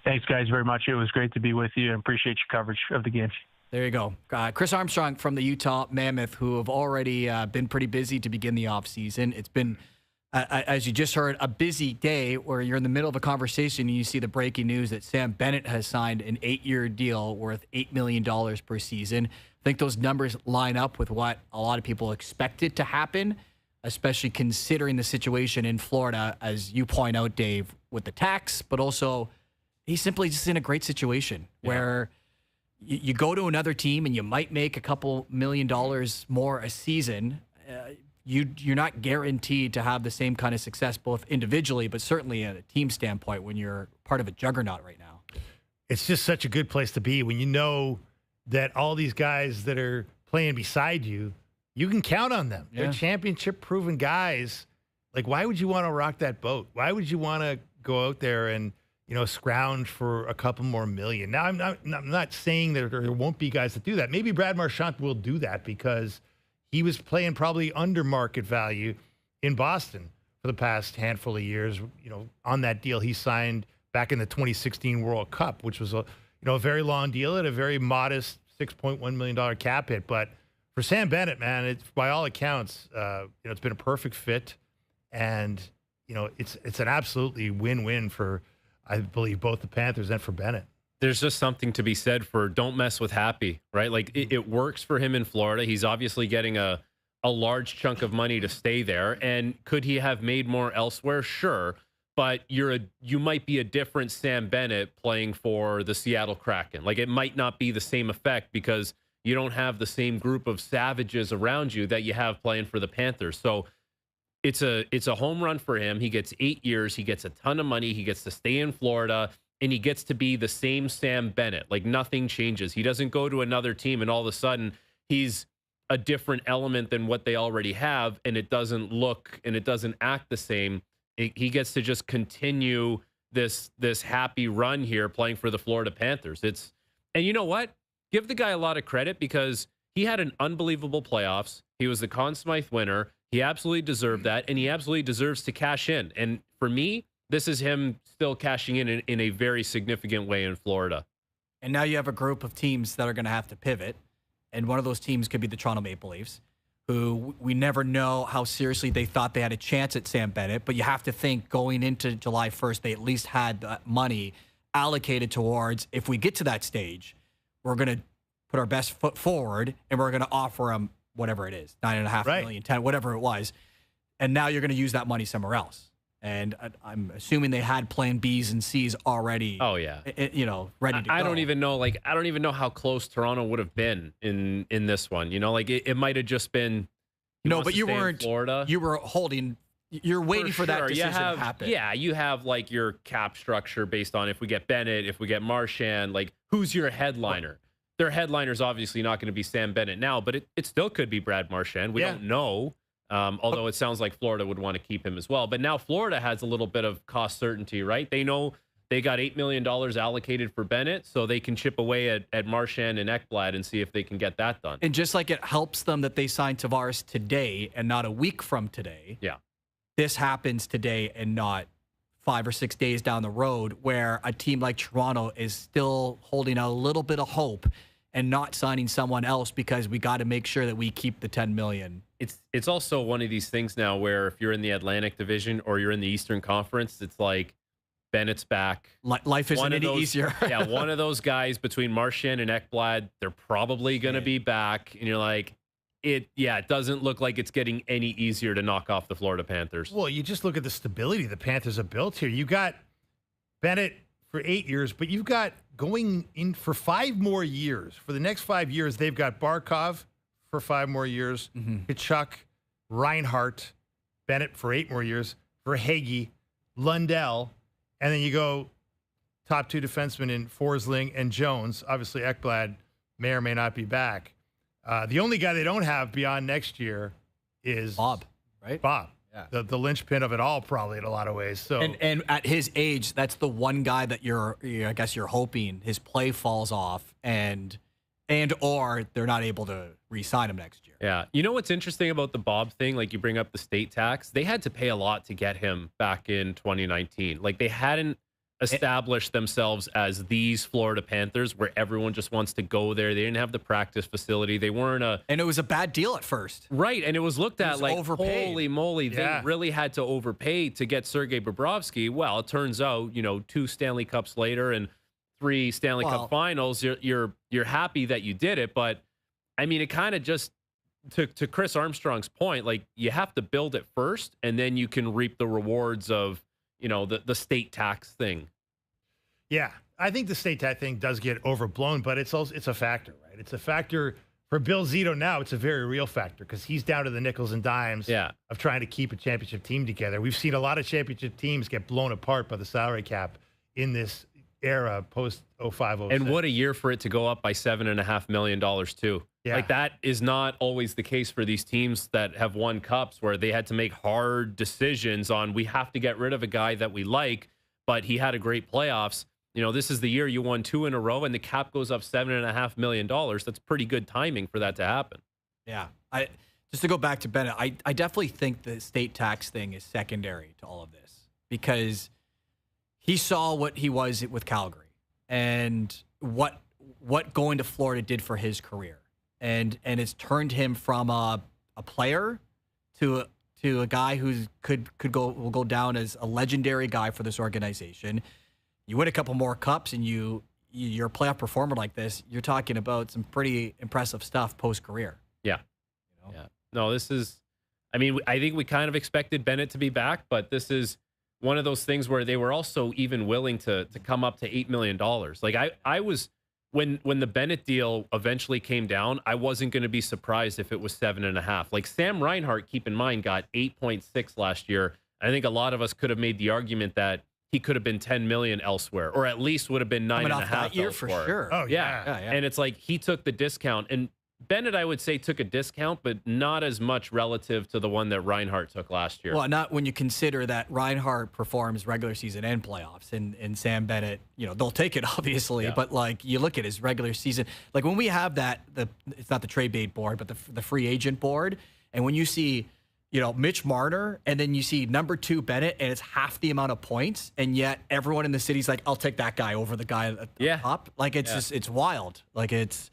Thanks, guys, very much. It was great to be with you and appreciate your coverage of the game. There you go. Chris Armstrong from the Utah Mammoth, who have already been pretty busy to begin the offseason. It's been, as you just heard, a busy day where you're in the middle of a conversation and you see the breaking news that Sam Bennett has signed an 8-year deal worth $8 million per season. I think those numbers line up with what a lot of people expected to happen, especially considering the situation in Florida, as you point out, Dave, with the tax, but also he's simply just in a great situation where you go to another team and you might make a couple $1 million more a season. You're not guaranteed to have the same kind of success both individually, but certainly at a team standpoint when you're part of a juggernaut right now. It's just such a good place to be when you know that all these guys that are playing beside you, you can count on them. Yeah. They're championship-proven guys. Like, why would you want to rock that boat? Why would you want to go out there and scrounge for a couple more million? Now, I'm not saying that there won't be guys that do that. Maybe Brad Marchand will do that because he was playing probably under market value in Boston for the past handful of years. On that deal he signed back in the 2016 World Cup, which was a very long deal at a very modest $6.1 million cap hit. But for Sam Bennett, man, it's by all accounts, it's been a perfect fit, and it's an absolutely win-win for, I believe, both the Panthers and for Bennett. There's just something to be said for don't mess with happy, right? Like it works for him in Florida. He's obviously getting a large chunk of money to stay there. And could he have made more elsewhere? Sure. But you might be a different Sam Bennett playing for the Seattle Kraken. Like, it might not be the same effect because you don't have the same group of savages around you that you have playing for the Panthers. So it's a home run for him. He gets 8 years. He gets a ton of money. He gets to stay in Florida, and he gets to be the same Sam Bennett. Like, nothing changes. He doesn't go to another team and all of a sudden he's a different element than what they already have, and it doesn't look and it doesn't act the same. He gets to just continue this happy run here playing for the Florida Panthers. And you know what? Give the guy a lot of credit because he had an unbelievable playoffs. He was the Conn Smythe winner. He absolutely deserved that, and he absolutely deserves to cash in. And for me, this is him still cashing in a very significant way in Florida. And now you have a group of teams that are going to have to pivot, and one of those teams could be the Toronto Maple Leafs, who we never know how seriously they thought they had a chance at Sam Bennett, but you have to think going into July 1st, they at least had that money allocated towards, if we get to that stage, we're going to put our best foot forward, and we're going to offer them whatever it is, $9.5 million, 10, whatever it was. And now you're going to use that money somewhere else. And I'm assuming they had plan B's and C's already. Oh yeah, ready to go. I don't even know how close Toronto would have been in this one. It might have just been. No, but you weren't. In Florida. You were holding. You're waiting for that decision to happen. Yeah, you have like your cap structure based on if we get Bennett, if we get Marchand, like who's your headliner. Their headliner's obviously not going to be Sam Bennett now, but it still could be Brad Marchand. We don't know. Although it sounds like Florida would want to keep him as well. But now Florida has a little bit of cost certainty, right? They know they got $8 million allocated for Bennett, so they can chip away at Marchand and Ekblad and see if they can get that done. And just like it helps them that they signed Tavares today and not a week from today, this happens today and not 5 or 6 days down the road, where a team like Toronto is still holding a little bit of hope and not signing someone else because we got to make sure that we keep the $10 million. It's also one of these things now where if you're in the Atlantic Division or you're in the Eastern Conference, it's like Bennett's back. Life isn't any easier. Yeah, one of those guys between Marchand and Ekblad, they're probably going to be back. And you're like, it doesn't look like it's getting any easier to knock off the Florida Panthers. Well, you just look at the stability the Panthers have built here. You got Bennett for 8 years, but you've got going in for 5 more years. For the next 5 years, they've got Barkov for 5 more years, Kachuk, Reinhart, Bennett for 8 more years, Verhaeghe, Lundell, and then you go top 2 defensemen in Forsling and Jones. Obviously, Ekblad may or may not be back. The only guy they don't have beyond next year is Bob, right? Bob. the linchpin of it all, probably in a lot of ways. So and at his age, that's the one guy that I guess you're hoping his play falls off or they're not able to re-sign him next year. Yeah. You know what's interesting about the Bob thing? Like, you bring up the state tax. They had to pay a lot to get him back in 2019. Like, they hadn't established themselves as these Florida Panthers where everyone just wants to go there. They didn't have the practice facility. They weren't and it was a bad deal at first. Right. And it was looked at like, overpaid. Holy moly, they really had to overpay to get Sergei Bobrovsky. Well, it turns out, 2 Stanley Cups later and 3 Stanley Cup finals, you're happy that you did it. But I mean, it kind of just to Chris Armstrong's point, like, you have to build it first and then you can reap the rewards of, the state tax thing. Yeah, I think the state tax thing does get overblown, but it's a factor, right? It's a factor for Bill Zito now. It's a very real factor because he's down to the nickels and dimes of trying to keep a championship team together. We've seen a lot of championship teams get blown apart by the salary cap in this era post 05-06. And what a year for it to go up by $7.5 million too. Yeah. Like, that is not always the case for these teams that have won cups where they had to make hard decisions on, we have to get rid of a guy that we like, but he had a great playoffs. This is the year you won 2 in a row and the cap goes up $7.5 million. That's pretty good timing for that to happen. Yeah. Just to go back to Bennett, I definitely think the state tax thing is secondary to all of this because he saw what he was with Calgary and what going to Florida did for his career. And it's turned him from a player to a guy who will go down as a legendary guy for this organization. You win a couple more cups and you're a playoff performer like this, you're talking about some pretty impressive stuff post-career. Yeah. Yeah. No, this is, I think we kind of expected Bennett to be back, but this is one of those things where they were also even willing to come up to $8 million. Like, I was, when the Bennett deal eventually came down, I wasn't going to be surprised if it was 7.5. Like, Sam Reinhart, keep in mind, got 8.6 last year. I think a lot of us could have made the argument that he could have been 10 million elsewhere, or at least would have been 9.5 that year elsewhere. for sure. Oh, yeah. And it's like, he took the discount, and Bennett, I would say, took a discount, but not as much relative to the one that Reinhart took last year. Well, not when you consider that Reinhart performs regular season and playoffs, and Sam Bennett, they'll take it obviously, but like, you look at his regular season, like when we have it's not the trade bait board, but the free agent board, and when you see, Mitch Marner, and then you see number 2 Bennett, and it's half the amount of points, and yet everyone in the city's like, I'll take that guy over the guy at the top. Like, it's just, it's wild. Like, it's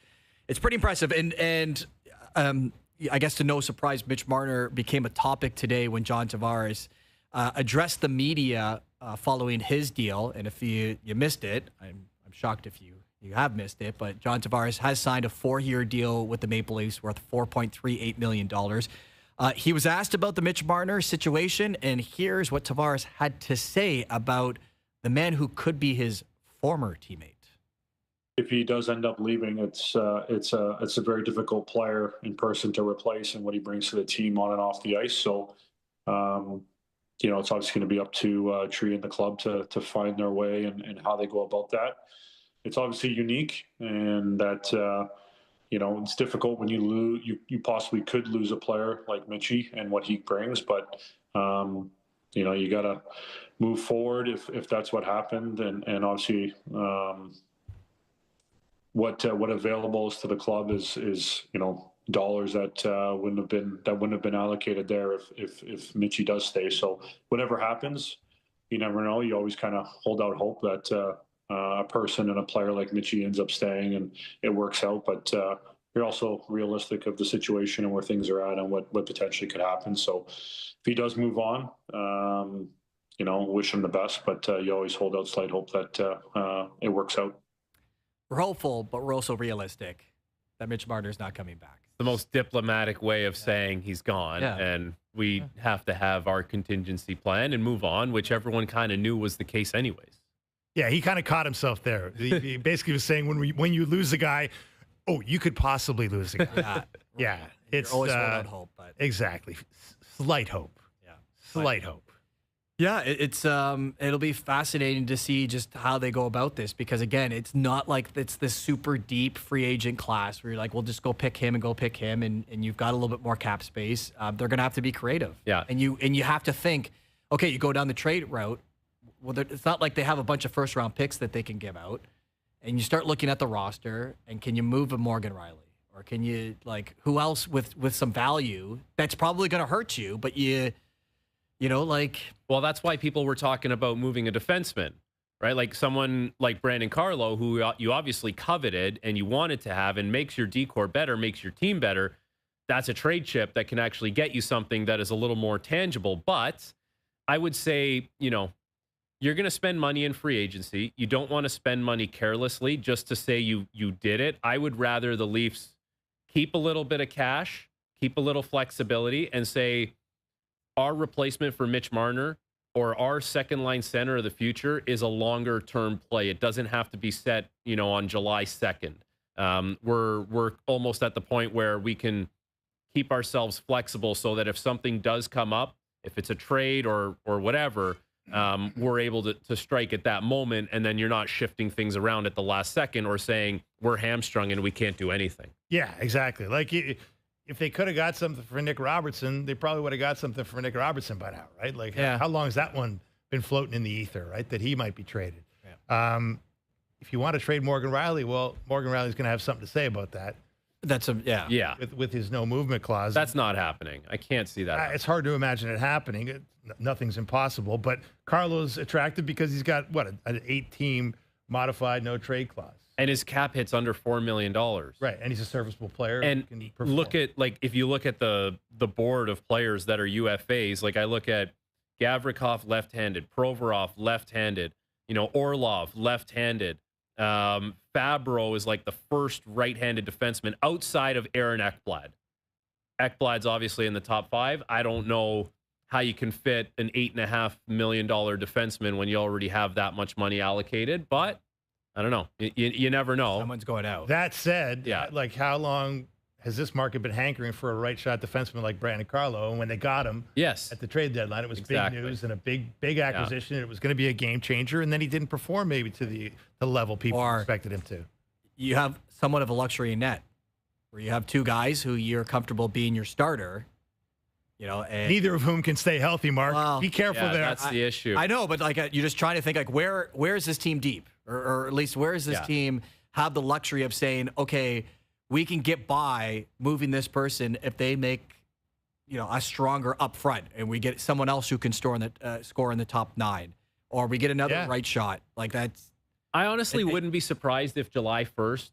pretty impressive. And I guess to no surprise, Mitch Marner became a topic today when John Tavares addressed the media following his deal. And if you missed it, I'm shocked if you have missed it, but John Tavares has signed a 4-year deal with the Maple Leafs worth $4.38 million. He was asked about the Mitch Marner situation, and here's what Tavares had to say about the man who could be his former teammate. If he does end up leaving, it's a very difficult player in person to replace, and what he brings to the team on and off the ice. So, it's obviously going to be up to Tree and the club to find their way and how they go about that. It's obviously unique, and that it's difficult when you lose. You possibly could lose a player like Mitchie and what he brings, but you got to move forward if that's what happened, and obviously. What available is to the club is dollars that wouldn't have been allocated there if Mitchie does stay. So whatever happens, you never know. You always kind of hold out hope that a person and a player like Mitchie ends up staying and it works out. But you're also realistic of the situation and where things are at and what potentially could happen. So if he does move on, wish him the best. But you always hold out slight hope that it works out. We're hopeful, but we're also realistic that Mitch Marner's not coming back. The most diplomatic way of saying he's gone, and we have to have our contingency plan and move on, which everyone kind of knew was the case anyways. Yeah, he kind of caught himself there. He basically was saying when you lose a guy, you could possibly lose a guy. Yeah, it's always hold out hope, but exactly slight hope. Yeah, slight hope. Yeah, it'll be fascinating to see just how they go about this because again, it's not like it's this super deep free agent class where you're like, we'll just go pick him and you've got a little bit more cap space. They're going to have to be creative. Yeah, and you have to think, okay, you go down the trade route. Well, it's not like they have a bunch of first round picks that they can give out, and you start looking at the roster and can you move a Morgan Riley or can you who else with some value that's probably going to hurt you, but well, that's why people were talking about moving a defenseman, right? Like someone like Brandon Carlo, who you obviously coveted and you wanted to have and makes your decor better, makes your team better. That's a trade chip that can actually get you something that is a little more tangible. But I would say, you're going to spend money in free agency. You don't want to spend money carelessly just to say you did it. I would rather the Leafs keep a little bit of cash, keep a little flexibility, and say, our replacement for Mitch Marner or our second line center of the future is a longer term play. It doesn't have to be set, on July 2nd. We're almost at the point where we can keep ourselves flexible so that if something does come up, if it's a trade or whatever, we're able to strike at that moment. And then you're not shifting things around at the last second or saying we're hamstrung and we can't do anything. Yeah, exactly. Like if they could have got something for Nick Robertson, they probably would have got something for Nick Robertson by now, right? Like, how long has that one been floating in the ether, right? That he might be traded. Yeah. If you want to trade Morgan Riley, well, Morgan Riley's going to have something to say about that. Yeah. With his no movement clause. That's not happening. I can't see that. It's hard to imagine it happening. Nothing's impossible. But Carlo's attractive because he's got, an 8-team modified no trade clause. And his cap hit's under $4 million. Right, and he's a serviceable player. And look at, if you look at the board of players that are UFAs, I look at Gavrikov left-handed, Provorov left-handed, Orlov left-handed. Fabro is the first right-handed defenseman outside of Aaron Ekblad. Ekblad's obviously in the top 5. I don't know how you can fit an $8.5 million defenseman when you already have that much money allocated, but I don't know. You never know. Someone's going out. That said, how long has this market been hankering for a right shot defenseman like Brandon Carlo? And when they got him at the trade deadline, it was big news and a big acquisition. It was going to be a game changer. And then he didn't perform maybe to the level people expected him to. You have somewhat of a luxury net where you have two guys who you're comfortable being your starter. And neither of whom can stay healthy, Mark. Well, be careful there. That's the issue. I know, but you're just trying to think where is this team deep? Or at least where is this team have the luxury of saying, okay, we can get by moving this person if they make, a stronger up front and we get someone else who can score in the top 9 or we get another right shot. That's. I honestly wouldn't be surprised if July 1st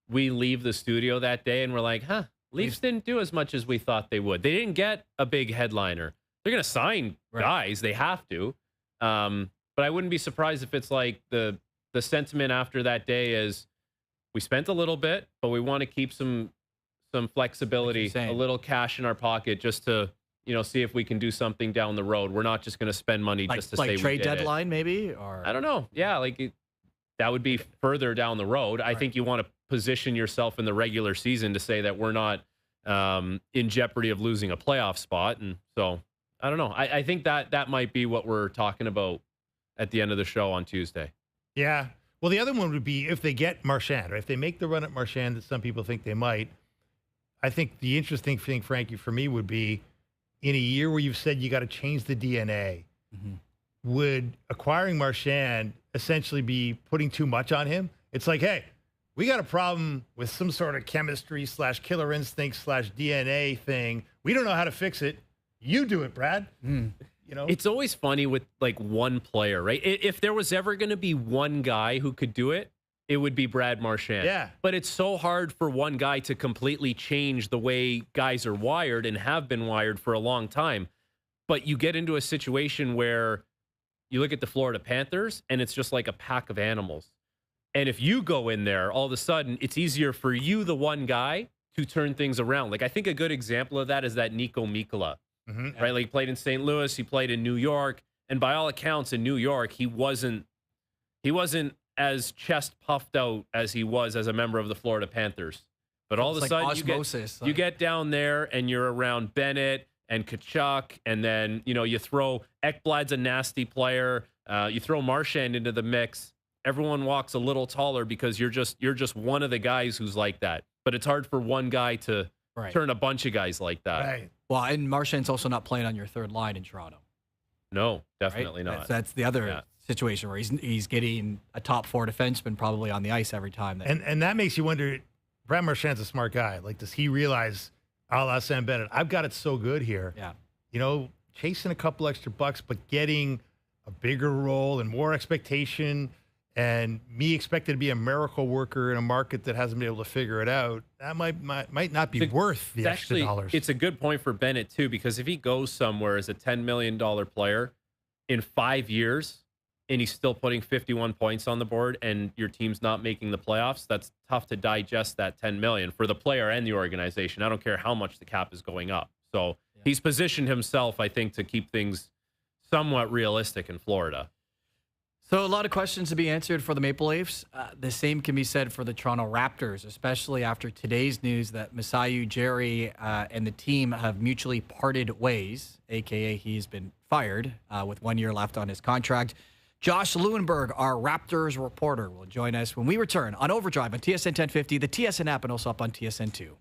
we leave the studio that day and we're like, Leafs didn't do as much as we thought they would. They didn't get a big headliner. They're going to sign guys. They have to. But I wouldn't be surprised if it's the sentiment after that day is we spent a little bit, but we want to keep some flexibility, a little cash in our pocket just to, see if we can do something down the road. We're not just going to spend money just to say we did trade deadline maybe? Or I don't know. Yeah, that would be further down the road. I think you want to position yourself in the regular season to say that we're not in jeopardy of losing a playoff spot. And so I don't know. I think that might be what we're talking about at the end of the show on Tuesday. Yeah. Well, the other one would be if they get Marchand, or if they make the run at Marchand that some people think they might. I think the interesting thing, Frankie, for me would be in a year where you've said you got to change the DNA, would acquiring Marchand essentially be putting too much on him? It's like, hey, we got a problem with some sort of chemistry / killer instinct / DNA thing. We don't know how to fix it. You do it, Brad. It's always funny with one player, right? If there was ever going to be one guy who could do it, it would be Brad Marchand. Yeah. But it's so hard for one guy to completely change the way guys are wired and have been wired for a long time. But you get into a situation where you look at the Florida Panthers and it's just like a pack of animals. And if you go in there, all of a sudden, it's easier for you, the one guy, to turn things around. I think a good example of that is that Nico Mikkola, right? He played in St. Louis, he played in New York, and by all accounts in New York, he wasn't as chest puffed out as he was as a member of the Florida Panthers. But all of a sudden, you get down there and you're around Bennett and Kachuk, and then, you throw Ekblad's a nasty player. You throw Marchand into the mix. Everyone walks a little taller because you're just one of the guys who's like that. But it's hard for one guy to turn a bunch of guys like that. Right. Well, and Marchand's also not playing on your third line in Toronto. No, definitely not. That's the other situation where he's getting a top 4 defenseman probably on the ice every time. And that makes you wonder, Brad Marchand's a smart guy. Like, does he realize, a la Sam Bennett, I've got it so good here. Yeah. Chasing a couple extra bucks, but getting a bigger role and more expectation, and me expected to be a miracle worker in a market that hasn't been able to figure it out, that might not be worth the extra dollars. It's a good point for Bennett, too, because if he goes somewhere as a $10 million player in 5 years and he's still putting 51 points on the board and your team's not making the playoffs, that's tough to digest that $10 million for the player and the organization. I don't care how much the cap is going up. So he's positioned himself, I think, to keep things somewhat realistic in Florida. So a lot of questions to be answered for the Maple Leafs. The same can be said for the Toronto Raptors, especially after today's news that Masai Ujiri and the team have mutually parted ways, a.k.a. he's been fired with 1 year left on his contract. Josh Lewenberg, our Raptors reporter, will join us when we return on Overdrive on TSN 1050, the TSN app, and also up on TSN 2.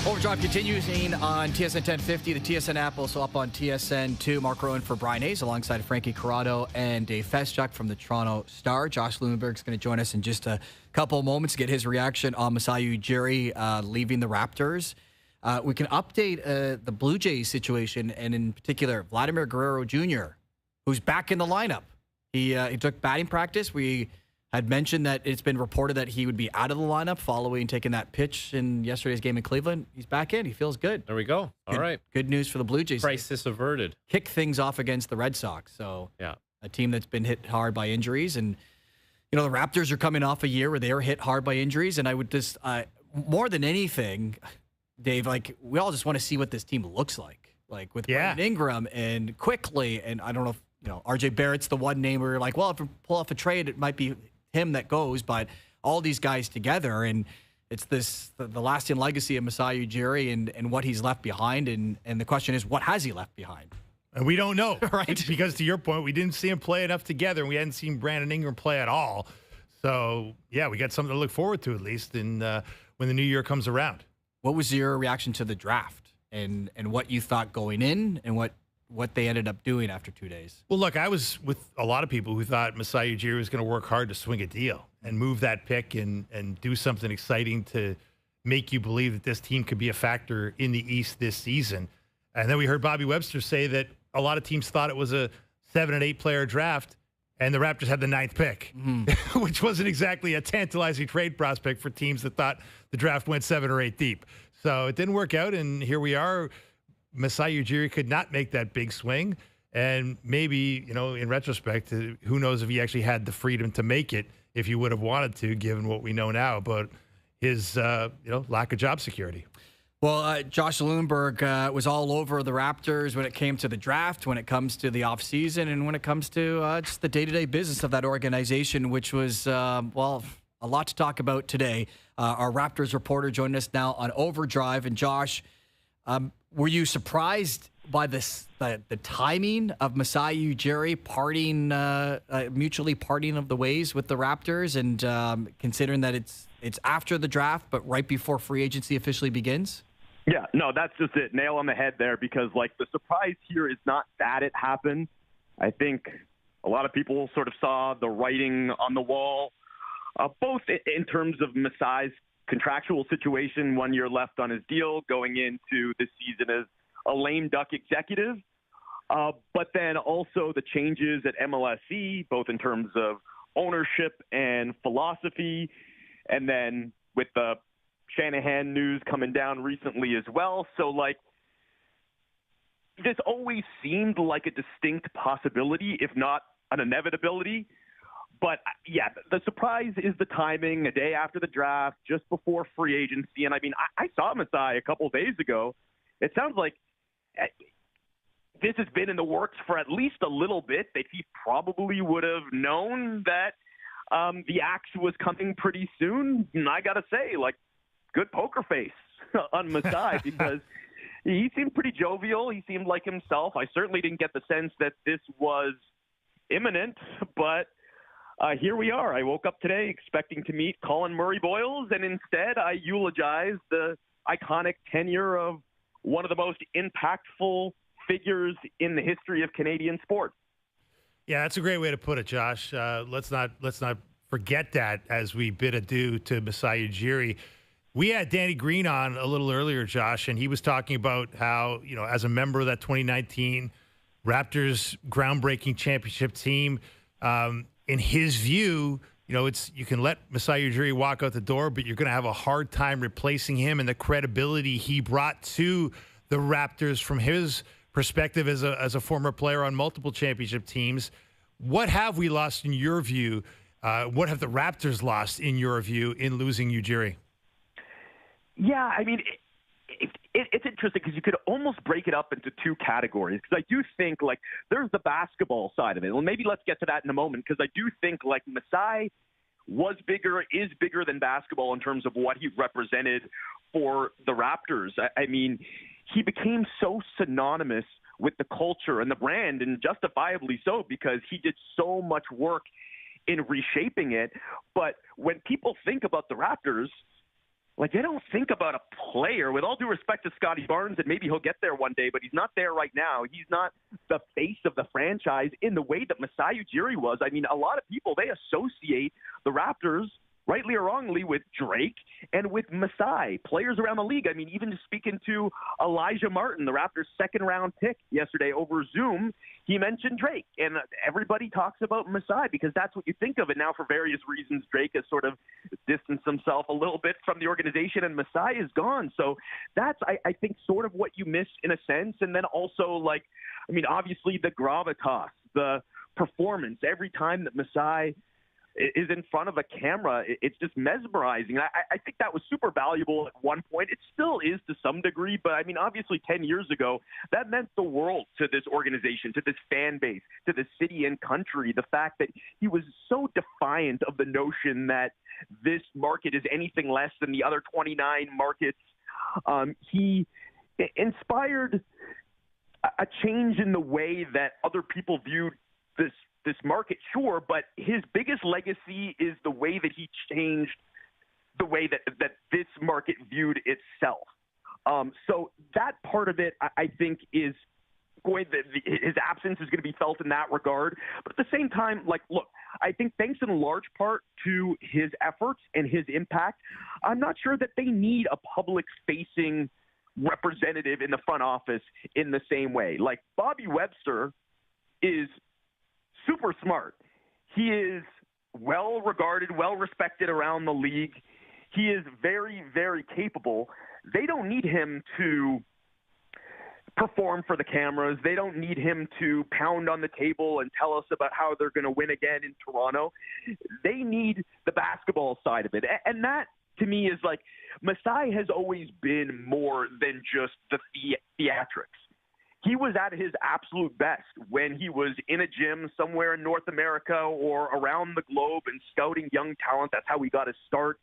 Overdrive continues on TSN 1050, the TSN app, also up on TSN 2. Mark Rowan for Brian Hayes alongside Frankie Corrado and Dave Feschuk from the Toronto Star. Josh Lewenberg is going to join us in just a couple of moments to get his reaction on Masai Ujiri leaving the Raptors. We can update the Blue Jays situation, and in particular, Vladimir Guerrero Jr., who's back in the lineup. He took batting practice. We had mentioned that it's been reported that he would be out of the lineup following taking that pitch in yesterday's game in Cleveland. He's back in. He feels good. There we go. All right. Good news for the Blue Jays. Crisis averted. Kick things off against the Red Sox. So yeah, a team that's been hit hard by injuries. And, the Raptors are coming off a year where they were hit hard by injuries. And I would just, more than anything, Dave, we all just want to see what this team looks like. With Brandon Ingram and Quickly. And I don't know if, RJ Barrett's the one name where you're like, well, if we pull off a trade, it might be him that goes, but all these guys together, and it's the lasting legacy of Masai Ujiri and what he's left behind, and the question is, what has he left behind? And we don't know, right? Because to your point, we didn't see him play enough together, and we hadn't seen Brandon Ingram play at all. So yeah, we got something to look forward to at least when the new year comes around. What was your reaction to the draft and what you thought going in and what they ended up doing after 2 days? Well, look, I was with a lot of people who thought Masai Ujiri was going to work hard to swing a deal and move that pick and do something exciting to make you believe that this team could be a factor in the East this season. And then we heard Bobby Webster say that a lot of teams thought it was a 7 and 8 player draft, and the Raptors had the 9th pick, which wasn't exactly a tantalizing trade prospect for teams that thought the draft went 7 or 8 deep. So it didn't work out, and here we are. Masai Ujiri could not make that big swing, and maybe, in retrospect, who knows if he actually had the freedom to make it if he would have wanted to, given what we know now about his, lack of job security. Well, Josh Lewenberg was all over the Raptors when it came to the draft, when it comes to the offseason, and when it comes to just the day-to-day business of that organization, which was, a lot to talk about today. Our Raptors reporter joined us now on OverDrive, and Josh, were you surprised by the timing of Masai Ujiri mutually parting of the ways with the Raptors, and considering that it's after the draft but right before free agency officially begins? Yeah, no, that's just it. Nail on the head there, because the surprise here is not that it happened. I think a lot of people sort of saw the writing on the wall, both in terms of Masai's contractual situation, 1 year left on his deal, going into this season as a lame duck executive. But then also the changes at MLSE, both in terms of ownership and philosophy. And then with the Shanahan news coming down recently as well. So this always seemed like a distinct possibility, if not an inevitability. But, yeah, the surprise is the timing, a day after the draft, just before free agency. And, I saw Masai a couple of days ago. It sounds like this has been in the works for at least a little bit, that he probably would have known that the axe was coming pretty soon. And I got to say, good poker face on Masai, because he seemed pretty jovial. He seemed like himself. I certainly didn't get the sense that this was imminent, but here we are. I woke up today expecting to meet Colin Murray-Boyles, and instead I eulogized the iconic tenure of one of the most impactful figures in the history of Canadian sport. Yeah, that's a great way to put it, Josh. Let's not forget that as we bid adieu to Masai Ujiri. We had Danny Green on a little earlier, Josh, and he was talking about how, as a member of that 2019 Raptors groundbreaking championship team, in his view, you can let Masai Ujiri walk out the door, but you're going to have a hard time replacing him and the credibility he brought to the Raptors from his perspective as a former player on multiple championship teams. What have we lost in your view? What have the Raptors lost in your view in losing Ujiri? Yeah, it's interesting because you could almost break it up into two categories, because I do think there's the basketball side of it. Well, maybe let's get to that in a moment, because I do think Masai is bigger than basketball in terms of what he represented for the Raptors. He became so synonymous with the culture and the brand, and justifiably so, because he did so much work in reshaping it. But when people think about the Raptors, Like, they don't think about a player. With all due respect to Scotty Barnes, and maybe he'll get there one day, but he's not there right now. He's not the face of the franchise in the way that Masai Ujiri was. I mean, a lot of people, they associate the Raptors, rightly or wrongly, with Drake and with Masai, players around the league. I mean, even just speaking to Elijah Martin, the Raptors' second-round pick yesterday over Zoom, he mentioned Drake. And everybody talks about Masai because that's what you think of. And now, for various reasons, Drake has sort of distanced himself a little bit from the organization, and Masai is gone. So that's, I think, sort of what you miss in a sense. And then also, like, I mean, obviously the gravitas, the performance, every time that Masai is in front of a camera, it's just mesmerizing. I think that was super valuable at one point. It still is to some degree, but I mean, obviously 10 years ago, that meant the world to this organization, to this fan base, to the city and country. The fact that he was so defiant of the notion that this market is anything less than the other 29 markets. He inspired a change in the way that other people viewed this market, sure, but his biggest legacy is the way that he changed the way that this market viewed itself. So that part of it, I think, is going to, his absence is going to be felt in that regard. But at the same time, like, look, I think thanks in large part to his efforts and his impact, I'm not sure that they need a public-facing representative in the front office in the same way. Like, Bobby Webster is super smart. He is well regarded, well respected around the league. He is very, very capable. They don't need him to perform for the cameras. They don't need him to pound on the table and tell us about how they're going to win again in Toronto. They need the basketball side of it. And that, to me, is like, Masai has always been more than just the theatrics. He was at his absolute best when he was in a gym somewhere in North America or around the globe and scouting young talent. That's how he got his start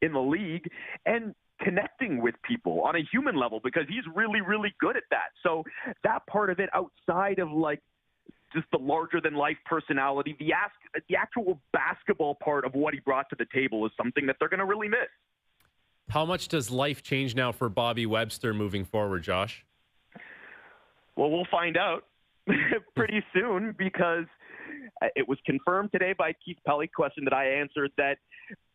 in the league, and connecting with people on a human level, because he's really, really good at that. So that part of it, outside of like just the larger than life personality, the actual basketball part of what he brought to the table is something that they're going to really miss. How much does life change now for Bobby Webster moving forward, Josh? Well, we'll find out pretty soon, because it was confirmed today by Keith Pelly, question that I answered, that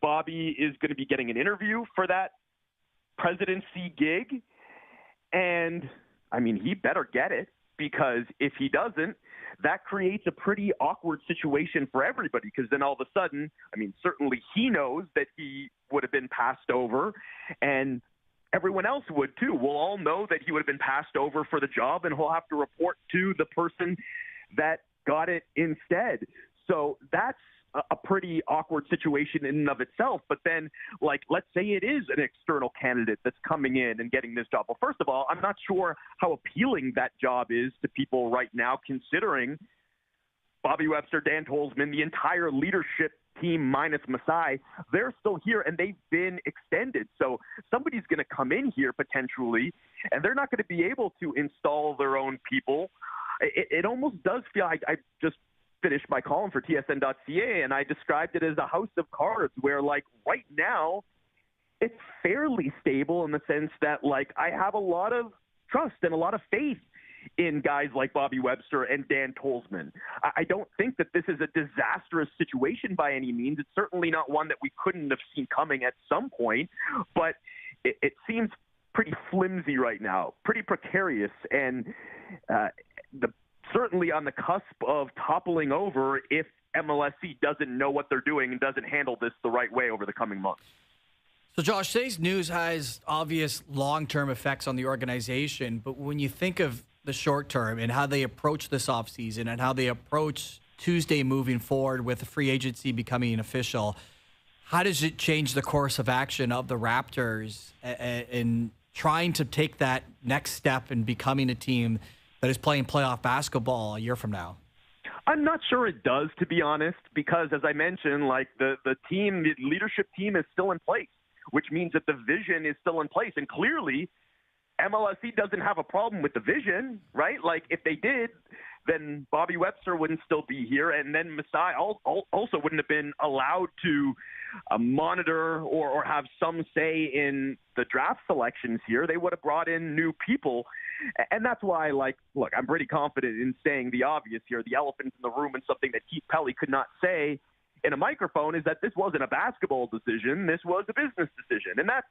Bobby is going to be getting an interview for that presidency gig. And, I mean, he better get it, because if he doesn't, that creates a pretty awkward situation for everybody, because then all of a sudden, I mean, certainly he knows that he would have been passed over, and everyone else would too. We'll all know that he would have been passed over for the job, and he'll have to report to the person that got it instead. So that's a pretty awkward situation in and of itself. But then, like, let's say it is an external candidate that's coming in and getting this job. Well, first of all, I'm not sure how appealing that job is to people right now, considering Bobby Webster, Dan Tolzman, the entire leadership team minus Masai, they're still here and they've been extended. So somebody's going to come in here potentially, and they're not going to be able to install their own people. It almost does feel like I just finished my column for TSN.ca, and I described it as a house of cards where, like, right now it's fairly stable in the sense that, like, I have a lot of trust and a lot of faith in guys like Bobby Webster and Dan Tolzman. I don't think that this is a disastrous situation by any means. It's certainly not one that we couldn't have seen coming at some point, but it seems pretty flimsy right now, pretty precarious, and certainly on the cusp of toppling over if MLSE doesn't know what they're doing and doesn't handle this the right way over the coming months. So, Josh, today's news has obvious long-term effects on the organization, but when you think of the short term and how they approach this offseason and how they approach Tuesday moving forward with the free agency becoming official, how does it change the course of action of the Raptors in trying to take that next step in becoming a team that is playing playoff basketball a year from now? I'm not sure it does, to be honest, because as I mentioned, like the leadership team is still in place, which means that the vision is still in place. And clearly, MLSE doesn't have a problem with the vision, right? Like, if they did, then Bobby Webster wouldn't still be here, and then Masai also wouldn't have been allowed to monitor or have some say in the draft selections here. They would have brought in new people, and that's why, like, look, I'm pretty confident in saying the obvious here. The elephant in the room, and something that Keith Pelly could not say in a microphone, is that this wasn't a basketball decision. This was a business decision, and that's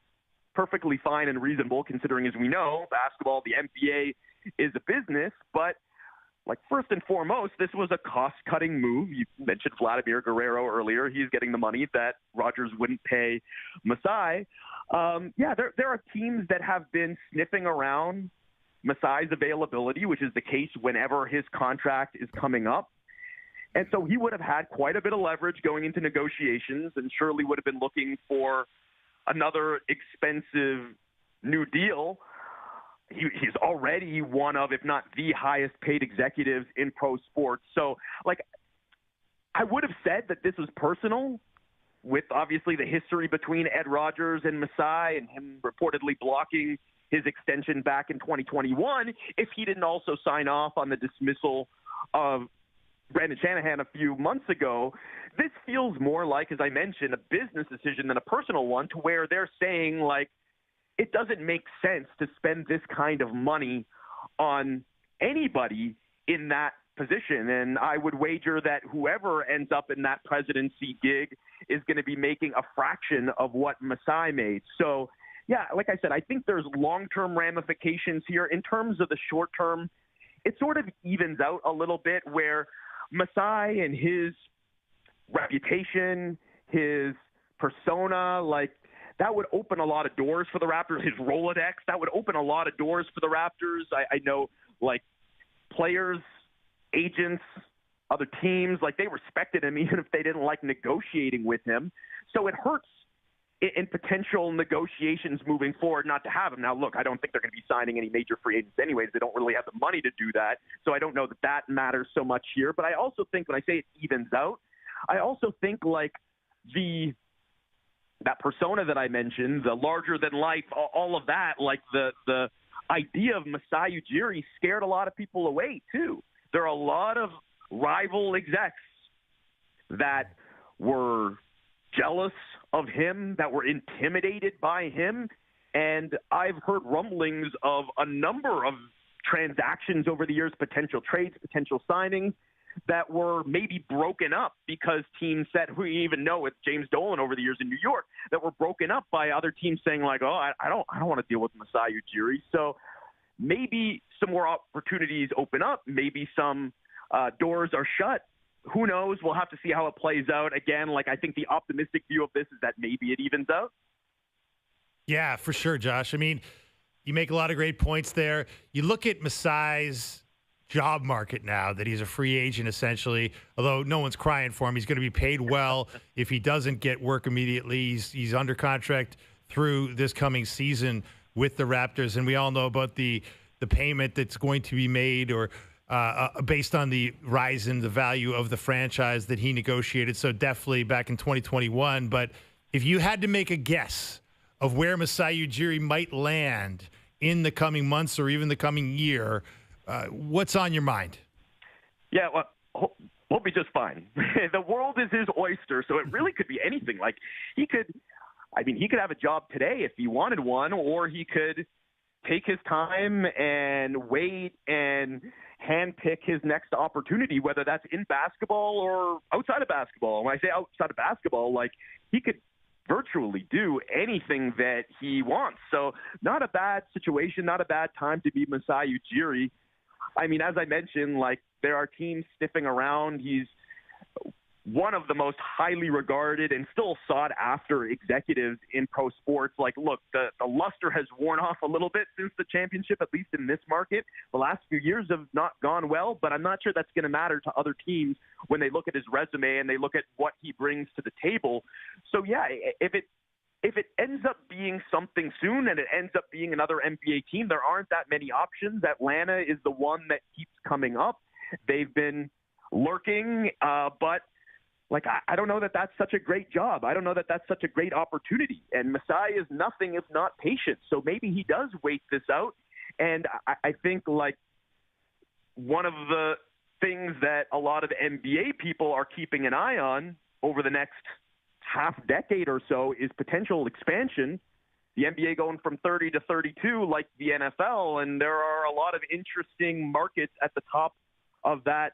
perfectly fine and reasonable, considering, as we know, basketball, the NBA is a business, but like, first and foremost, this was a cost-cutting move. You mentioned Vladimir Guerrero earlier. He's getting the money that Rogers wouldn't pay Masai. There are teams that have been sniffing around Masai's availability, which is the case whenever his contract is coming up. And so he would have had quite a bit of leverage going into negotiations and surely would have been looking for another expensive new deal. He's already one of, if not the highest paid executives in pro sports. So, like, I would have said that this was personal with obviously the history between Ed Rogers and Masai and him reportedly blocking his extension back in 2021 if he didn't also sign off on the dismissal of Brandon Shanahan a few months ago. This feels more like, as I mentioned, a business decision than a personal one, to where they're saying, like, it doesn't make sense to spend this kind of money on anybody in that position. And I would wager that whoever ends up in that presidency gig is going to be making a fraction of what Masai made. So, yeah, like I said, I think there's long-term ramifications here. In terms of the short term, it sort of evens out a little bit, where Masai and his reputation, his persona, like, that would open a lot of doors for the Raptors. His Rolodex, that would open a lot of doors for the Raptors. I know, like, players, agents, other teams, like, they respected him even if they didn't like negotiating with him. So it hurts in potential negotiations moving forward not to have him. Now, look, I don't think they're going to be signing any major free agents anyways. They don't really have the money to do that. So I don't know that that matters so much here. But I also think, when I say it evens out, I also think, like, that persona that I mentioned, the larger than life, all of that, like the idea of Masai Ujiri scared a lot of people away too. There are a lot of rival execs that were jealous of him, that were intimidated by him. And I've heard rumblings of a number of transactions over the years, potential trades, potential signings, that were maybe broken up because teams said, we even know with James Dolan over the years in New York, that were broken up by other teams saying, like, oh, I don't want to deal with Masai Ujiri. So maybe some more opportunities open up. Maybe some doors are shut. Who knows? We'll have to see how it plays out. Again, like, I think the optimistic view of this is that maybe it evens out. Yeah, for sure, Josh. I mean, you make a lot of great points there. You look at Masai's job market now, that he's a free agent essentially, although no one's crying for him. He's going to be paid well if he doesn't get work immediately. He's under contract through this coming season with the Raptors, and we all know about the payment that's going to be made, or based on the rise in the value of the franchise that he negotiated so deftly back in 2021. But if you had to make a guess of where Masai Ujiri might land in the coming months or even the coming year, what's on your mind? Yeah, well, we'll be just fine. The world is his oyster, so it really could be anything. Like, he could have a job today if he wanted one, or he could take his time and wait and handpick his next opportunity, whether that's in basketball or outside of basketball. When I say outside of basketball, like, he could virtually do anything that he wants. So not a bad situation, not a bad time to be Masai Ujiri. I mean, as I mentioned, like, there are teams sniffing around. He's one of the most highly regarded and still sought after executives in pro sports. Like, look, the luster has worn off a little bit since the championship, at least in this market. The last few years have not gone well, but I'm not sure that's going to matter to other teams when they look at his resume and they look at what he brings to the table. So, yeah, if it ends up being something soon and it ends up being another NBA team, there aren't that many options. Atlanta is the one that keeps coming up. They've been lurking, but like, I don't know that that's such a great job. I don't know that that's such a great opportunity. And Masai is nothing if not patient. So maybe he does wait this out. And I think, like, one of the things that a lot of NBA people are keeping an eye on over the next half decade or so is potential expansion. The NBA going from 30 to 32 like the NFL, and there are a lot of interesting markets at the top of that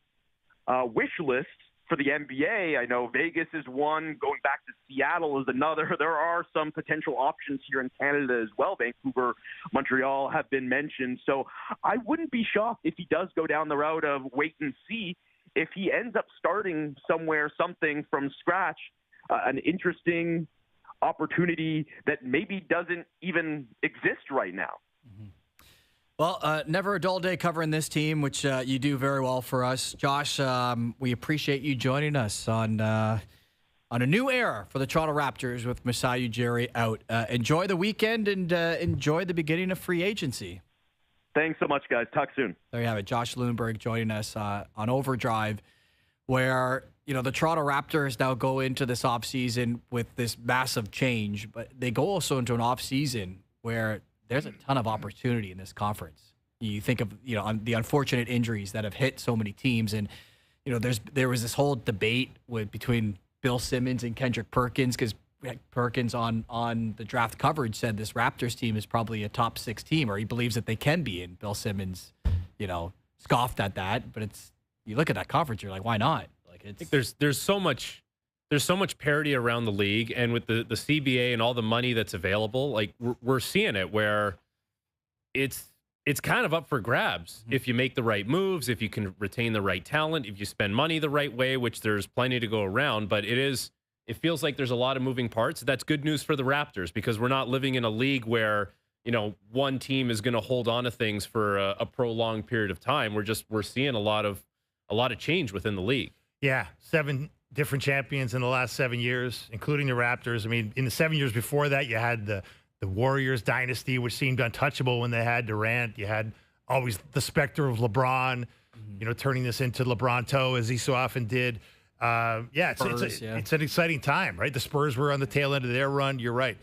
wish list for the NBA. I know Vegas is one. Going back to Seattle is another. There are some potential options here in Canada as well. Vancouver, Montreal have been mentioned. So I wouldn't be shocked if he does go down the route of wait and see. If he ends up starting somewhere, something from scratch, an interesting opportunity that maybe doesn't even exist right now. Well, never a dull day covering this team, which you do very well for us. Josh, we appreciate you joining us on a new era for the Toronto Raptors with Masai Ujiri out. Enjoy the weekend and enjoy the beginning of free agency. Thanks so much, guys. Talk soon. There you have it. Josh Lewenberg joining us on OverDrive, where the Toronto Raptors now go into this offseason with this massive change, but they go also into an offseason where there's a ton of opportunity in this conference. You think of the unfortunate injuries that have hit so many teams, and there was this whole debate between Bill Simmons and Kendrick Perkins, because Perkins on the draft coverage said this Raptors team is probably a top 6 team, or he believes that they can be, and Bill Simmons scoffed at that. But you look at that conference, you're like, why not? Like, I think there's so much parity around the league, and with the CBA and all the money that's available, like we're seeing it where it's kind of up for grabs if you make the right moves, if you can retain the right talent, if you spend money the right way, which there's plenty to go around. But it feels like there's a lot of moving parts. That's good news for the Raptors, because we're not living in a league where one team is going to hold on to things for a prolonged period of time. We're seeing a lot of change within the league. Yeah, 7 different champions in the last 7 years, including the Raptors. I mean, in the 7 years before that, you had the Warriors dynasty, which seemed untouchable when they had Durant. You had always the specter of LeBron, turning this into LeBronto, as he so often did. It's an exciting time, right? The Spurs were on the tail end of their run. You're right.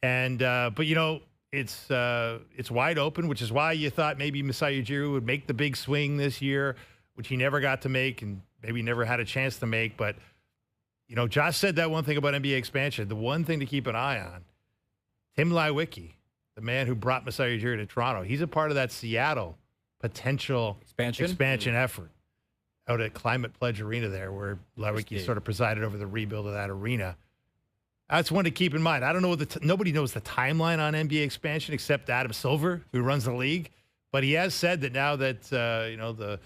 And, but it's wide open, which is why you thought maybe Masai Ujiri would make the big swing this year, which he never got to make and maybe never had a chance to make. But, Josh said that one thing about NBA expansion. The one thing to keep an eye on, Tim Lewicki, the man who brought Masai Ujiri to Toronto, he's a part of that Seattle potential expansion effort out at Climate Pledge Arena there, where Lewicki sort of presided over the rebuild of that arena. That's one to keep in mind. I don't know nobody knows the timeline on NBA expansion except Adam Silver, who runs the league. But he has said that now that the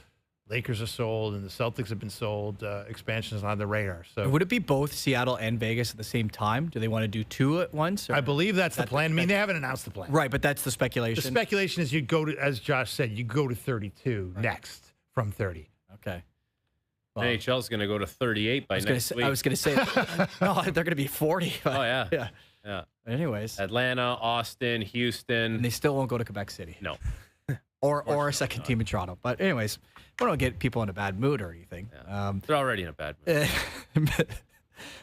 Lakers are sold and the Celtics have been sold, expansion is on the radar. So would it be both Seattle and Vegas at the same time? Do they want to do 2 at once? I believe that's the plan. I mean, they haven't announced the plan. Right, but that's the speculation. The speculation is you'd go to, as Josh said, you go to 32 next from 30. Okay. Well, NHL is going to go to 38 by next week. I was going to say, no, they're going to be 40. Oh, yeah. Yeah. Anyways. Atlanta, Austin, Houston. And they still won't go to Quebec City. No. or a second team in Toronto. But anyways, we don't get people in a bad mood or anything. Yeah. They're already in a bad mood.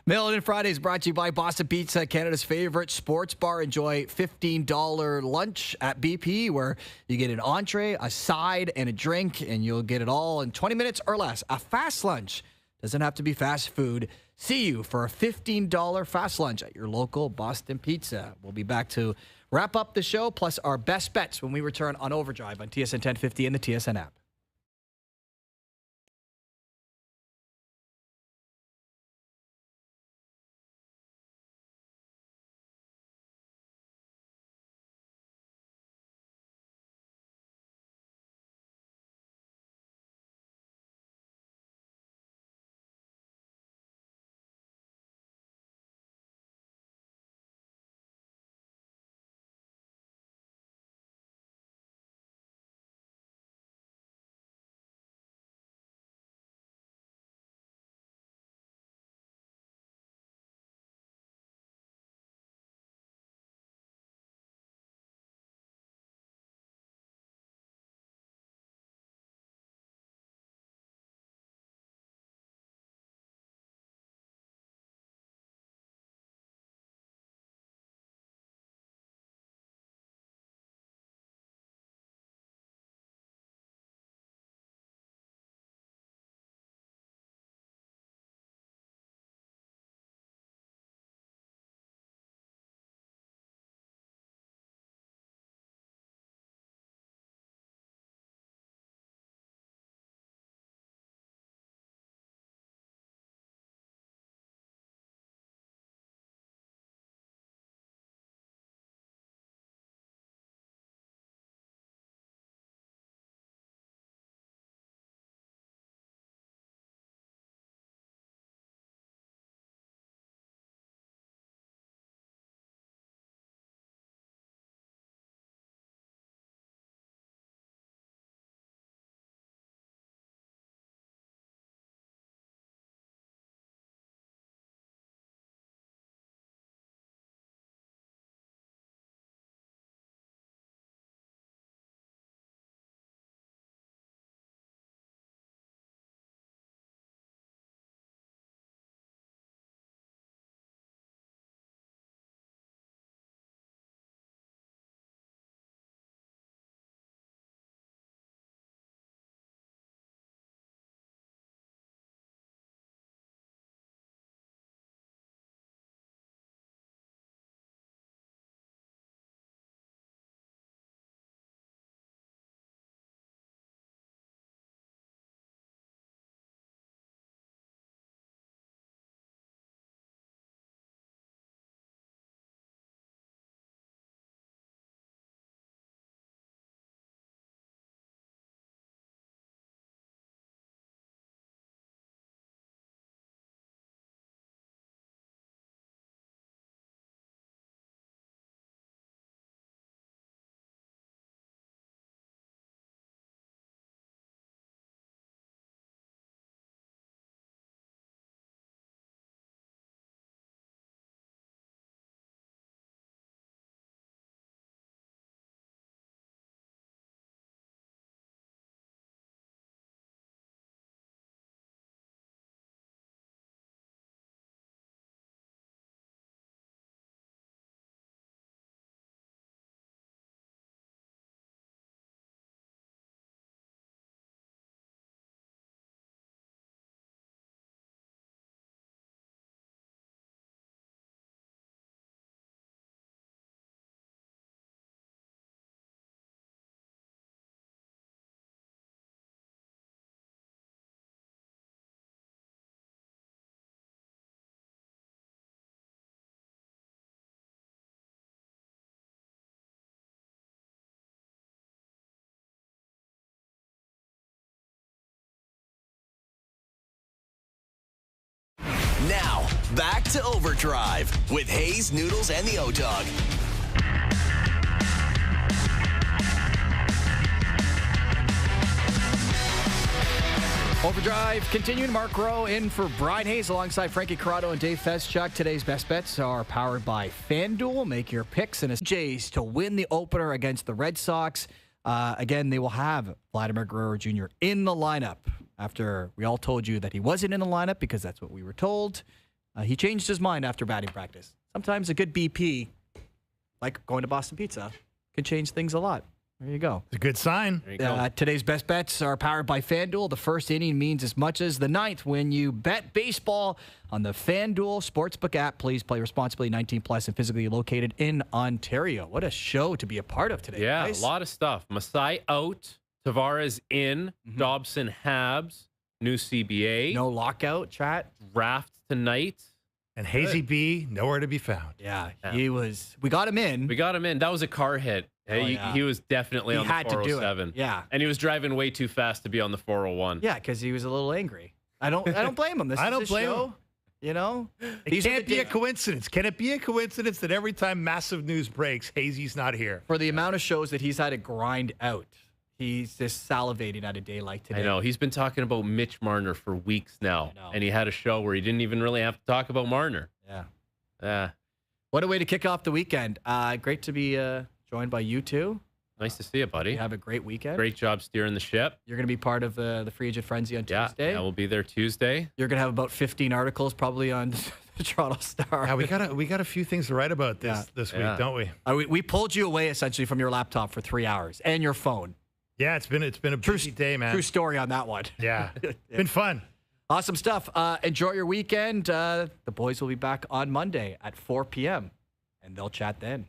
Mail-In Friday is brought to you by Boston Pizza, Canada's favorite sports bar. Enjoy $15 lunch at BP, where you get an entree, a side, and a drink, and you'll get it all in 20 minutes or less. A fast lunch doesn't have to be fast food. See you for a $15 fast lunch at your local Boston Pizza. We'll be back to wrap up the show, plus our best bets when we return on OverDrive on TSN 1050 and the TSN app. Now, back to Overdrive with Hayes, Noodles, and the O-Dog. Overdrive continuing. Mark Rowe in for Brian Hayes alongside Frankie Corrado and Dave Feschuk. Today's best bets are powered by FanDuel. Make your picks and Jays to win the opener against the Red Sox. Again, they will have Vladimir Guerrero Jr. in the lineup after we all told you that he wasn't in the lineup because that's what we were told. He changed his mind after batting practice. Sometimes a good BP, like going to Boston Pizza, can change things a lot. There you go. It's a good sign. Today's best bets are powered by FanDuel. The first inning means as much as the ninth when you bet baseball on the FanDuel Sportsbook app. Please play responsibly, 18 plus, and physically located in Ontario. What a show to be a part of today, Yeah, guys. a lot of stuff. Masai out, Tavares in, Dobson Habs, new CBA. No lockout, chat. Draft tonight. And Hazy B, nowhere to be found. Yeah, he was. We got him in. That was a car hit. Hey, he was definitely on the 407. Yeah. And he was driving way too fast to be on the 401. Yeah, because he was a little angry. I don't blame him. I don't blame him. You know? It can't be a coincidence. Can it be a coincidence that every time massive news breaks, Hazy's not here? For the amount of shows that he's had to grind out, he's just salivating at a day like today. I know. He's been talking about Mitch Marner for weeks now. And he had a show where he didn't even really have to talk about Marner. Yeah. What a way to kick off the weekend. Great to be joined by you two. Nice to see you, buddy. You have a great weekend. Great job steering the ship. You're going to be part of the Free Agent Frenzy on Tuesday. Yeah, we'll be there Tuesday. You're going to have about 15 articles probably on the Toronto Star. Yeah, we got a few things to write about this week, don't we? We pulled you away essentially from your laptop for 3 hours and your phone. Yeah, it's been a busy day, man. True story on that one. Yeah, been fun. Awesome stuff. Enjoy your weekend. The boys will be back on Monday at 4 p.m. and they'll chat then.